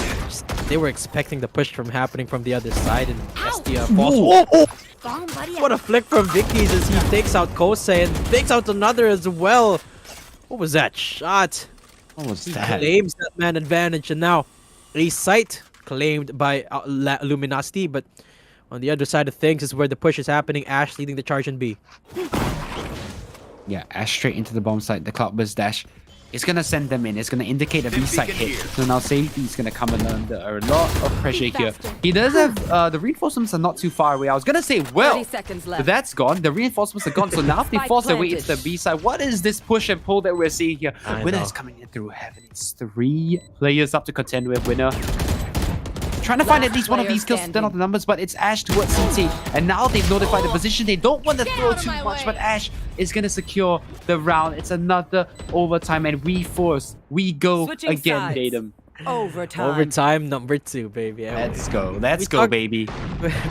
They were expecting the push from happening from the other side, and Estia falls. Gone, buddy. What a flick from Vicky's as he takes out Kosei and takes out another as well. What was that shot? What was He that? claims that man advantage, and now a site claimed by Luminosity, but on the other side of things is where the push is happening. Ash leading the charge in B. Yeah, Ash straight into the bomb site. The Cloudburst dash is going to send them in. It's going to indicate a B site hit. So now Safety's going to come under a lot of pressure here. He does have, the reinforcements are not too far away. I was going to say, well, 30 seconds left. that's gone. The reinforcements are gone. So now if they Spike force their way into planted. the B side, what is this push and pull that we're seeing here? I Winner know. is coming in through Heaven. It's 3 players up to contend with. Winner trying to find at least one of player these kills to turn standing. out the numbers, but it's Ash towards CT. And now they've notified the position. They don't want to throw too much, but Ash is going to secure the round. It's another overtime, and we go Switching again, sides. Tatum. Overtime. Overtime number 2, baby. Let's go. Let's We go, talk- baby.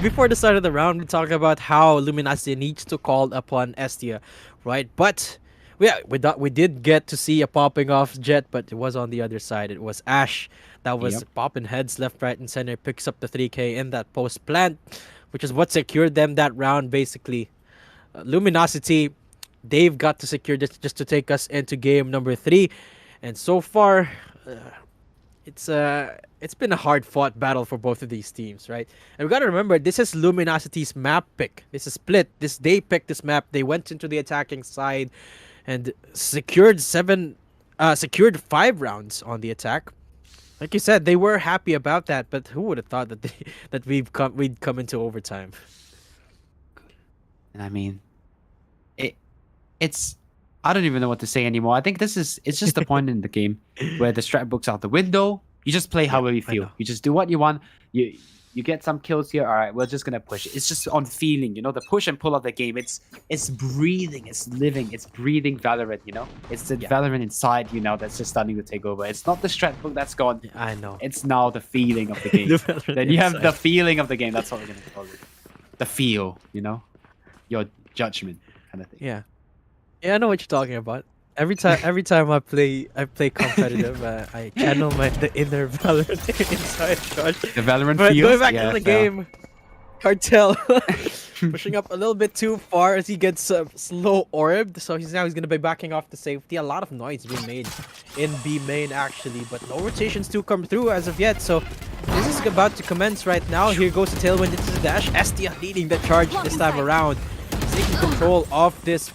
Before the start of the round, we talked about how Luminosity needs to call upon Estia, right? But we did get to see a popping off jet, but it was on the other side. It was Ash that was Yep. popping heads left, right, and center. Picks up the 3K in that post plant, which is what secured them that round, basically. Luminosity, they've got to secure this just to take us into game number 3, and so far, it's been a hard fought battle for both of these teams, right? And we gotta remember, this is Luminosity's map pick. This is split. They picked this map. They went into the attacking side and secured 5 rounds on the attack. Like you said, they were happy about that, but who would have thought that we'd come into overtime? And I mean, it's I don't even know what to say anymore. I think it's just the point in the game where the strat book's out the window. You just play however you I feel. know. You just do what you want. You get some kills here. All right, we're just gonna push. It's just on feeling, the push and pull of the game. It's breathing, it's living, it's breathing Valorant. It's the Valorant inside you now that's just starting to take over. It's not the strat book that's gone. I know. It's now the feeling of the game. Then you have the feeling of the game. That's what we're gonna call it. The feel, your judgment kind of thing. Yeah. Yeah, I know what you're talking about. Every time I play competitive, I channel the inner Valorant inside Josh. The Valorant But feels. going back to the game, Cartel pushing up a little bit too far as he gets slow orbed. So he's gonna be backing off the safety. A lot of noise being made in B main actually, but no rotations to come through as of yet. So this is about to commence right now. Here goes the tailwind into the dash. Estia leading the charge this time around, taking control of this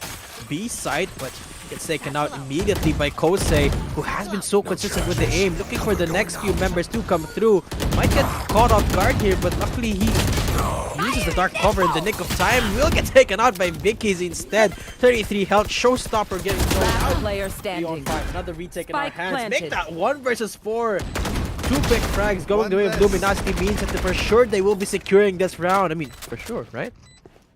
B site, but gets taken out immediately by Kosei, who has been so consistent with the aim, looking for the next few members to come through. Might get caught off guard here, but luckily he uses the dark cover in the nick of time. Will get taken out by Vicky's instead. 33 health, showstopper getting thrown Last out. player 3 on standing. 5, another retake in our Spike hands. planted. Make that 1 versus 4. 2 quick frags going the way of Luminasity means that for sure they will be securing this round. I mean, for sure, right?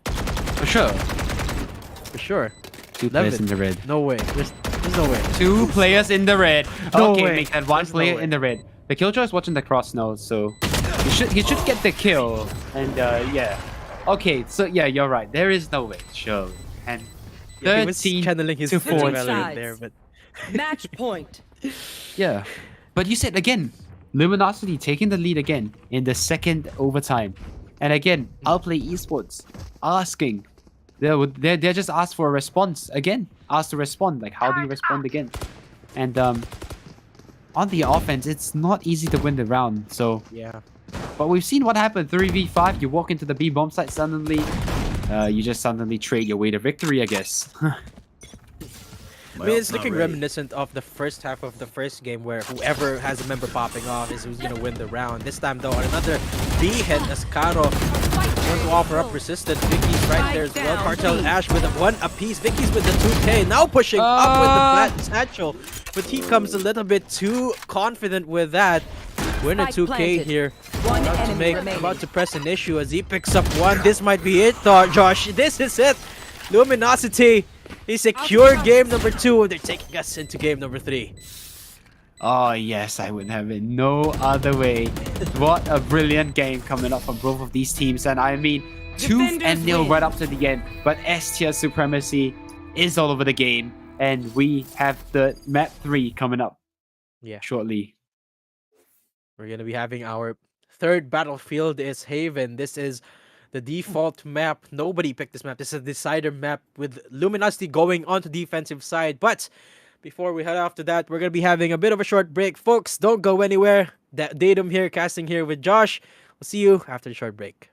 For sure. For sure. 2 players in the red. No way. There's no way. 2 players in the red. No Okay, way. make that 1 There's no player way. in the red. The Killjoy is watching the cross now, so he should get the kill. And yeah. Okay, so yeah, you're right. There is no way, sure. And Yeah, he was 13 channeling his to Switching 14. Valorant there, but Match point. Yeah. But you said again, Luminosity taking the lead again in the second overtime. And again, Outplay eSports asking. They just asked for a response again. Asked to respond. Like, how do you respond again? And on the offense, it's not easy to win the round. So, yeah. but we've seen what happened. 3v5. You walk into the B bomb site suddenly. You just suddenly trade your way to victory, I guess. I mean, it's looking reminiscent of the first half of the first game where whoever has a member popping off is who's going to win the round. This time, though, on another B hit, as Karo wants to offer up resistance. Vicky's right there as well. Cartel and Ash with a 1 apiece. Vicky's with the 2K. Now pushing up with the flat satchel. But he comes a little bit too confident with that. Winner Spike 2K planted. here. One About to, enemy remaining. about to press an issue as he picks up 1. This might be it, though, Josh. This is it. Luminosity. He secured game number 2. They're taking us into game number 3. Oh yes, I wouldn't have it no other way. What a brilliant game coming up from both of these teams, and I mean, tooth and nail right up to the end. But S tier supremacy is all over the game, and we have the map 3 coming up. Yeah. Shortly. We're gonna be having our third battlefield is Haven. This is the default map. Nobody picked this map. This is a decider map with Luminosity going onto defensive side. But before we head off to that, we're gonna be having a bit of a short break, folks. Don't go anywhere. Datum here, casting here with Josh. We'll see you after the short break.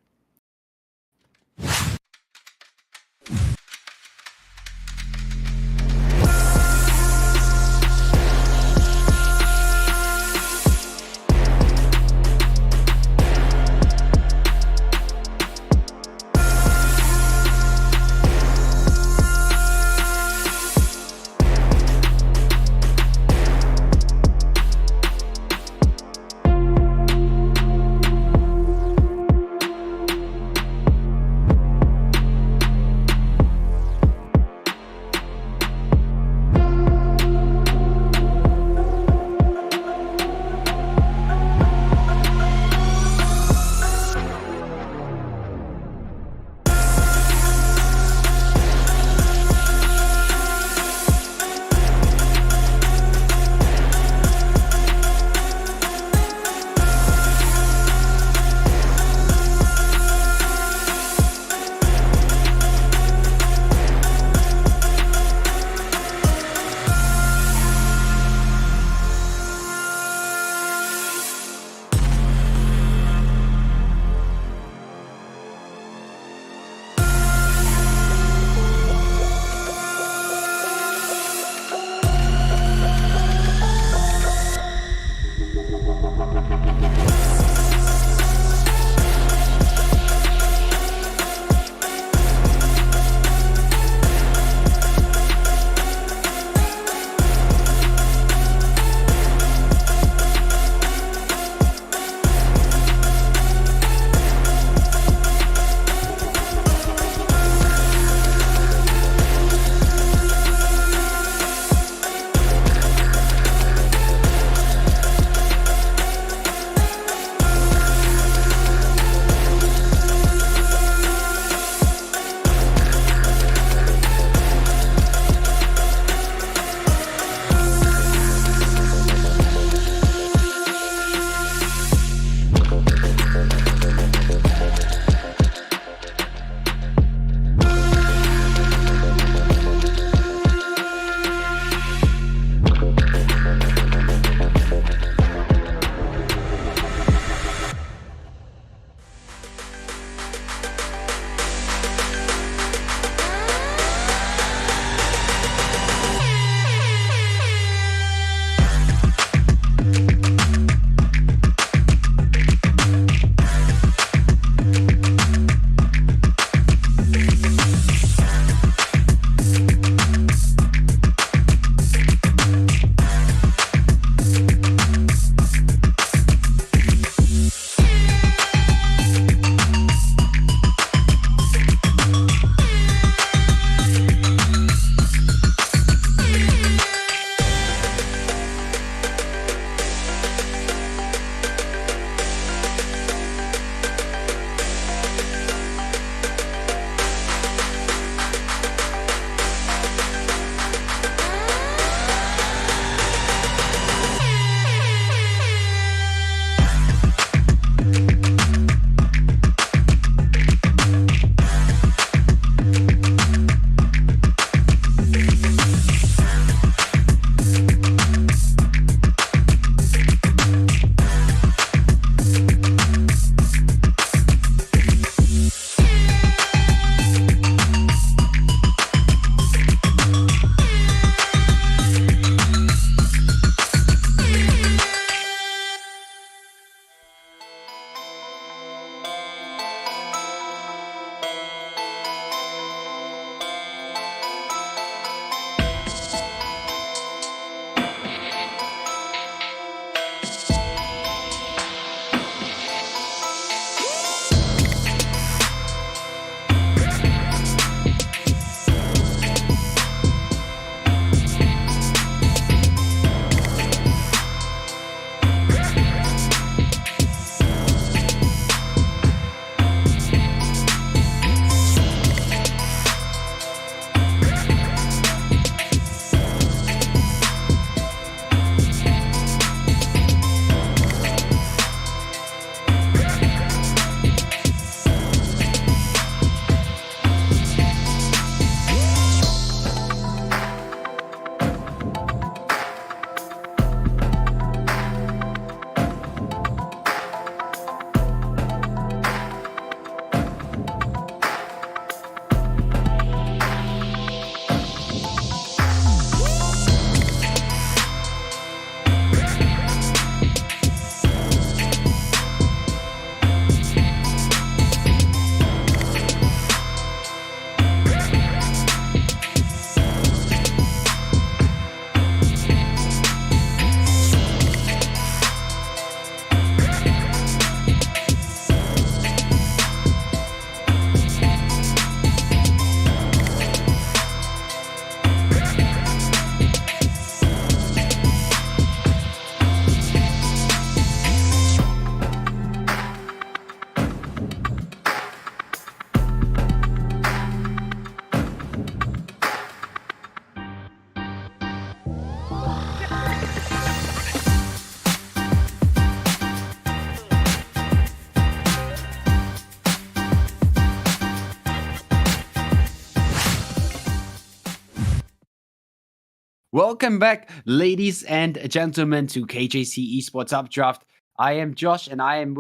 Welcome back, ladies and gentlemen, to KJC Esports Updraft. I am Josh, and I'm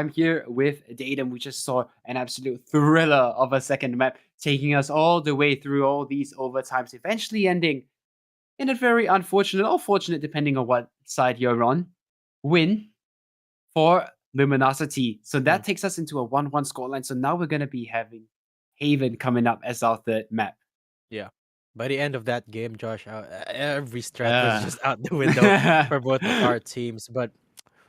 here with Datum. We just saw an absolute thriller of a second map, taking us all the way through all these overtimes, eventually ending in a very unfortunate or fortunate, depending on what side you're on, win for Luminasity. So that takes us into a 1-1 scoreline. So now we're going to be having Haven coming up as our third map. Yeah. By the end of that game, Josh, every strat was just out the window for both of our teams. But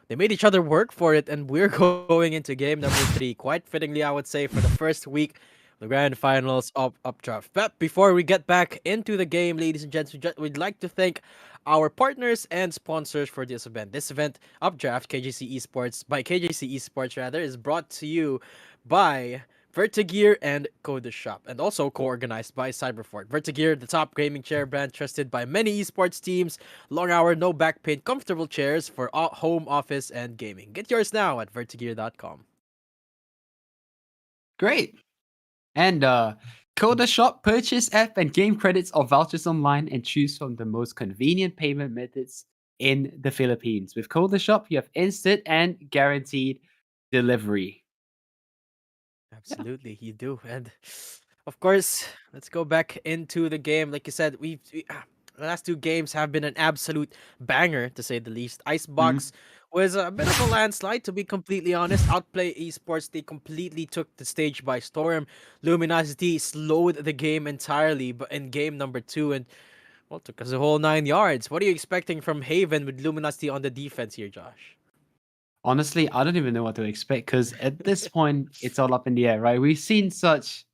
they made each other work for it, and we're going into game number 3. Quite fittingly, I would say, for the first week, the grand finals of Updraft. But before we get back into the game, ladies and gents, we'd like to thank our partners and sponsors for this event. This event, Updraft KJC Esports, by KJC Esports rather, is brought to you by Vertigear and Coda Shop, and also co-organized by Cyberfort. Vertigear, the top gaming chair brand trusted by many esports teams. Long hour, no back pain, comfortable chairs for home, office, and gaming. Get yours now at vertigear.com. Great. And Coda Shop, purchase app and game credits or vouchers online and choose from the most convenient payment methods in the Philippines. With Coda Shop, you have instant and guaranteed delivery. Absolutely, you do. And of course, let's go back into the game. Like you said, the last 2 games have been an absolute banger, to say the least. Icebox was a bit of a landslide, to be completely honest. Outplay esports, they completely took the stage by storm. Luminosity slowed the game entirely, but in game number 2, and well, took us a whole 9 yards. What are you expecting from Haven with Luminosity on the defense here, Josh? Honestly, I don't even know what to expect because at this point, it's all up in the air, right? We've seen such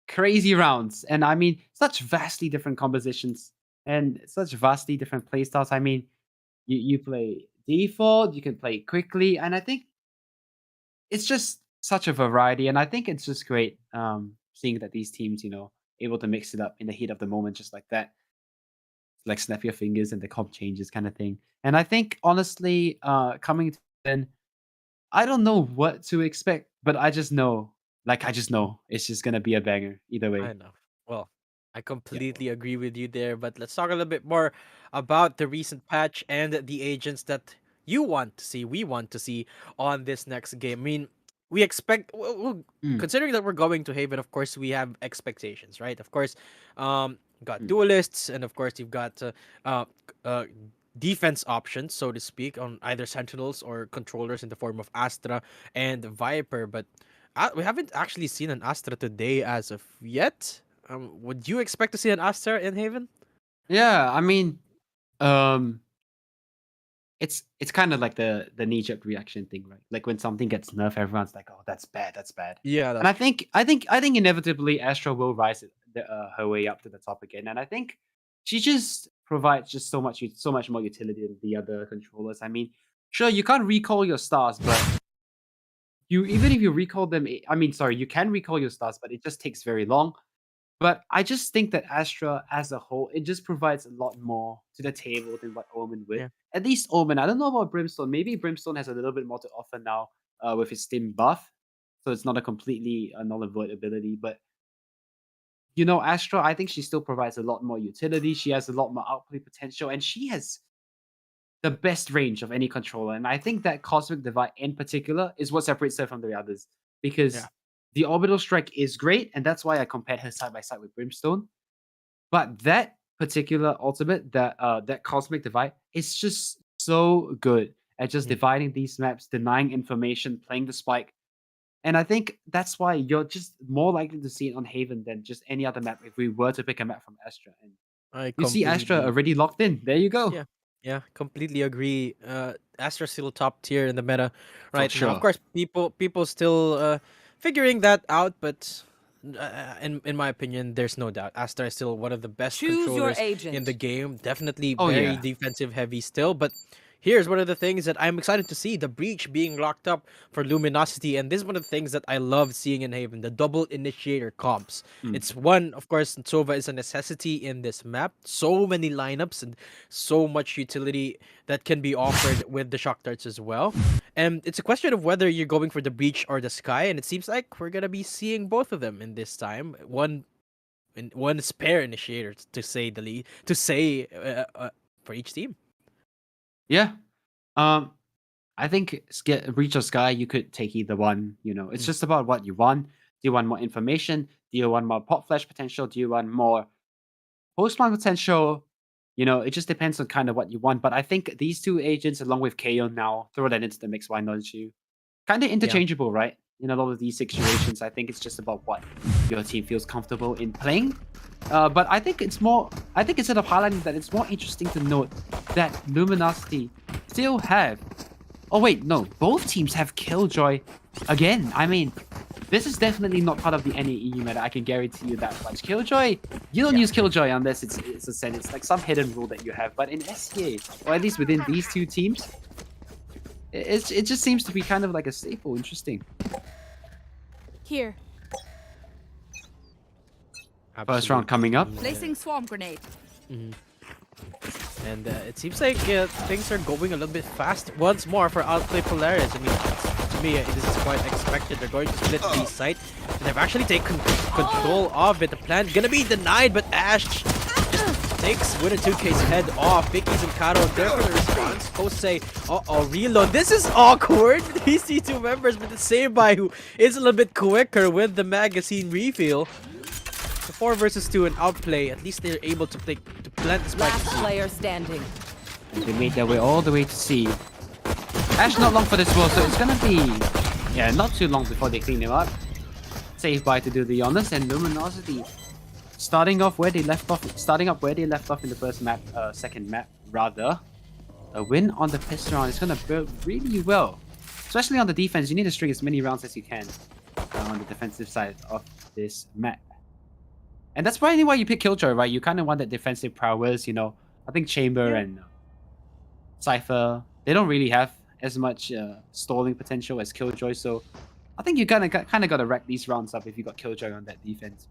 crazy rounds, and I mean, such vastly different compositions and such vastly different playstyles. I mean, you play default, you can play quickly, and I think it's just such a variety. And I think it's just great seeing that these teams, able to mix it up in the heat of the moment, just like that. Like snap your fingers and the comp changes kind of thing. And I think honestly, coming to then, I don't know what to expect, but I just know, it's just gonna be a banger either I way. know. Well, I Yeah. completely agree with you there, but let's talk a little bit more about the recent patch and the agents that you want to see, we want to see on this next game. I mean, we expect, Mm, considering that we're going to Haven, of course, we have expectations, right? Of course, you got mm. duelists, and of course, you've got uh, uh, defense options, so to speak, on either Sentinels or controllers in the form of Astra and Viper, but we haven't actually seen an Astra today as of yet. Would you expect to see an Astra in Haven? Yeah, I mean, um, it's kind of like the knee-jerk reaction thing, right? Like when something gets nerfed, everyone's like, "Oh, that's bad, that's bad." Yeah, And that's I think inevitably Astra will rise her way up to the top again. And I think she just provides just so much more utility than the other controllers. I mean, sure, you can't recall your stars, but you even if you recall them, I mean, sorry, you can recall your stars, but it just takes very long. But I just think that Astra as a whole, it just provides a lot more to the table than what Omen would. yeah. At least Omen. I don't know about Brimstone. Maybe Brimstone has a little bit more to offer now with his Stim buff. So it's not a completely null and void ability. But, Astra, I think she still provides a lot more utility. She has a lot more outplay potential. And she has the best range of any controller. And I think that Cosmic Divide in particular is what separates her from the others. Yeah. Because the Orbital Strike is great. And that's why I compared her side by side with Brimstone. But that particular ultimate, that Cosmic Divide, is just so good at just Mm. dividing these maps, denying information, playing the spike. And I think that's why you're just more likely to see it on Haven than just any other map if we were to pick a map from Astra. And I you see Astra completely already locked in. There you go. Yeah, yeah, completely agree. Astra's still top tier in the meta For right now. Of sure. course, people still figuring that out, but in my opinion, there's no doubt Astra is still one of the best Choose your controllers in the agent. game. Definitely Oh, very yeah. defensive heavy still, but here's one of the things that I'm excited to see: the breach being locked up for Luminosity, and this is one of the things that I love seeing in Haven: the double initiator comps. Mm. It's one, of course, Sova is a necessity in this map. So many lineups and so much utility that can be offered with the shock darts as well. And it's a question of whether you're going for the breach or the sky, and it seems like we're gonna be seeing both of them in this time. One one spare initiator to say the lead to say for each team. Yeah. I think Reach or Sky, you could take either one. You know, it's just about what you want. Do you want more information? Do you want more pop flash potential? Do you want more post-spawn potential? You know, it just depends on kind of what you want. But I think these two agents, along with KO now, throw that into the mix. Why not you? Kind of interchangeable, right? In a lot of these situations, I think it's just about what your team feels comfortable in playing. But I think it's more. I think instead of highlighting that, it's more interesting to note that Luminasity still have. Oh wait, no. Both teams have Killjoy again. I mean, this is definitely not part of the NAE meta. I can guarantee you that much. Killjoy, you don't use Killjoy unless it's a sen. It's like some hidden rule that you have. But in SCA, or at least within these two teams, it just seems to be kind of like a staple. Interesting. Here. First round coming up. Placing swarm grenade. And it seems like things are going a little bit fast once more for Outplay Polaris. I mean, to me, this is quite expected. They're going to split B site, and they've actually taken control of it. The plan gonna be denied, but Ash just takes Winner 2K's head off. Vicky's and Karo there for the response. Jose, reload. This is awkward. These two members, but the Seibai, who is a little bit quicker with the magazine refill. The 4 versus 2 and Outplay, at least they're able to plant the spike. Last player standing. And they made their way all the way to C. Ash not long for this world, so it's gonna be not too long before they clean him up. Save by to do the honors, and Luminosity starting up where they left off in the first map, second map rather. A win on the pistol round is gonna build really well. Especially on the defense, you need to string as many rounds as you can on the defensive side of this map. And that's probably why you pick Killjoy, right? You kind of want that defensive prowess, you know. I think Chamber and Cypher, they don't really have as much stalling potential as Killjoy, so I think you kind of got to rack these rounds up if you got Killjoy on that defense.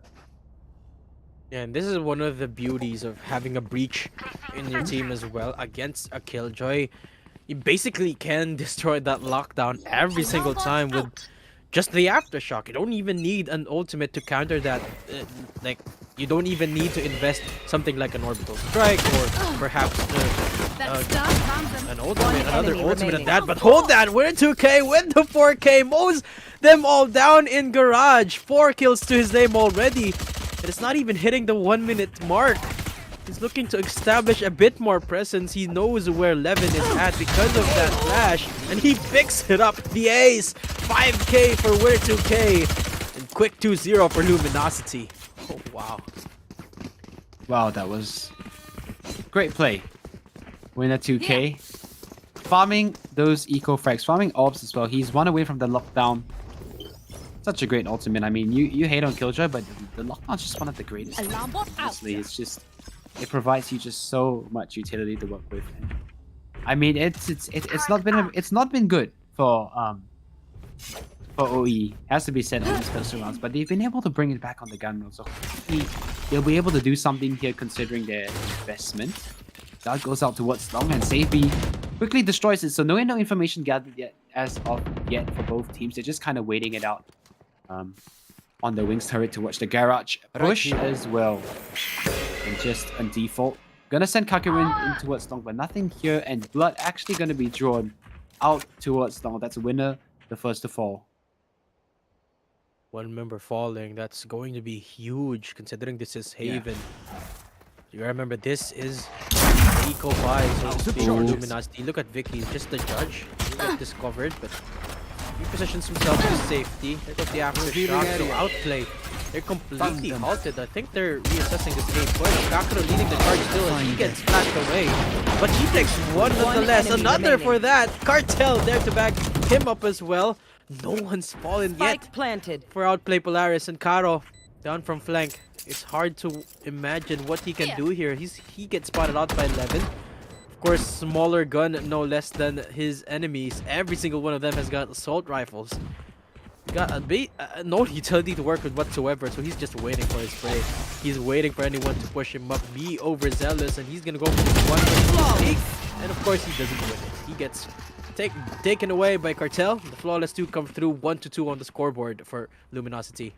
Yeah, and this is one of the beauties of having a breach in your team as well against a Killjoy. You basically can destroy that lockdown every single time with just the aftershock. You don't even need an ultimate to counter that. Like, you don't even need to invest something like an orbital strike or perhaps an ultimate, another ultimate at that. But hold that, we're 2K with the 4K, mows them all down in garage. 4 kills to his name already. And it's not even hitting the 1 minute mark. He's looking to establish a bit more presence. He knows where Levin is at because of that flash. And he picks it up. The ace. 5K for Winner 2K. And quick 2-0 for Luminosity. Oh, wow. Wow, that was great play. Winner 2K. Farming those eco frags. Farming orbs as well. He's 1 away from the lockdown. Such a great ultimate. I mean, you hate on Killjoy, but the lockdown's just one of the greatest. Honestly, it's just... it provides you just so much utility to work with. And, I mean, it's not been good for OE. It has to be said on these first rounds, but they've been able to bring it back on the gun round. So hopefully they'll be able to do something here considering their investment. That goes out towards Long, and Safety quickly destroys it. So no information gathered yet as of yet for both teams. They're just kind of waiting it out on the Wings turret to watch the garage push as well. And just on default, gonna send Kakurin in towards Long, but nothing here, and blood actually gonna be drawn out towards Long. That's a winner, the first to fall. 1 member falling, that's going to be huge considering this is Haven. You remember, this is Eco 5, so to speak, for Luminosity. Look at Vicky, just the judge. He got discovered, but he positions himself to safety. There goes the aftershock, so Outplay. They're completely halted. I think they're reassessing this game further. Kakuro leading the charge still as he gets flashed away. But he takes one nonetheless. Another for that. Cartel there to back him up as well. No one's fallen yet Planted. for Outplay Polaris, and Karo down from flank. It's hard to imagine what he can do here. He gets spotted out by Levin. Of course, smaller gun, no less than his enemies. Every single one of them has got assault rifles. Got no utility to work with whatsoever, so he's just waiting for his prey. He's waiting for anyone to push him up, be overzealous, and he's gonna go for one sneak. And of course, he doesn't win it. He gets taken away by Cartel. The Flawless 2 come through 1-2 on the scoreboard for Luminosity.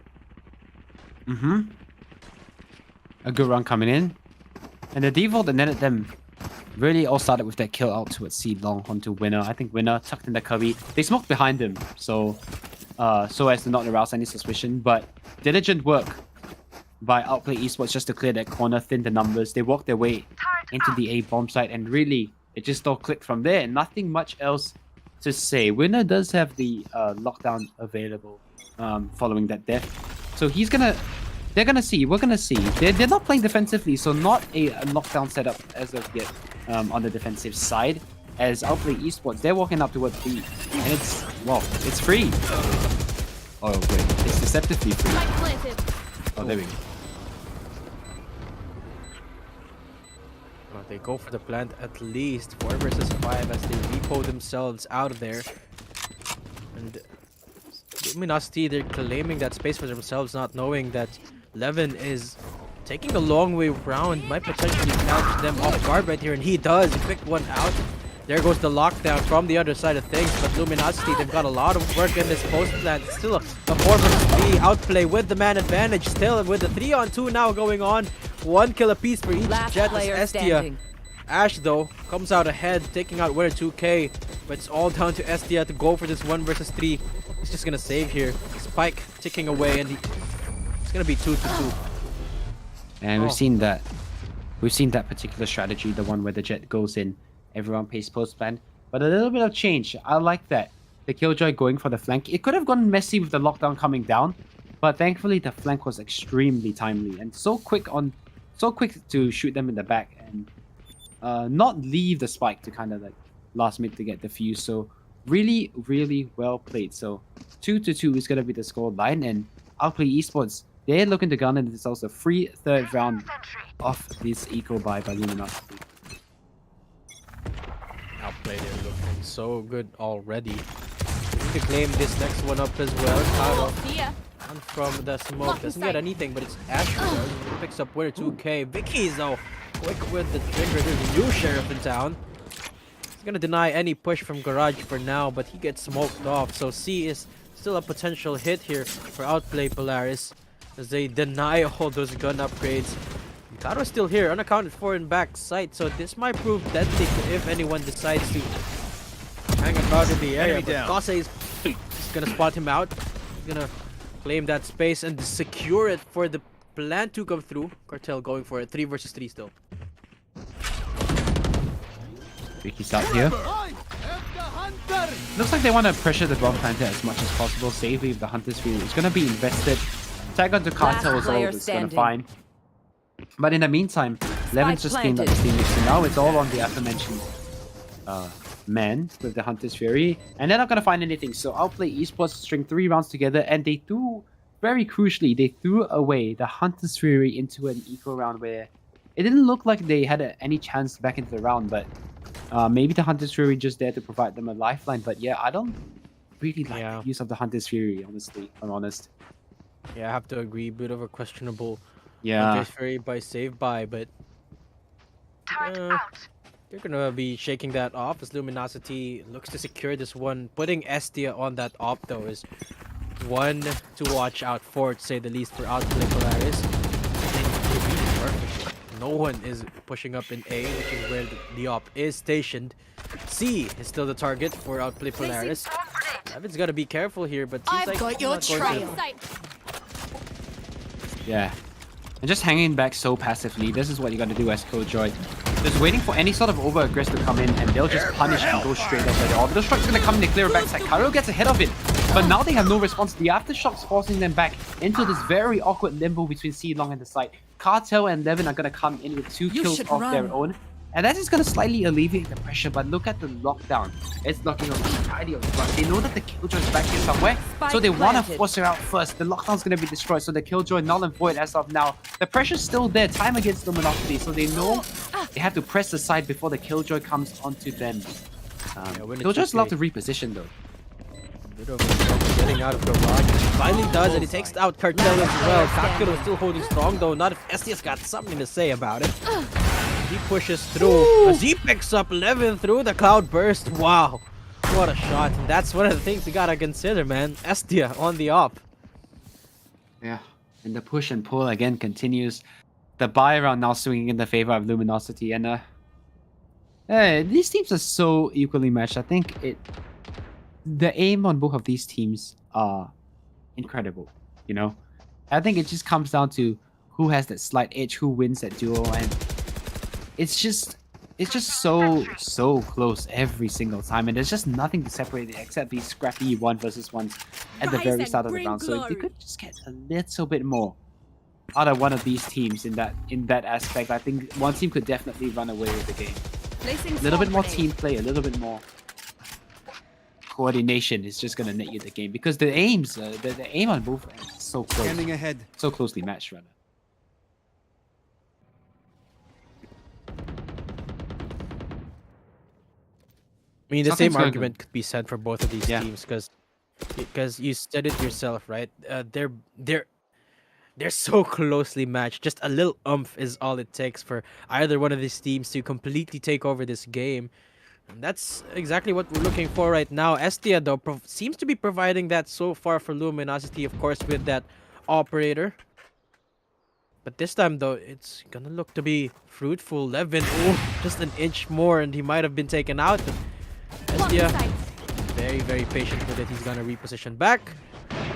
a good run coming in. And the default and then at them really all started with that kill out towards C long onto Winner. I think Winner tucked in the cubby. They smoked behind him, so as to not arouse any suspicion. But diligent work by Outplay eSports just to clear that corner, thin the numbers. They walked their way into the A bomb site, and really it just all clicked from there. Nothing much else to say. Winner does have the lockdown available following that death, so he's gonna. They're gonna see. We're gonna see. They're not playing defensively, so not a lockdown setup as of yet on the defensive side. As Outplay eSports, they're walking up towards B, and it's it's free. Oh wait, it's deceptively free. Oh, there we go. Well, they go for the plant at least 4 versus 5 as they repo themselves out of there. And Luminasity, they're claiming that space for themselves, not knowing that Levin is taking a long way around, might potentially catch them off guard right here, and he does. He picked one out. There goes the lockdown from the other side of things, but Luminasity, they've got a lot of work in this post plant. Still a 4 versus 3 outplay with the man advantage, still with the 3-on-2 now going on. 1 kill apiece for each. Last Jet player is Estia. standing. Ash though comes out ahead, taking out Winner 2K, but it's all down to Estia to go for this 1 versus 3. He's just gonna save here. Spike ticking away, and it's gonna be 2-2. And we've seen that. We've seen that particular strategy, the one where the Jet goes in, everyone pays post plan, but a little bit of change. I like that. The Killjoy going for the flank. It could have gone messy with the lockdown coming down, but thankfully the flank was extremely timely and so quick to shoot them in the back and not leave the spike to kind of like last minute to get the fuse. So really, really well played. So 2-2 is gonna be the score line, and Outplay eSports, they're looking to garner themselves a free third round of this eco buy by Luminasity. Outplay, they're looking so good already. We need to claim this next one up as well. Cloud and from the smoke, doesn't get anything, but it's Asher who picks up Winner 2K. Vicky's though quick with the trigger. There's a new sheriff in town. He's gonna deny any push from Garage for now, but he gets smoked off. So C is still a potential hit here for Outplay Polaris as they deny all those gun upgrades. Karo's still here, unaccounted for in back sight, so this might prove deadly if anyone decides to hang about in the area. But Kase is gonna spot him out. He's gonna claim that space and secure it for the plan to come through. Cartel going for it, 3 versus 3 still. Vicky's out here. Looks like they want to pressure the bomb planter as much as possible. Save if the Hunter's Fury is going to be invested. Tag onto Cartel is all it's going to find. But in the meantime, Levin's just cleaned up the team, so now it's all on the aforementioned men with the Hunter's Fury, and they're not going to find anything. So Outplay eSports string 3 rounds together, and they threw, very crucially, they threw away the Hunter's Fury into an eco round where it didn't look like they had any chance back into the round, but maybe the Hunter's Fury just there to provide them a lifeline. But yeah, I don't really like the use of the Hunter's Fury, honestly, if I'm honest. Yeah, I have to agree, bit of a questionable Yeah. Fury by save by, but they're gonna be shaking that off as Luminasity looks to secure this one. Putting Estia on that op though is one to watch out for, to say the least, for Outplay Polaris. No one is pushing up in A, which is where the op is stationed. C is still the target for Outplay Polaris. Levin's gotta be careful here, but seems like got your not going to. trail. Yeah. And just hanging back so passively, this is what you gotta do as Killjoy. Just waiting for any sort of over-aggress to come in, and they'll just punish and go straight up at all. The strike's gonna come in, they clear it backside. Karo gets ahead of it, but now they have no response. The aftershocks forcing them back into this very awkward limbo between C Long and the site. Cartel and Levin are gonna come in with 2 kills of their own, and that is gonna slightly alleviate the pressure. But look at the lockdown. It's knocking off the entirety of the front. They know that the Killjoy's back here somewhere, so they want to force her out first. The lockdown's gonna be destroyed, so the Killjoy null and void as of now. The pressure's still there, time against Luminasity, so they know they have to press the side before the Killjoy comes onto them. Killjoy's allowed to reposition though. Bit of a getting out of Garage. Finally does, and he takes out Cartel as well. Kakuro is still holding strong though, not if Estia's got something to say about it. He pushes through as he picks up Levin through the cloud burst. Wow, what a shot. And that's one of the things you gotta consider, man. Estia on the op. Yeah, and the push and pull again continues. the buy around now swinging in the favor of Luminosity, and these teams are so equally matched. I think the aim on both of these teams are incredible. You know, I think it just comes down to who has that slight edge, who wins that duel, and it's just so close every single time, and there's just nothing to separate it except these scrappy 1v1s at the very start of the round. So if you could just get a little bit more out of one of these teams in that aspect, I think one team could definitely run away with the game. A little bit more team play, a little bit more coordination is just gonna net you the game, because the aims, the aim on both ends is so close, so closely matched rather. I mean, the Something's same going argument could be said for both of these teams, because you said it yourself, right? They're so closely matched. Just a little oomph is all it takes for either one of these teams to completely take over this game. And that's exactly what we're looking for right now. Estia, though, seems to be providing that so far for Luminosity, of course, with that operator. But this time, though, it's gonna look to be fruitful. Levin, just an inch more, and he might have been taken out. Estia, very, very patient with it. He's gonna reposition back.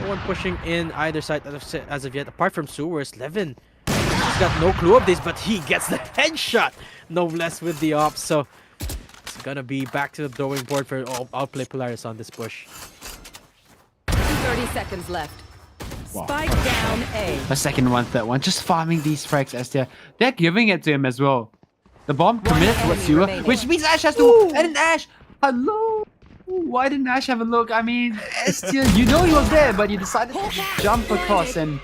No one pushing in either side as of yet, apart from Sewers. Levin, he's got no clue of this, but he gets the headshot, no less, with the ops. So it's gonna be back to the drawing board for Outplay Polaris on this push. 30 seconds left. Wow. Spike down A. The second one, third one, just farming these frags, Estia. They're giving it to him as well. The bomb committed towards enemy Sewer, remaining. which means Ash has to. And then Ash, hello. Why didn't Ash have a look? I mean, Estia, you know he was there, but you decided to jump across, and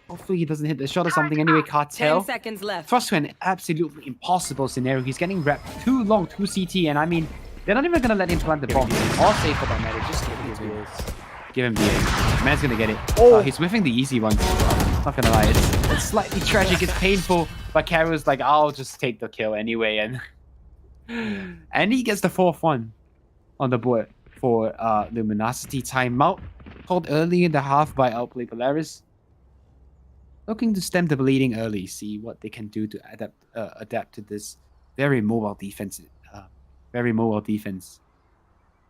hopefully he doesn't hit the shot or something. Anyway, 10 Cartel seconds left. thrust to an absolutely impossible scenario. He's getting wrapped too long, too CT, and I mean, they're not even gonna let him plant the bomb. Or safe for that matter. Just give him the aim. Man's gonna get it. Oh, he's whiffing the easy one. Not gonna lie, it's slightly tragic. It's painful, but Karu's like, I'll just take the kill anyway, and he gets the fourth one on the board for Luminosity. Timeout called early in the half by Outplay Polaris. Looking to stem the bleeding early, see what they can do to adapt to this very mobile defense.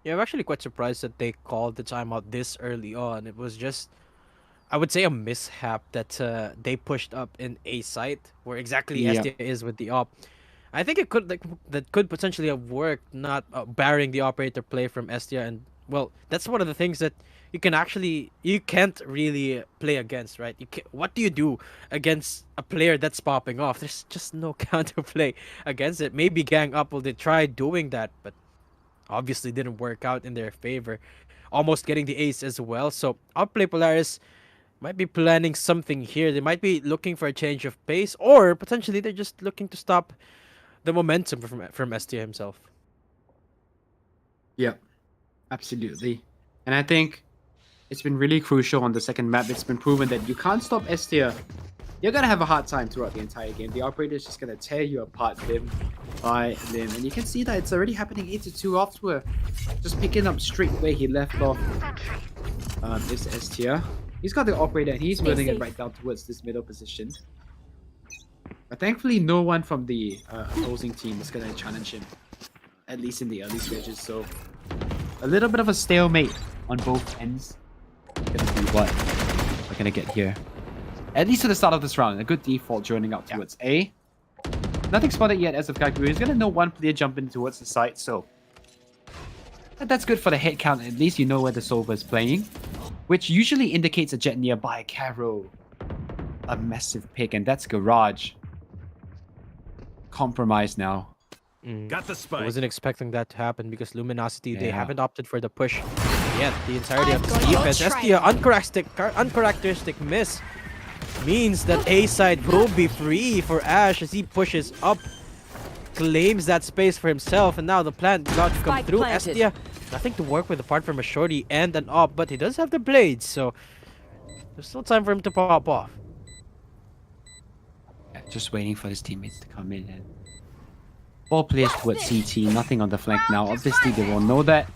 Yeah, I'm actually quite surprised that they called the timeout this early on. It was just, I would say, a mishap that they pushed up in A site, where exactly Estia is with the op. I think it could that could potentially have worked, not barring the operator play from Estia, and well, that's one of the things that you can't really play against, right? What do you do against a player that's popping off? There's just no counterplay against it. Maybe Gang Up they tried doing that, but obviously didn't work out in their favor. Almost getting the ace as well. So Outplay Polaris might be planning something here. They might be looking for a change of pace, or potentially they're just looking to stop the momentum from Estia himself. Yeah, absolutely. And I think it's been really crucial on the second map. It's been proven that you can't stop Estia. You're going to have a hard time throughout the entire game. The operator is just going to tear you apart limb by limb. And you can see that it's already happening 8-2 after just picking up straight where he left off. Is Estia. He's got the operator and he's moving it right down towards this middle position. But thankfully, no one from the opposing team is going to challenge him, at least in the early stages. So a little bit of a stalemate on both ends. Gonna be what we're gonna get here. At least to the start of this round, a good default joining out towards A. Nothing spotted yet as of Kakuru. He's gonna know one player jumping towards the site, so that's good for the head count. At least you know where the Sova is playing, which usually indicates a jet nearby. Caro, a massive pick, and that's Garage. Compromise now. Got the spike. I wasn't expecting that to happen because Luminosity, they haven't opted for the push yet. The entirety of this defense. Estia, uncharacteristic miss means that A side will be free for Ash as he pushes up, claims that space for himself, and now the plant about to come through. Estia, nothing to work with apart from a shorty and an op, but he does have the blades, so there's still time for him to pop off. Yeah, just waiting for his teammates to come in and all players towards CT, nothing on the flank now. Obviously, they will know that.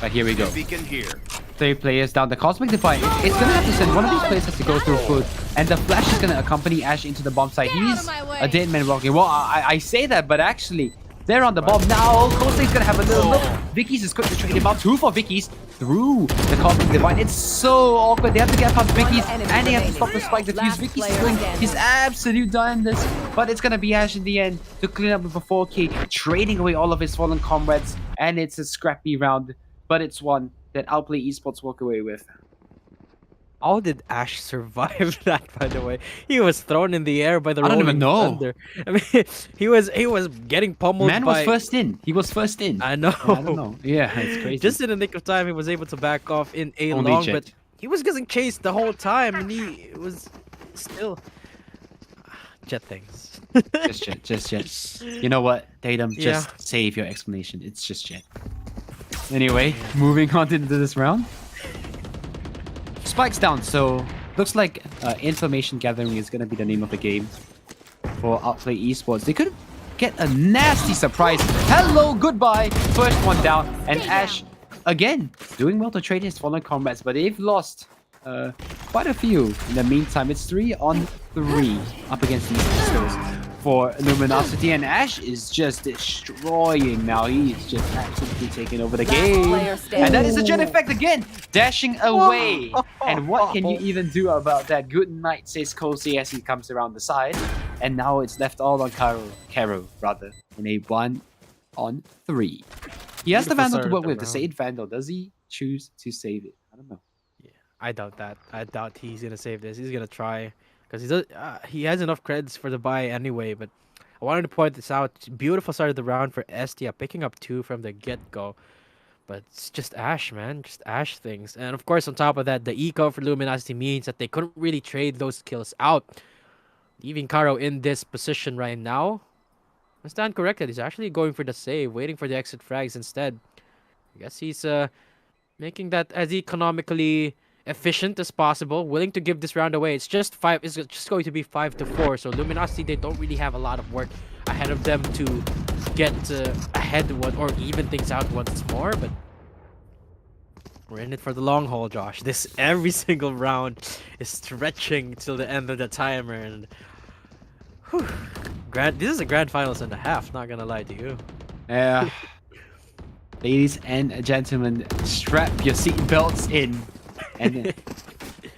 But here we go. Beacon here. 3 players down. The Cosmic Divide, it's gonna have to send one of these players has to go through food, and the Flash is gonna accompany Ash into the bomb site. He's a dead man walking. Well, I say that, but actually, they're on the bomb now. Kose's gonna have a little look. Vicky's is quick to trade him out. 2 for Vicky's through the Cosmic Divide. It's so awkward. They have to get past Vicky's, and they have to stop the spike defuse. Vicky's is doing his absolute darndest, but it's gonna be Ash in the end to clean up with a 4K, trading away all of his fallen comrades, and it's a scrappy round, but it's one that Outplay eSports walk away with. How did Ash survive that, by the way? He was thrown in the air by the I don't even Rolling know. Thunder. I mean, he was getting pummeled Man was first in. He was first in. I know. I don't know. Yeah, it's crazy. Just in the nick of time, he was able to back off in a Only long, Jet. but he was getting chased the whole time, and he was still Jet things. just Jet. You know what, Tatum? Just Yeah. save your explanation. It's just Jet. Anyway, moving on into this round. Spike's down, so looks like information gathering is gonna be the name of the game for Outplay eSports. They could get a nasty surprise. Hello, goodbye. First one down, and Ash again doing well to trade his fallen comrades, but they've lost quite a few. In the meantime, it's 3 on 3 up against these pistols for Luminasity, and Ash is just destroying now. He's just absolutely taking over the game. player standing. And that is the Jet effect again, dashing away. And what can you even do about that? Good night, says Kosei as he comes around the side. And now it's left all on Caro rather, in a 1 on 3. He has the Beautiful Vandal start to of work the with, the round. Saved Vandal. Does he choose to save it? I don't know. I doubt that. I doubt he's gonna save this. He's gonna try, because he has enough creds for the buy anyway. But I wanted to point this out. Beautiful start of the round for Estia, picking up 2 from the get-go. But it's just Ash, man. Just Ash things. And of course, on top of that, the eco for Luminosity means that they couldn't really trade those kills out. Leaving Karo in this position right now. I stand corrected. He's actually going for the save, waiting for the exit frags instead. I guess he's making that as economically efficient as possible, willing to give this round away. It's just going to be 5-4. So Luminosity, they don't really have a lot of work ahead of them to get ahead or even things out once more. But we're in it for the long haul, Josh. This every single round is stretching till the end of the timer, and whew, this is a grand finals and a half. Not gonna lie to you. Yeah. Ladies and gentlemen, strap your seatbelts in. And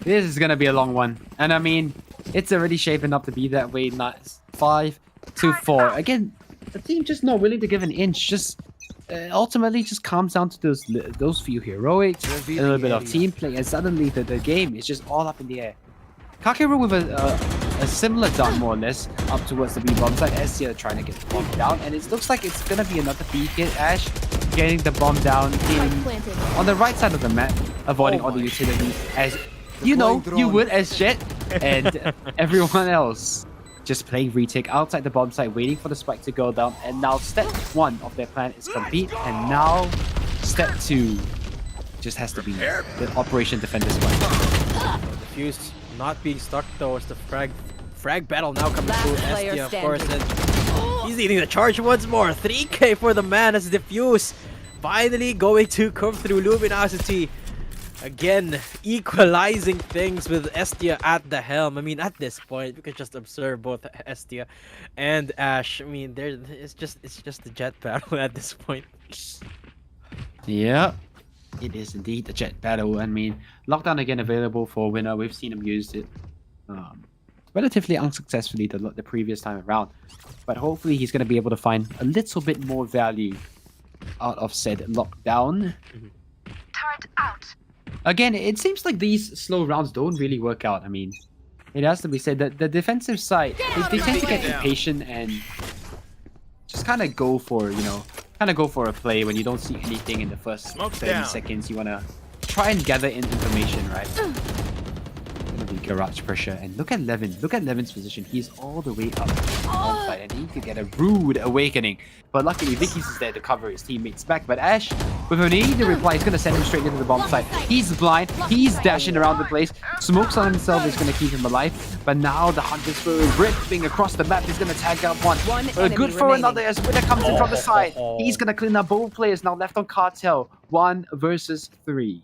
this is gonna be a long one. And I mean, it's already shaping up to be that way. Not 5-4. Again, the team just not willing to give an inch. Just ultimately just comes down to those few heroics, a little bit of team play, and suddenly the game is just all up in the air. Kakeru with a similar down more or less up towards the B bomb side. Estia trying to get the bomb down, and it looks like it's gonna be another B hit. Ash getting the bomb down on the right side of the map, avoiding all the utilities as you know you would as Jet, and everyone else just playing retake outside the bomb site, waiting for the spike to go down. And now step 1 of their plan is complete, and now step 2 just has to be the Operation Defend the Spike. Fuse not being stuck though. It's the frag battle now coming Last through player Estia, of course, standing. and he's needing the charge once more. 3K for the man as Diffuse finally going to come through. Luminosity again equalizing things with Estia at the helm. I mean, at this point, we could just observe both Estia and Ash. I mean, it's just the Jet battle at this point. Yeah, it is indeed the Jet battle. I mean, lockdown again available for winner. We've seen him use it relatively unsuccessfully the previous time around, but hopefully he's going to be able to find a little bit more value out of said lockdown. Turret out. Again, it seems like these slow rounds don't really work out. I mean, it has to be said that the defensive side, they tend to get impatient and just kind of go for, a play when you don't see anything in the first 30 seconds. You want to try and gather in information, right? Gonna be garage pressure. And look at Levin. Look at Levin's position. He's all the way up on side, and he could get a rude awakening. But luckily, Vicky's is there to cover his teammates back. But Ash, with an easy reply, is gonna send him straight into the bomb site. He's blind. He's dashing around the place. Smokes on himself is gonna keep him alive. But now the Hunter's Foe ripping across the map. He's gonna tag out one. Good for remaining. another as Winner comes in from the side. He's gonna clean up both players now left on Cartel. 1 versus 3.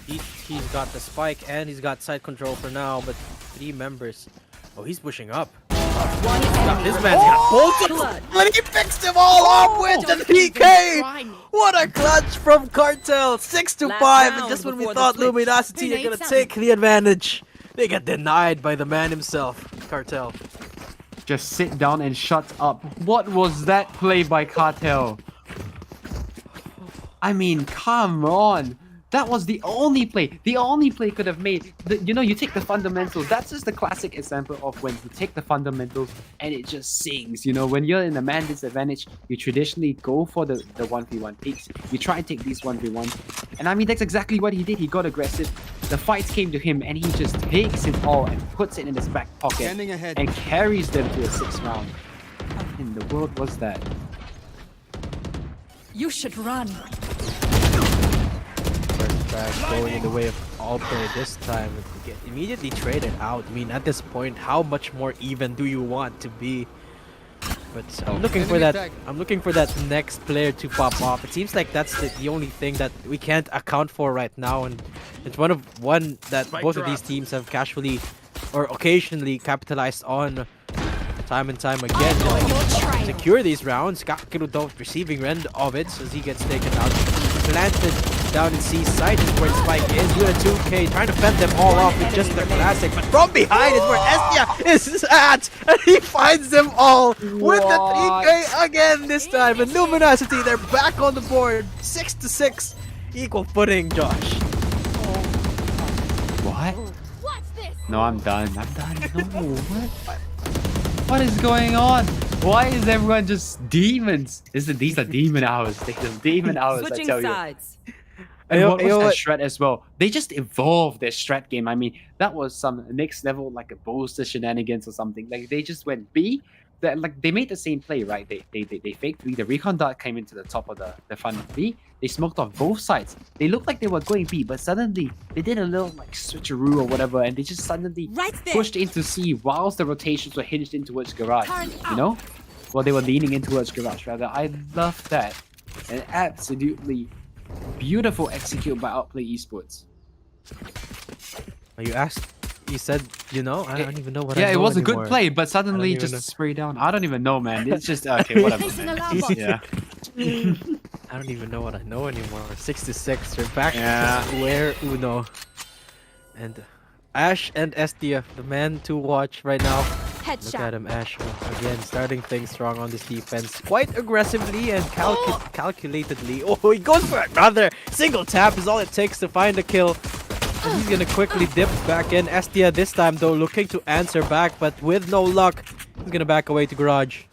He's got the spike and he's got side control for now, but 3 members. Oh, he's pushing up. One enemy This man's got bolted, Blood. but he picks them all up with the PK. What a clutch from Cartel, 6-5. And round just when we before the thought switch. Luminasity are Grenade gonna set. take the advantage, they get denied by the man himself, Cartel. Just sit down and shut up. What was that play by Cartel? I mean, come on. That was the only play. The only play could have made. You take the fundamentals. That's just the classic example of when you take the fundamentals and it just sings. When you're in a man disadvantage, you traditionally go for the 1v1 picks. You try and take these 1v1s. And I mean, that's exactly what he did. He got aggressive. The fights came to him and he just takes it all and puts it in his back pocket and carries them to a 6th round. What in the world was that? You should run. First back going in the way of Outplay this time. Get immediately traded out. I mean, at this point, how much more even do you want to be? But I'm looking for that. I'm looking for that next player to pop off. It seems like that's the only thing that we can't account for right now, and it's one that both of these teams have casually or occasionally capitalized on time and time again. Secure these rounds. Kakirudo receiving end of it as he gets taken out. Planted down in C side is where the spike is. Unit 2K trying to fend them all off with just the classic, but from behind is where Estia is at, and he finds them all with the 3K again this time. And Luminasity, they're back on the board, 6-6, equal footing. Josh. What? Watch this. No, I'm done. I'm done. No, what? What is going on? Why is everyone just demons? These are demon hours. These are demon hours, I Switching tell you. sides. And what was that what? strat as well? They just evolved their strat game. I mean, that was some next level, like a bolster shenanigans or something. Like they just went B. They made the same play, right? They faked B. The recon dart came into the top of the front of B. They smoked off both sides. They looked like they were going B, but suddenly they did a little like switcheroo or whatever, and they just suddenly Right there. pushed into C whilst the rotations were hinged in towards garage. Well, they were leaning in towards garage rather. I love that. And absolutely beautiful execute by Outplay eSports. You asked. You said, I don't even know what. Yeah, I it know was a anymore. good play, but suddenly even just know. spray down. I don't even know, man. It's just okay, whatever. Placing Man. alarm bot. Yeah. I don't even know what I know anymore. 6-6. They're back Yeah. to where Uno. And Ash and Estia, the man to watch right now. Look at Headshot. him, Ash. Again, starting things strong on this defense. Quite aggressively and calculatedly. Oh, he goes for another. Single tap is all it takes to find a kill. And he's gonna quickly dip back in. Estia this time, though, looking to answer back, but with no luck, he's gonna back away to garage.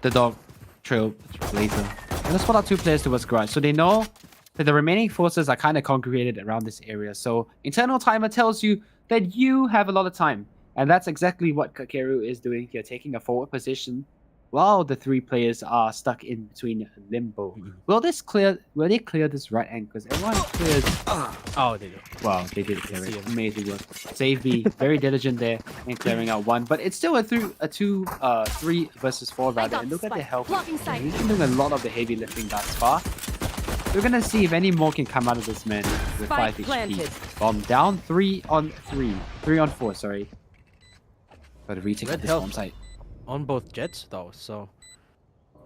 The dog trail later. And let's spot out 2 players towards garage. So they know that the remaining forces are kind of congregated around this area. So internal timer tells you that you have a lot of time. And that's exactly what Kakeru is doing here, taking a forward position while the 3 players are stuck in between limbo. Will they clear this right end? Because everyone clears. Oh, they do. Wow, they did clear See it. him. Amazing work. Save B, very diligent there in clearing out 1. But it's still a 3 versus 4 rather. got And look the at the spike. health. Blocking sight. He's been doing a lot of the heavy lifting thus far. We're gonna see if any more can come out of this man with Spike 5 HP. planted. Bomb down 3 on 3. 3 on 4, sorry. Got to retake Red this health. bomb site. On both jets, though, so...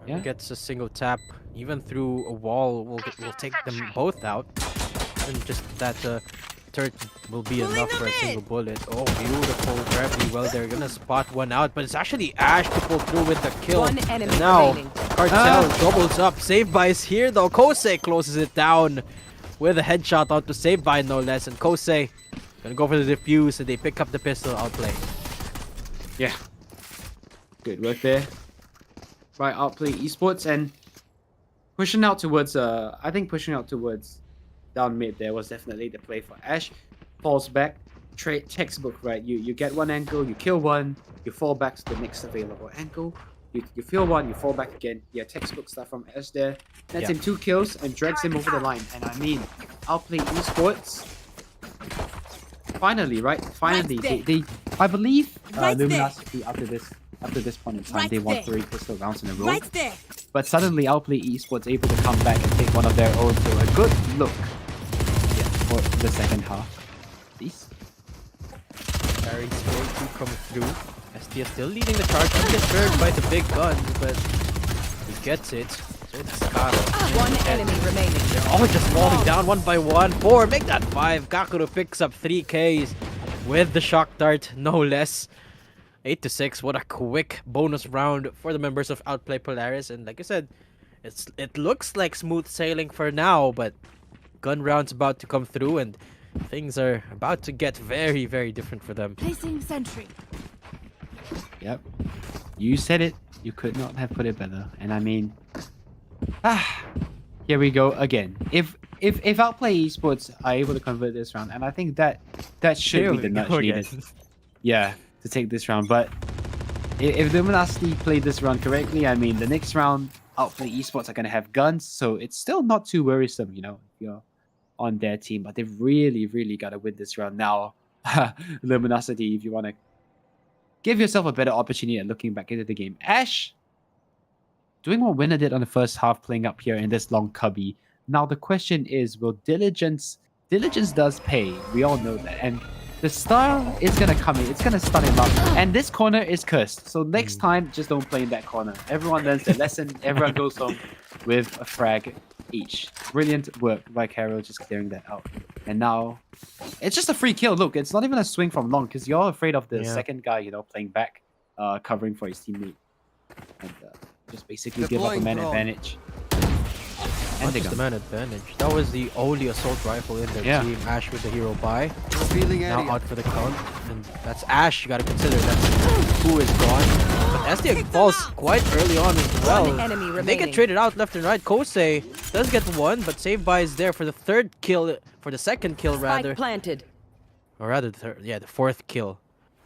Yeah. He gets a single tap, even through a wall, will take them both out. And just that turret will be enough for a single bullet. Oh, beautiful, very well. They're gonna spot one out, but it's actually Ash to pull through with the kill. One enemy And now, remaining. Cartel doubles up. Save by is here, though. Kosei closes it down with a headshot onto Save by, no less. And Kosei gonna go for the defuse, and they pick up the pistol. Outplay. Yeah. Good work there by Outplay eSports, and pushing out towards I think pushing out towards down mid there was definitely the play for Ash. Falls back, textbook, right? You get one angle, you kill one, you fall back to the next available angle, you kill one, you fall back again. Yeah, textbook stuff from Ash there. That's him 2 kills and drags him over the line. And I mean, Outplay eSports finally, right? Finally, Right they I believe Right there. Luminasity after this After this point in time, Right they won there. 3 pistol rounds in a row. Right there. But suddenly, Outplay eSports able to come back and take one of their own. So a good look for the second half. Please. Carry's going to come through. ST is still leading the charge. He gets hurt by the big guns, but he gets it. So it's Karo. One enemy remaining. They're all just falling down one by one. 4, make that 5. Kakuro picks up 3 Ks with the shock dart, no less. 8-6. What a quick bonus round for the members of Outplay Polaris. And like I said, it looks like smooth sailing for now, but gun round's about to come through, and things are about to get very, very different for them. Placing sentry. Yep. You said it. You could not have put it better. And I mean, here we go again. If Outplay Esports are able to convert this round, and I think that should Here be the we nudge go needed. again. Yeah, to take this round. But if Luminasity played this round correctly, I mean, the next round, Outplay Esports are going to have guns, so it's still not too worrisome, you know, if you're on their team. But they've really, really got to win this round now. Luminasity, if you want to give yourself a better opportunity at looking back into the game. Ash, doing what Winner did on the first half, playing up here in this long cubby. Now the question is, will Diligence does pay. We all know that. And the star is going to come in. It's going to stun him up. And this corner is cursed. So next time, just don't play in that corner. Everyone learns their lesson. Everyone goes home with a frag each. Brilliant work by Carol just clearing that out. And now, it's just a free kill. Look, it's not even a swing from long because you're afraid of the second guy, you know, playing back, covering for his teammate. And just basically give up a man advantage. Not just the man advantage. That was the only assault rifle in their team. Ash with the hero buy. Now out for the count. And that's Ash. You gotta consider that's who is gone. But SDX falls quite early on as well. One enemy remaining. They get traded out left and right. Kosei does get one, but save by is there for the third kill. For the second kill, rather. Spike planted. Or rather, the fourth kill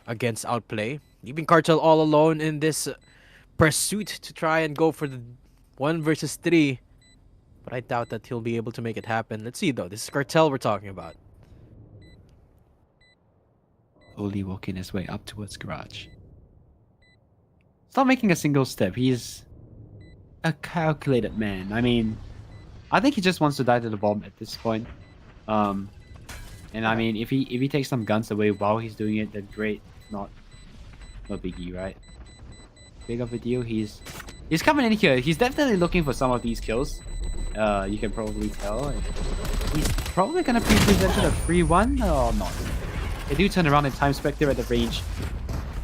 against Outplay. Leaving Cartel all alone in this pursuit to try and go for the 1 versus 3. But I doubt that he'll be able to make it happen. Let's see though. This is Cartel we're talking about. Slowly walking his way up towards garage. He's not making a single step. He's a calculated man. I mean, I think he just wants to die to the bomb at this point. And I mean, if he takes some guns away while he's doing it, then great. Not no biggie, right? Big of a deal. He's coming in here. He's definitely looking for some of these kills. You can probably tell. He's probably gonna be presented a 3-1 or not. They do turn around in Time Spectre at the range.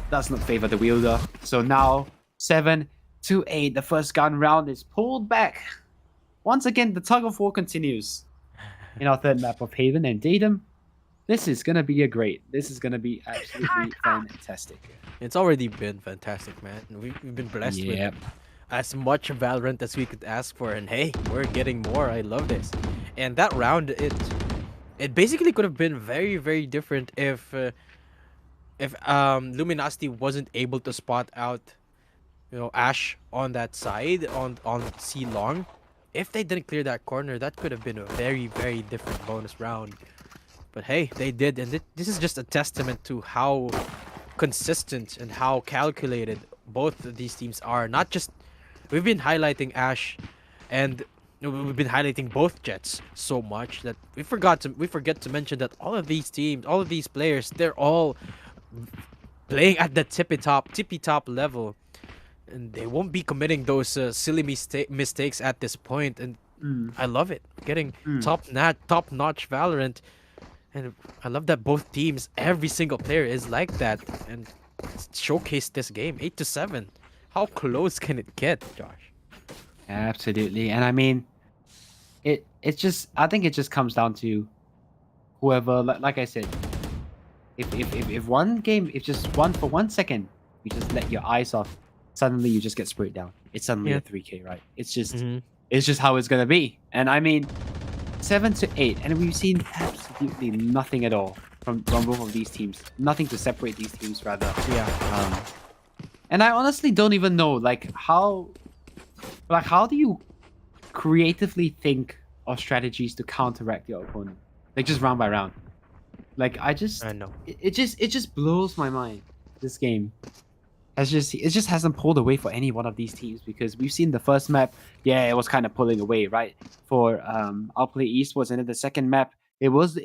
Does not favor the wielder. So now 7-8. The first gun round is pulled back. Once again, the tug of war continues in our third map of Haven and Datum. This is gonna be this is gonna be absolutely fantastic. It's already been fantastic, man. We've been blessed with as much Valorant as we could ask for, and hey, we're getting more. I love this. And that round, it basically could have been very, very different if Luminasity wasn't able to spot out, you know, Ash on that side on C long. If they didn't clear that corner, that could have been a very, very different bonus round. But hey, they did, and this is just a testament to how consistent and how calculated both of these teams are. Not just we've been highlighting Ash, and we've been highlighting both Jets so much that we forget to mention that all of these teams, all of these players, they're all playing at the tippy top level, and they won't be committing those silly mistakes at this point. And I love it, getting top-notch Valorant. And I love that both teams, every single player is like that, and showcase this game 8-7. How close can it get, Josh? Absolutely. And I mean, it's just, I think it just comes down to whoever, like I said, if one game, if just for 1 second you just let your eyes off, suddenly you just get sprayed down. It's suddenly a 3K, right? It's just it's just how it's gonna be. And I mean, 7-8, and we've seen absolutely nothing at all from both of these teams. Nothing to separate these teams, rather. Yeah. And I honestly don't even know, how do you creatively think of strategies to counteract your opponent, just round by round? I know it it just blows my mind. This game it just hasn't pulled away for any one of these teams, because we've seen the first map, yeah, it was kind of pulling away, right? For Outplay Esports, and then the second map, it was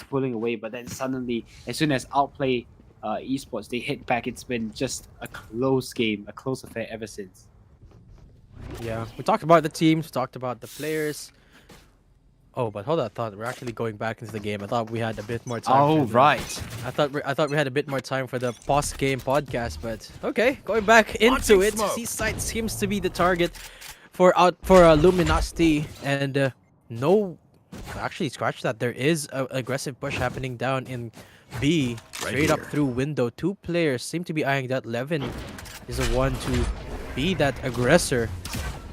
pulling away, but then suddenly, as soon as Outplay Esports they hit back, it's been just a close game, a close affair ever since. Yeah, we talked about the teams, talked about the players. Oh, but hold on, I thought we're actually going back into the game. I thought we had a bit more time. Oh, for the- right. I thought we had a bit more time for the post-game podcast, but okay, going back into it. Seaside seems to be the target for Luminasity, and no, actually scratch that. There is an aggressive push happening down in B, straight up through window. Two players seem to be eyeing that. Levin is the one to be that aggressor.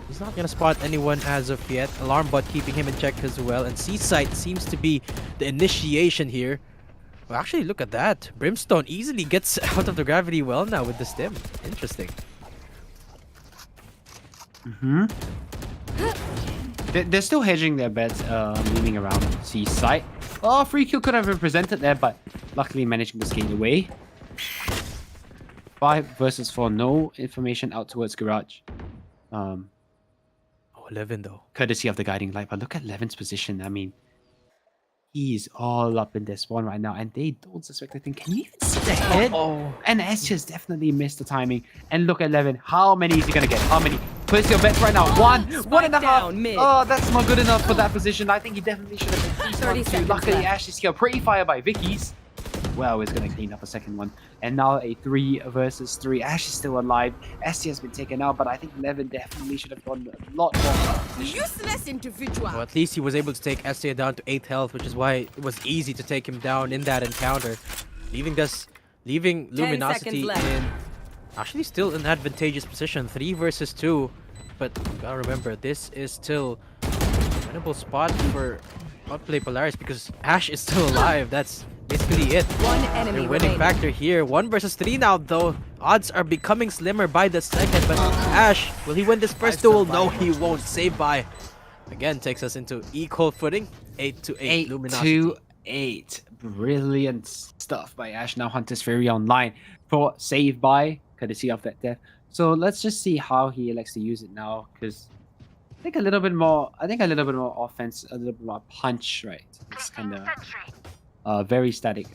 He's not gonna spot anyone as of yet. Alarm bot keeping him in check as well. And Seaside seems to be the initiation here. Well, actually, look at that. Brimstone easily gets out of the gravity well now with the stim. Interesting. Mm-hmm. They're still hedging their bets, leaning around Seaside. Oh, free kill could have been presented there, but luckily managing to skate away. 5 versus 4, no information out towards Garage. Oh, Levin though. Courtesy of the guiding light, but look at Levin's position. I mean, he's all up in this one right now, and they don't suspect a thing. Can you even see the head? Oh. And S just definitely missed the timing. And look at Levin. How many is he gonna get? How many? Place your bets right now. One and a half. down, mid. Oh, that's not good enough for that position. I think he definitely should have been 30 seconds Luckily, left. Ash is here. Pretty fire by Vicky's. Well, is going to clean up a second one. And now a 3 versus 3. Ash is still alive. SC has been taken out, but I think Levin definitely should have gone a lot more. Useless individual. Well, at least he was able to take Estia down to 8 health, which is why it was easy to take him down in that encounter. Leaving Luminasity seconds left. in actually still an advantageous position. 3 versus 2. But you gotta remember, this is still a winnable spot for Outplay Polaris because Ash is still alive. That's basically it. One enemy Their winning remaining. factor here. 1 versus 3 now, though. Odds are becoming slimmer by the second. But Ash, will he win this first duel? No, he won't. Save by. Again, takes us into equal footing. 8-8. Luminasity. 8-8. Brilliant stuff by Ash. Now Hunter's Fury online for save by, courtesy of that death. So let's just see how he elects to use it now, because I think a little bit more offense, a little bit more punch, right? It's kind of very static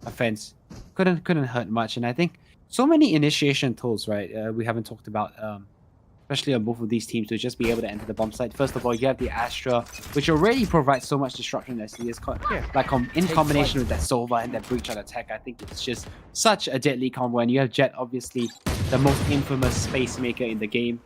offense. Couldn't hurt much, and I think so many initiation tools, right? We haven't talked about, especially on both of these teams, to just be able to enter the bomb site. First of all, you have the Astra, which already provides so much disruption as he is in combination with that Sova and that breach on attack. I think it's just such a deadly combo, and you have Jet, obviously the most infamous space maker in the game,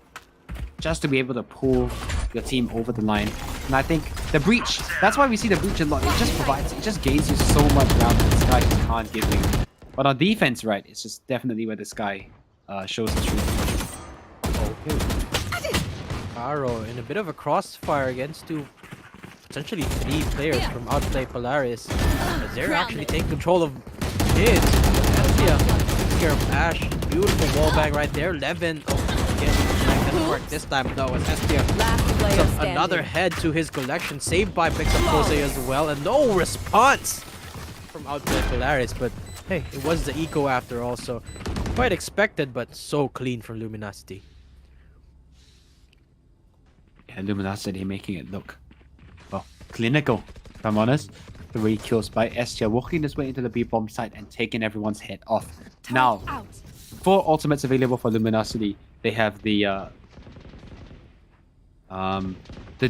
just to be able to pull your team over the line. And I think the breach, that's why we see the breach a lot. It just gains you so much ground that this guy just can't give you. But on defense, right, it's just definitely where this guy shows his truth. Caro in a bit of a crossfire against potentially 3 players from Outplay Polaris. As they're actually taking control of mid. Estia takes care of Ash. Beautiful wallbang right there. Levin. Oh, again, that didn't work this time though. As Estia Last player picks up standing. another head to his collection. Saved by picks up Jose as well. And no response from Outplay Polaris. But hey, it was the eco after all. So quite expected, but so clean from Luminasity. Yeah, Luminasity making it look, well, clinical, if I'm honest. 3 kills by Estia, walking his way into the B-bomb site and taking everyone's head off. Now, Out. 4 ultimates available for Luminasity. They have the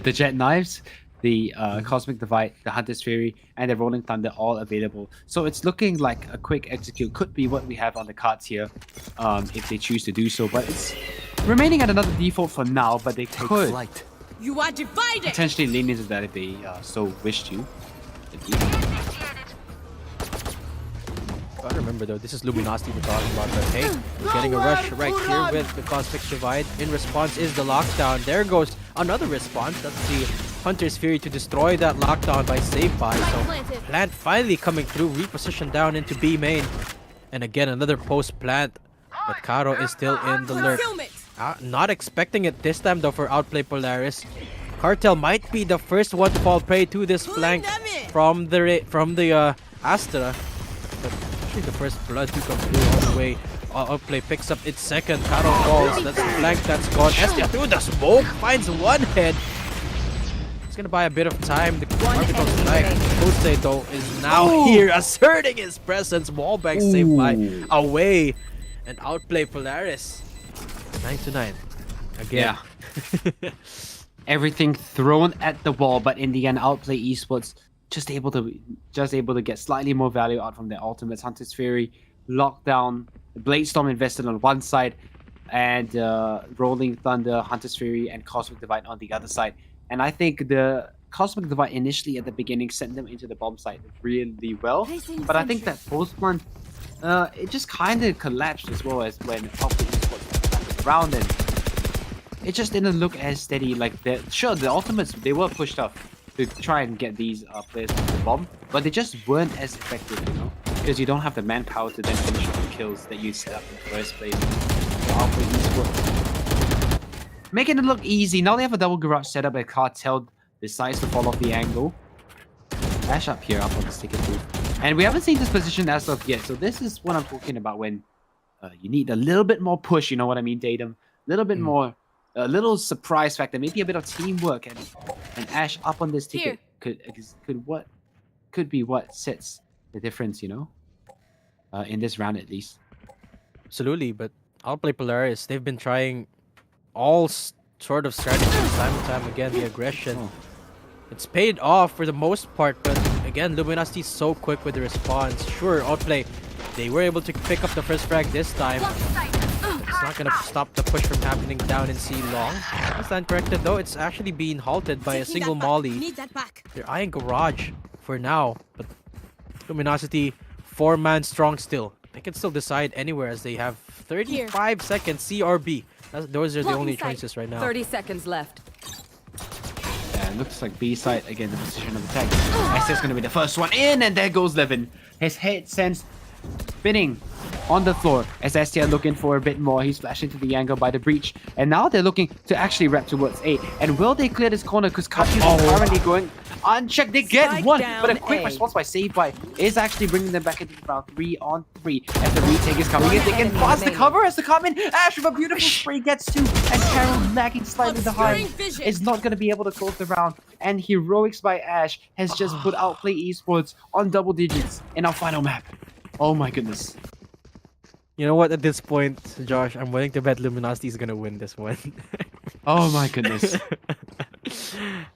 Jet Knives, the Cosmic Divide, the Hunter's Fury, and the Rolling Thunder all available. So it's looking like a quick execute could be what we have on the cards here, if they choose to do so. But it's remaining at another default for now, but they could You are divided. potentially lean into that if they so wish to. Gotta remember though, this is Luminosity we're talking about, but hey, we're getting a rush right here with the Cosmic Divide. In response is the lockdown. There goes another response. That's the Hunter's Fury to destroy that lockdown by save by. So plant finally coming through, repositioned down into B main. And again, another post plant, but Caro is still in the lurk. Fulfillment. Not expecting it this time though for Outplay Polaris. Cartel might be the first one to fall prey to this flank from the Astra. But actually the first blood to come through all the way Outplay picks up its second. Carol falls. That's blank. That's gone. Estia through the smoke. Finds one head. It's gonna buy a bit of time. The orbital strike. Jose though is now here, asserting his presence. Wallbang saved by away, and Outplay Polaris 9-9 again. Yeah. Everything thrown at the wall, but in the end, Outplay eSports just able to get slightly more value out from their ultimates. Hunter's Fury, Lockdown, Bladestorm invested on one side, and Rolling Thunder, Hunter's Fury, and Cosmic Divide on the other side. And I think the Cosmic Divide initially at the beginning sent them into the bomb site really well, but I think that post one, it just kind of collapsed as well as when Outplay eSports went around, and it just didn't look as steady. Like sure, the ultimates, they were pushed up to try and get these players to the bomb, but they just weren't as effective, you know, because you don't have the manpower to then finish the kills that you set up in the first place. Outplay eSports making it look easy. Now they have a double garage setup, and Cartel decides to fall off the angle. Dash up here, up on the stick and move. And we haven't seen this position as of yet, so this is what I'm talking about when you need a little bit more push, you know what I mean, Datum? A little bit more, a little surprise factor, maybe a bit of teamwork, and Ash up on this ticket could be what sets the difference, you know, in this round at least. Absolutely, but Outplay Polaris, they've been trying all sort of strategies time and time again. The aggression, it's paid off for the most part, but again, Luminasity is so quick with the response. Sure, Outplay, they were able to pick up the first frag this time. It's not gonna stop the push from happening down in C long. I stand corrected though, it's actually being halted by a single molly. They're eyeing garage for now, but Luminosity, 4-man strong still. They can still decide anywhere as they have 35 seconds, C or B. Those are the only choices right now. 30 seconds left. Yeah, it looks like B side again, the position of attack. SS gonna be the first one in, and there goes Levin. His head sends spinning on the floor as STR looking for a bit more. He's flashing to the angle by the breach, and now they're looking to actually wrap towards A. And will they clear this corner? Because Kachi is currently going unchecked. They get Spike one, down but a quick A. response by Save By is actually bringing them back into the round 3-on-3 as the retake is coming in. They can pass the cover as the come in. Ash with a beautiful spray gets two, and Carol lagging slightly behind is not going to be able to close the round. And Heroics by Ash has just put Outplay eSports on double digits in our final map. Oh my goodness. You know what? At this point, Josh, I'm willing to bet Luminosity is gonna win this one. Oh my goodness.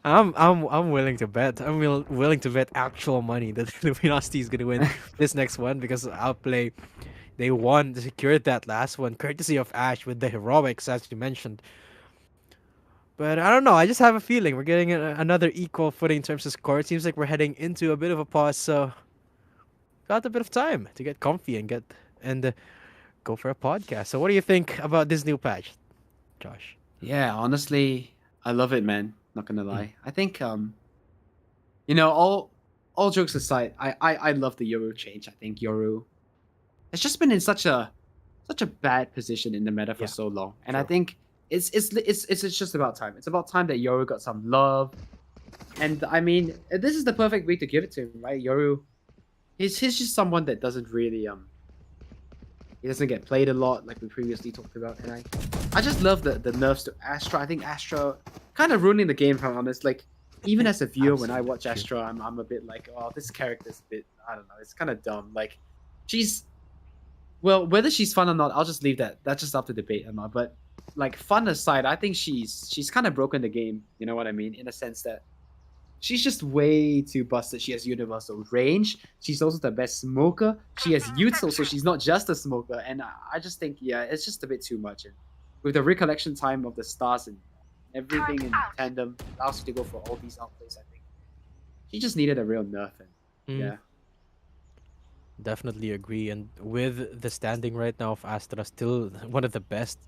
I'm willing to bet. I'm willing to bet actual money that Luminosity is gonna win this next one because Outplay, they won, they secured that last one courtesy of Ash with the heroics as you mentioned. But I don't know. I just have a feeling we're getting another equal footing in terms of score. It seems like we're heading into a bit of a pause, so got a bit of time to get comfy and go for a podcast. So what do you think about this new patch, Josh? Yeah, honestly, I love it, man. Not gonna lie. I think you know, all jokes aside, I love the Yoru change. I think Yoru has just been in such a bad position in the meta for so long. And I think it's just about time. It's about time that Yoru got some love. And I mean, this is the perfect week to give it to him, right? Yoru, he's just someone that doesn't really he doesn't get played a lot like we previously talked about, and I just love the nerfs to Astra. I think Astra kind of ruining the game, if I'm honest. Like, even as a viewer, when I watch Astra, I'm a bit like, oh, this character's a bit, I don't know, it's kind of dumb. Like, well, whether she's fun or not, I'll just leave that. That's just up to debate or not. But like, fun aside, I think she's kind of broken the game. You know what I mean? In a sense that she's just way too busted. She has universal range. She's also the best smoker. She has util, so she's not just a smoker. And I just think, yeah, it's just a bit too much. And with the recollection time of the stars and everything in tandem, allows you to go for all these outplays, I think she just needed a real nerf. And yeah. Definitely agree. And with the standing right now of Astra, still one of the best,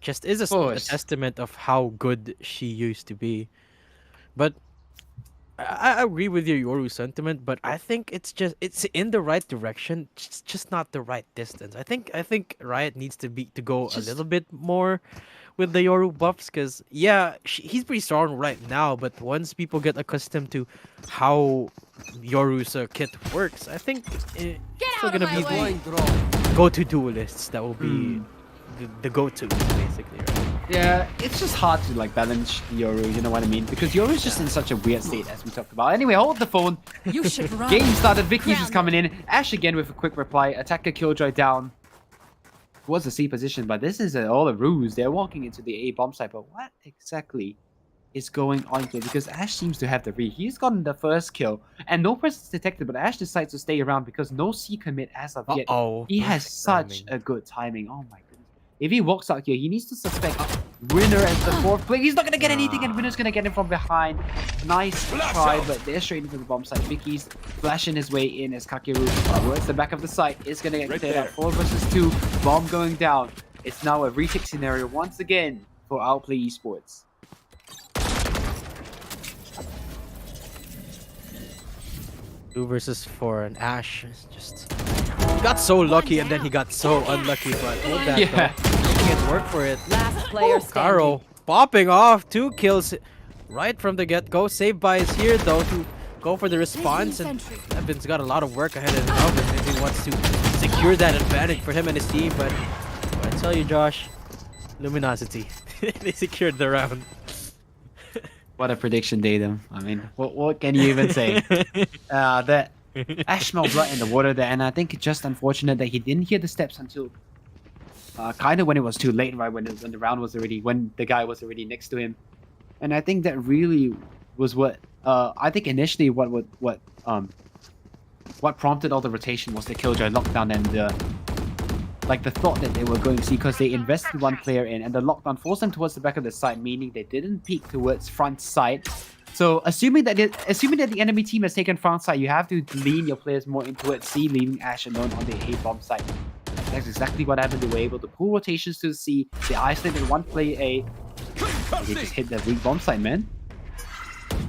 just is a testament of how good she used to be. But I agree with your Yoru sentiment, but I think it's in the right direction, just not the right distance. I think Riot needs to go a little bit more with the Yoru buffs, because yeah, he's pretty strong right now, but once people get accustomed to how Yoru's kit works, I think it's still out of gonna my be way. the go-to duelists that will be the go-to basically. Right? Yeah, it's just hard to like balance Yoru, you know what I mean? Because Yoru's just in such a weird state as we talked about. Anyway, hold the phone. You should run. Game started, Vicky's just coming in. Ash again with a quick reply. Attacker Killjoy down. Was the C position, but this is all a ruse. They're walking into the A bomb site, but what exactly is going on here? Because Ash seems to have the read. He's gotten the first kill, and no presence detected, but Ash decides to stay around because no C commit as of yet. Uh-oh. He has such a good timing. Oh my goodness. If he walks out here, he needs to suspect Winner as the fourth play. He's not going to get anything, and Winner's going to get him from behind. Nice try, but they're straight into the bomb site. Vicky's flashing his way in as Kakeru towards the back of the site. Is going to get cleared out. 4 versus 2. Bomb going down. It's now a retake scenario once again for Outplay eSports. 2 versus 4, and Ash is just he got so lucky and then he got so unlucky, but hold that though. He can work for it. Last player standing. Caro popping off 2 kills right from the get-go. Save by is here though to go for the response, and Evan's got a lot of work ahead of him now, but maybe wants to secure that advantage for him and his team. But I tell you, Josh, Luminasity, they secured the round. What a prediction, Datum. I mean, what can you even say? That Ash smelled blood in the water there, and I think it's just unfortunate that he didn't hear the steps until kind of when it was too late, right? When the round was already, when the guy was already next to him. And I think that really was what I think initially what prompted all the rotation was the Killjoy lockdown and the thought that they were going to see, because they invested 1 player in, and the lockdown forced them towards the back of the site, meaning they didn't peek towards front side. So assuming that the enemy team has taken front side, you have to lean your players more into it, C, leaving Ash alone on the A bomb site. That's exactly what happened. They were able to pull rotations to C. They isolated 1 player A. They just hit that weak bomb site, man.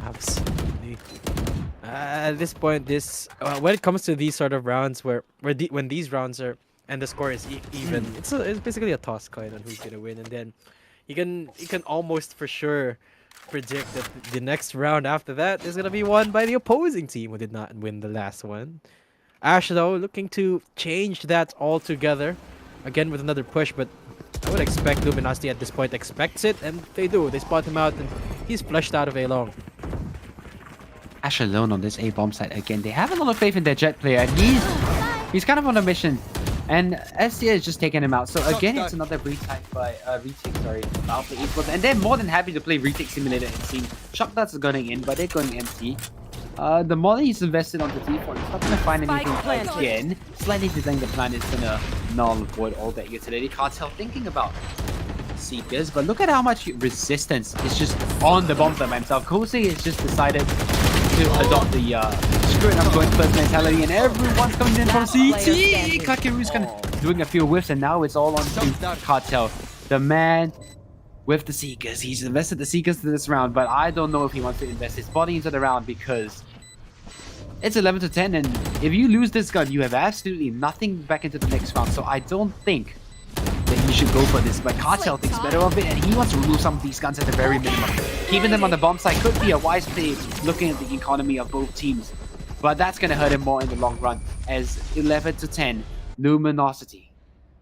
Absolutely. At this point, when it comes to these sort of rounds, when these rounds are and the score is even, it's basically a toss coin on who's gonna win, and then you can almost for sure predict that the next round after that is gonna be won by the opposing team who did not win the last one. Ash though looking to change that altogether, again with another push, but I would expect Luminosity at this point expects it, and they do. They spot him out, and he's flushed out of A long. Ash alone on this A bomb site again. They have a lot of faith in their Jet player, and he's kind of on a mission. And SCA is just taking him out. So again, it's another retake by Outplay eSports, and they're more than happy to play retake simulator and see. Shock darts are going in, but they're going empty. The Molly is invested on the T4. It's not going to find anything again. Slightly delaying the plan is going to null void all that utility. Cartel thinking about Seekers, but look at how much resistance is just on the bomb by himself. Kosei has just decided to adopt the screw it, I'm going first mentality, and everyone's coming in from CT. Kakeru's doing a few whiffs, and now it's all on to Cartel. The man with the Seekers. He's invested the Seekers to this round, but I don't know if he wants to invest his body into the round because it's 11 to 10, and if you lose this gun, you have absolutely nothing back into the next round. So I don't think that he should go for this, but Cartel thinks better of it, and he wants to remove some of these guns at the very minimum. Keeping them on the bomb site could be a wise play looking at the economy of both teams, but that's going to hurt him more in the long run, as 11 to 10, Luminosity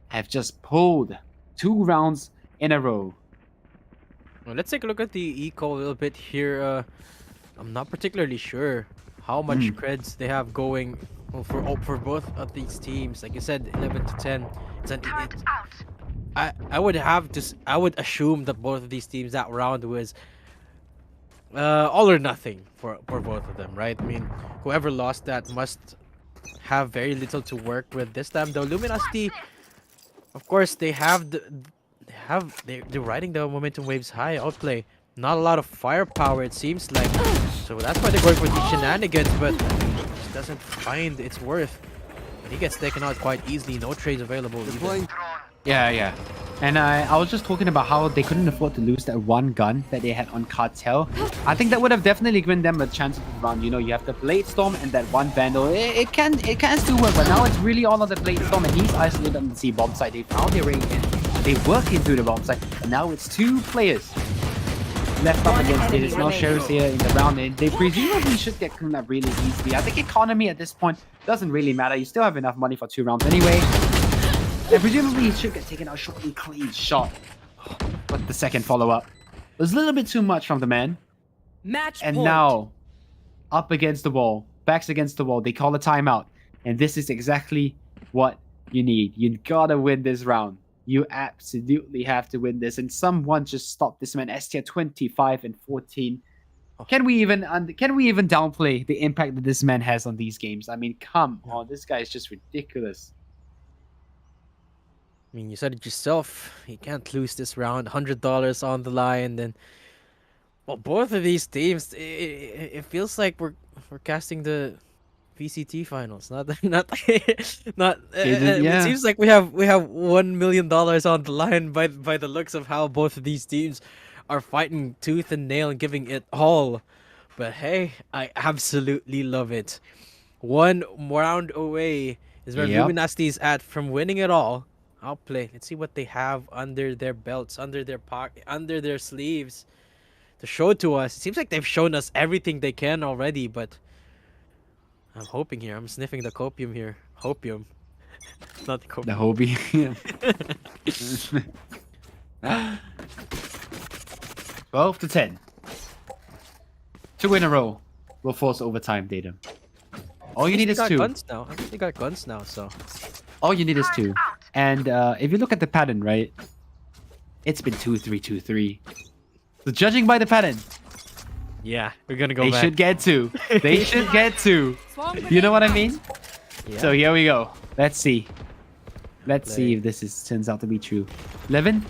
have just pulled 2 rounds in a row. Well, let's take a look at the eco a little bit here. I'm not particularly sure how much creds they have going for both of these teams. Like you said, 11 to 10. I would assume that both of these teams, that round was all or nothing for both of them, right? I mean, whoever lost that must have very little to work with this time. Though Luminosity, of course, they're riding the momentum waves high. Outplay, not a lot of firepower it seems like, so that's why they're going for these shenanigans, but just doesn't find its worth. And he gets taken out quite easily. No trades available either. Yeah. And I was just talking about how they couldn't afford to lose that 1 gun that they had on Cartel. I think that would have definitely given them a chance of the round. You know, you have the Blade Storm and that 1 Vandal. It can still work, but now it's really all on the Blade Storm, and he's isolated on the C bomb side. They found their way in. They work into the bomb site, and now it's 2 players left up One against it. enemy It's no remaining. shares here in the round, and they presumably should get cleaned up really easily. I think economy at this point doesn't really matter. You still have enough money for 2 rounds anyway. And presumably he should get taken out shortly. Clean shot. But the second follow-up was a little bit too much from the man. Match And point. now, up against the wall, backs against the wall, they call a timeout. And this is exactly what you need. You gotta win this round. You absolutely have to win this. And someone just stop this man. STR 25 and 14. Can we even downplay the impact that this man has on these games? I mean, come on, this guy is just ridiculous. I mean, you said it yourself. You can't lose this round. $100 on the line. Then, well, both of these teams, it feels like we're casting the VCT finals. Not not. It Yeah. seems like we have $1 million on the line by the looks of how both of these teams are fighting tooth and nail and giving it all. But hey, I absolutely love it. 1 round away is where Yep. Luminasity is at from winning it all. Outplay. Let's see what they have under their belts, under their pocket, under their sleeves to show to us. It seems like they've shown us everything they can already, but I'm hoping here. I'm sniffing the copium here. Hopium. Not the The copium. hobby. 12 to 10. 2 in a row will force overtime, Datum. All you need They is got 2. guns now. I think they got guns now, so All you need is 2. And if you look at the pattern, right? It's been 2-3, 2-3. So judging by the pattern, yeah, we're gonna go they back. should get 2. They should get 2. You know what I mean? Yeah. So here we go. Let's see. Let's see Play. if this turns out to be true. Levin?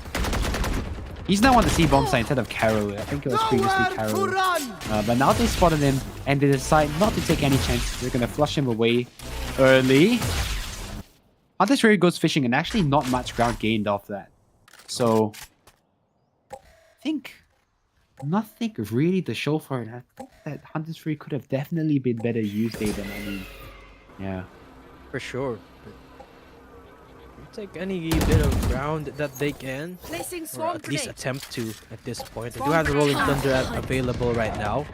He's now on the C bomb side instead of Carol. I think it was previously Carol. But now they spotted him and they decide not to take any chances. They're going to flush him away early. Hunter's Fury goes fishing and actually not much ground gained off that. So, I think nothing really to show for it. I think that Hunter's Fury could have definitely been better used, David. I mean, yeah. For sure. But take any bit of ground that they can, Placing or swarm at least grenade. attempt to at this point. They do have the Rolling Thunder available right now.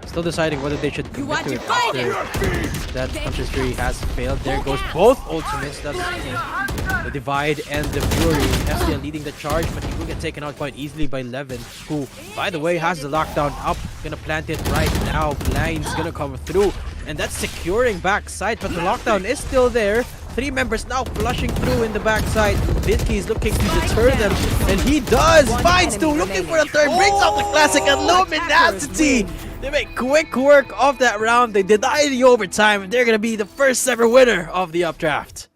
Still deciding whether they should You commit are to it after divided. that Hunter's Fury has failed. There goes both ultimates. That's the Divide and the Fury. FCL leading the charge, but he will get taken out quite easily by Levin, who, by the way, has the lockdown up. Gonna plant it right now. Blind's gonna come through, and that's securing backside, but the lockdown is still there. 3 members now flushing through in the backside. Vicky is looking to deter them, and he does! Finds two, looking for the third, brings out the classic and Luminasity! They make quick work of that round. They deny the overtime, and they're gonna be the first ever winner of the Updraft.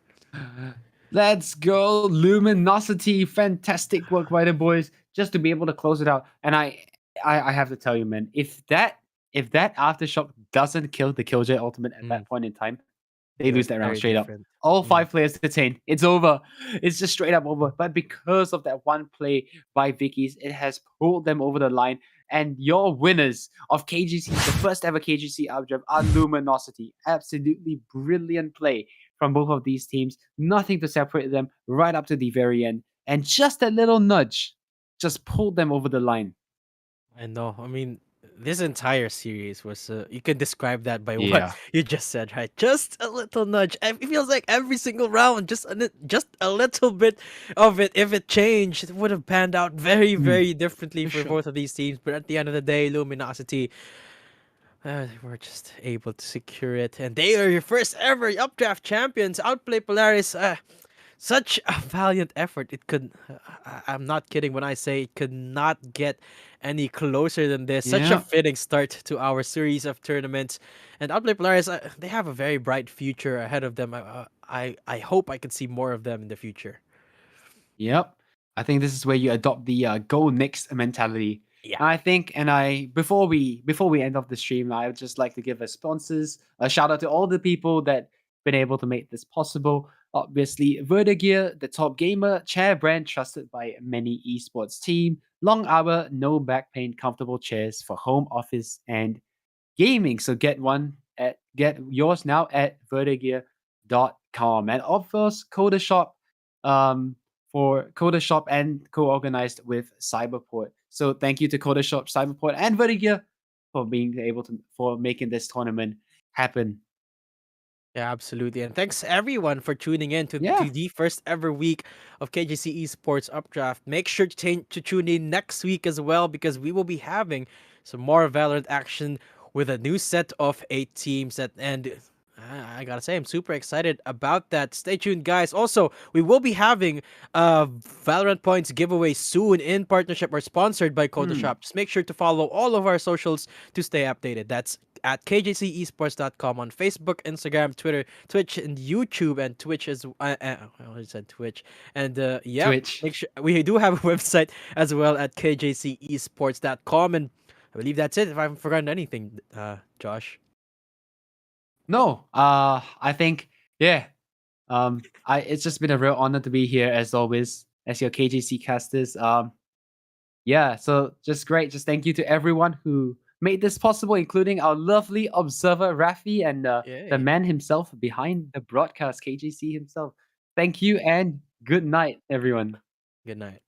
Let's go, Luminosity. Fantastic work by the boys just to be able to close it out. And I have to tell you, man, if that aftershock doesn't kill the Killjoy ultimate at that point in time, they lose that round Very straight up. different. All 5 players detained. It's over. It's just straight up over. But because of that one play by Vicky's, it has pulled them over the line. And your winners of KJC, the first ever KJC Updraft, are Luminosity. Absolutely brilliant play from both of these teams. Nothing to separate them right up to the very end. And just a little nudge just pulled them over the line. I know. I mean, this entire series was, you can describe that by Yeah. what you just said, right? Just a little nudge. It feels like every single round, just a little bit of it, if it changed, it would have panned out very, very differently for sure. both of these teams. But at the end of the day, Luminosity, they were just able to secure it. And they are your first ever Updraft champions. Outplay Polaris. Such a valiant effort. It could, I'm not kidding when I say it could not get any closer than this. Such Yeah. a fitting start to our series of tournaments. And Outplay Polaris, they have a very bright future ahead of them. I hope I can see more of them in the future. Yep. I think this is where you adopt the go next mentality. Yeah. I think, before we end off the stream, I would just like to give our sponsors a shout out to all the people that been able to make this possible. Obviously, Vertigear, the top gamer chair brand trusted by many esports team. Long hour, no back pain, comfortable chairs for home office and gaming. So get yours now at vertigear.com. And of course, Coda Shop for Coder Shop and co-organized with Cyberport. So thank you to Coder Shop, Cyberport, and Vertigear for being able to for making this tournament happen. Yeah, absolutely. And thanks everyone for tuning in Yeah. to the first ever week of KJC Esports Updraft. Make sure to tune in next week as well because we will be having some more Valorant action with a new set of 8 teams and I gotta say I'm super excited about that. Stay tuned, guys. Also, we will be having Valorant points giveaway soon in partnership or sponsored by Coda Hmm. Shop. Just make sure to follow all of our socials to stay updated. That's at kjcesports.com on Facebook, Instagram, Twitter, Twitch, and YouTube, and Twitch as I already said Twitch. And yeah, Twitch. make sure we do have a website as well at kjcesports.com. And I believe that's it. If I haven't forgotten anything, Josh. No, I think yeah. It's just been a real honor to be here as always as your KJC casters. Yeah, so just great. Just thank you to everyone who made this possible, including our lovely observer Rafi and the Yay. man himself behind the broadcast, KJC himself. Thank you and good night, everyone. Good night.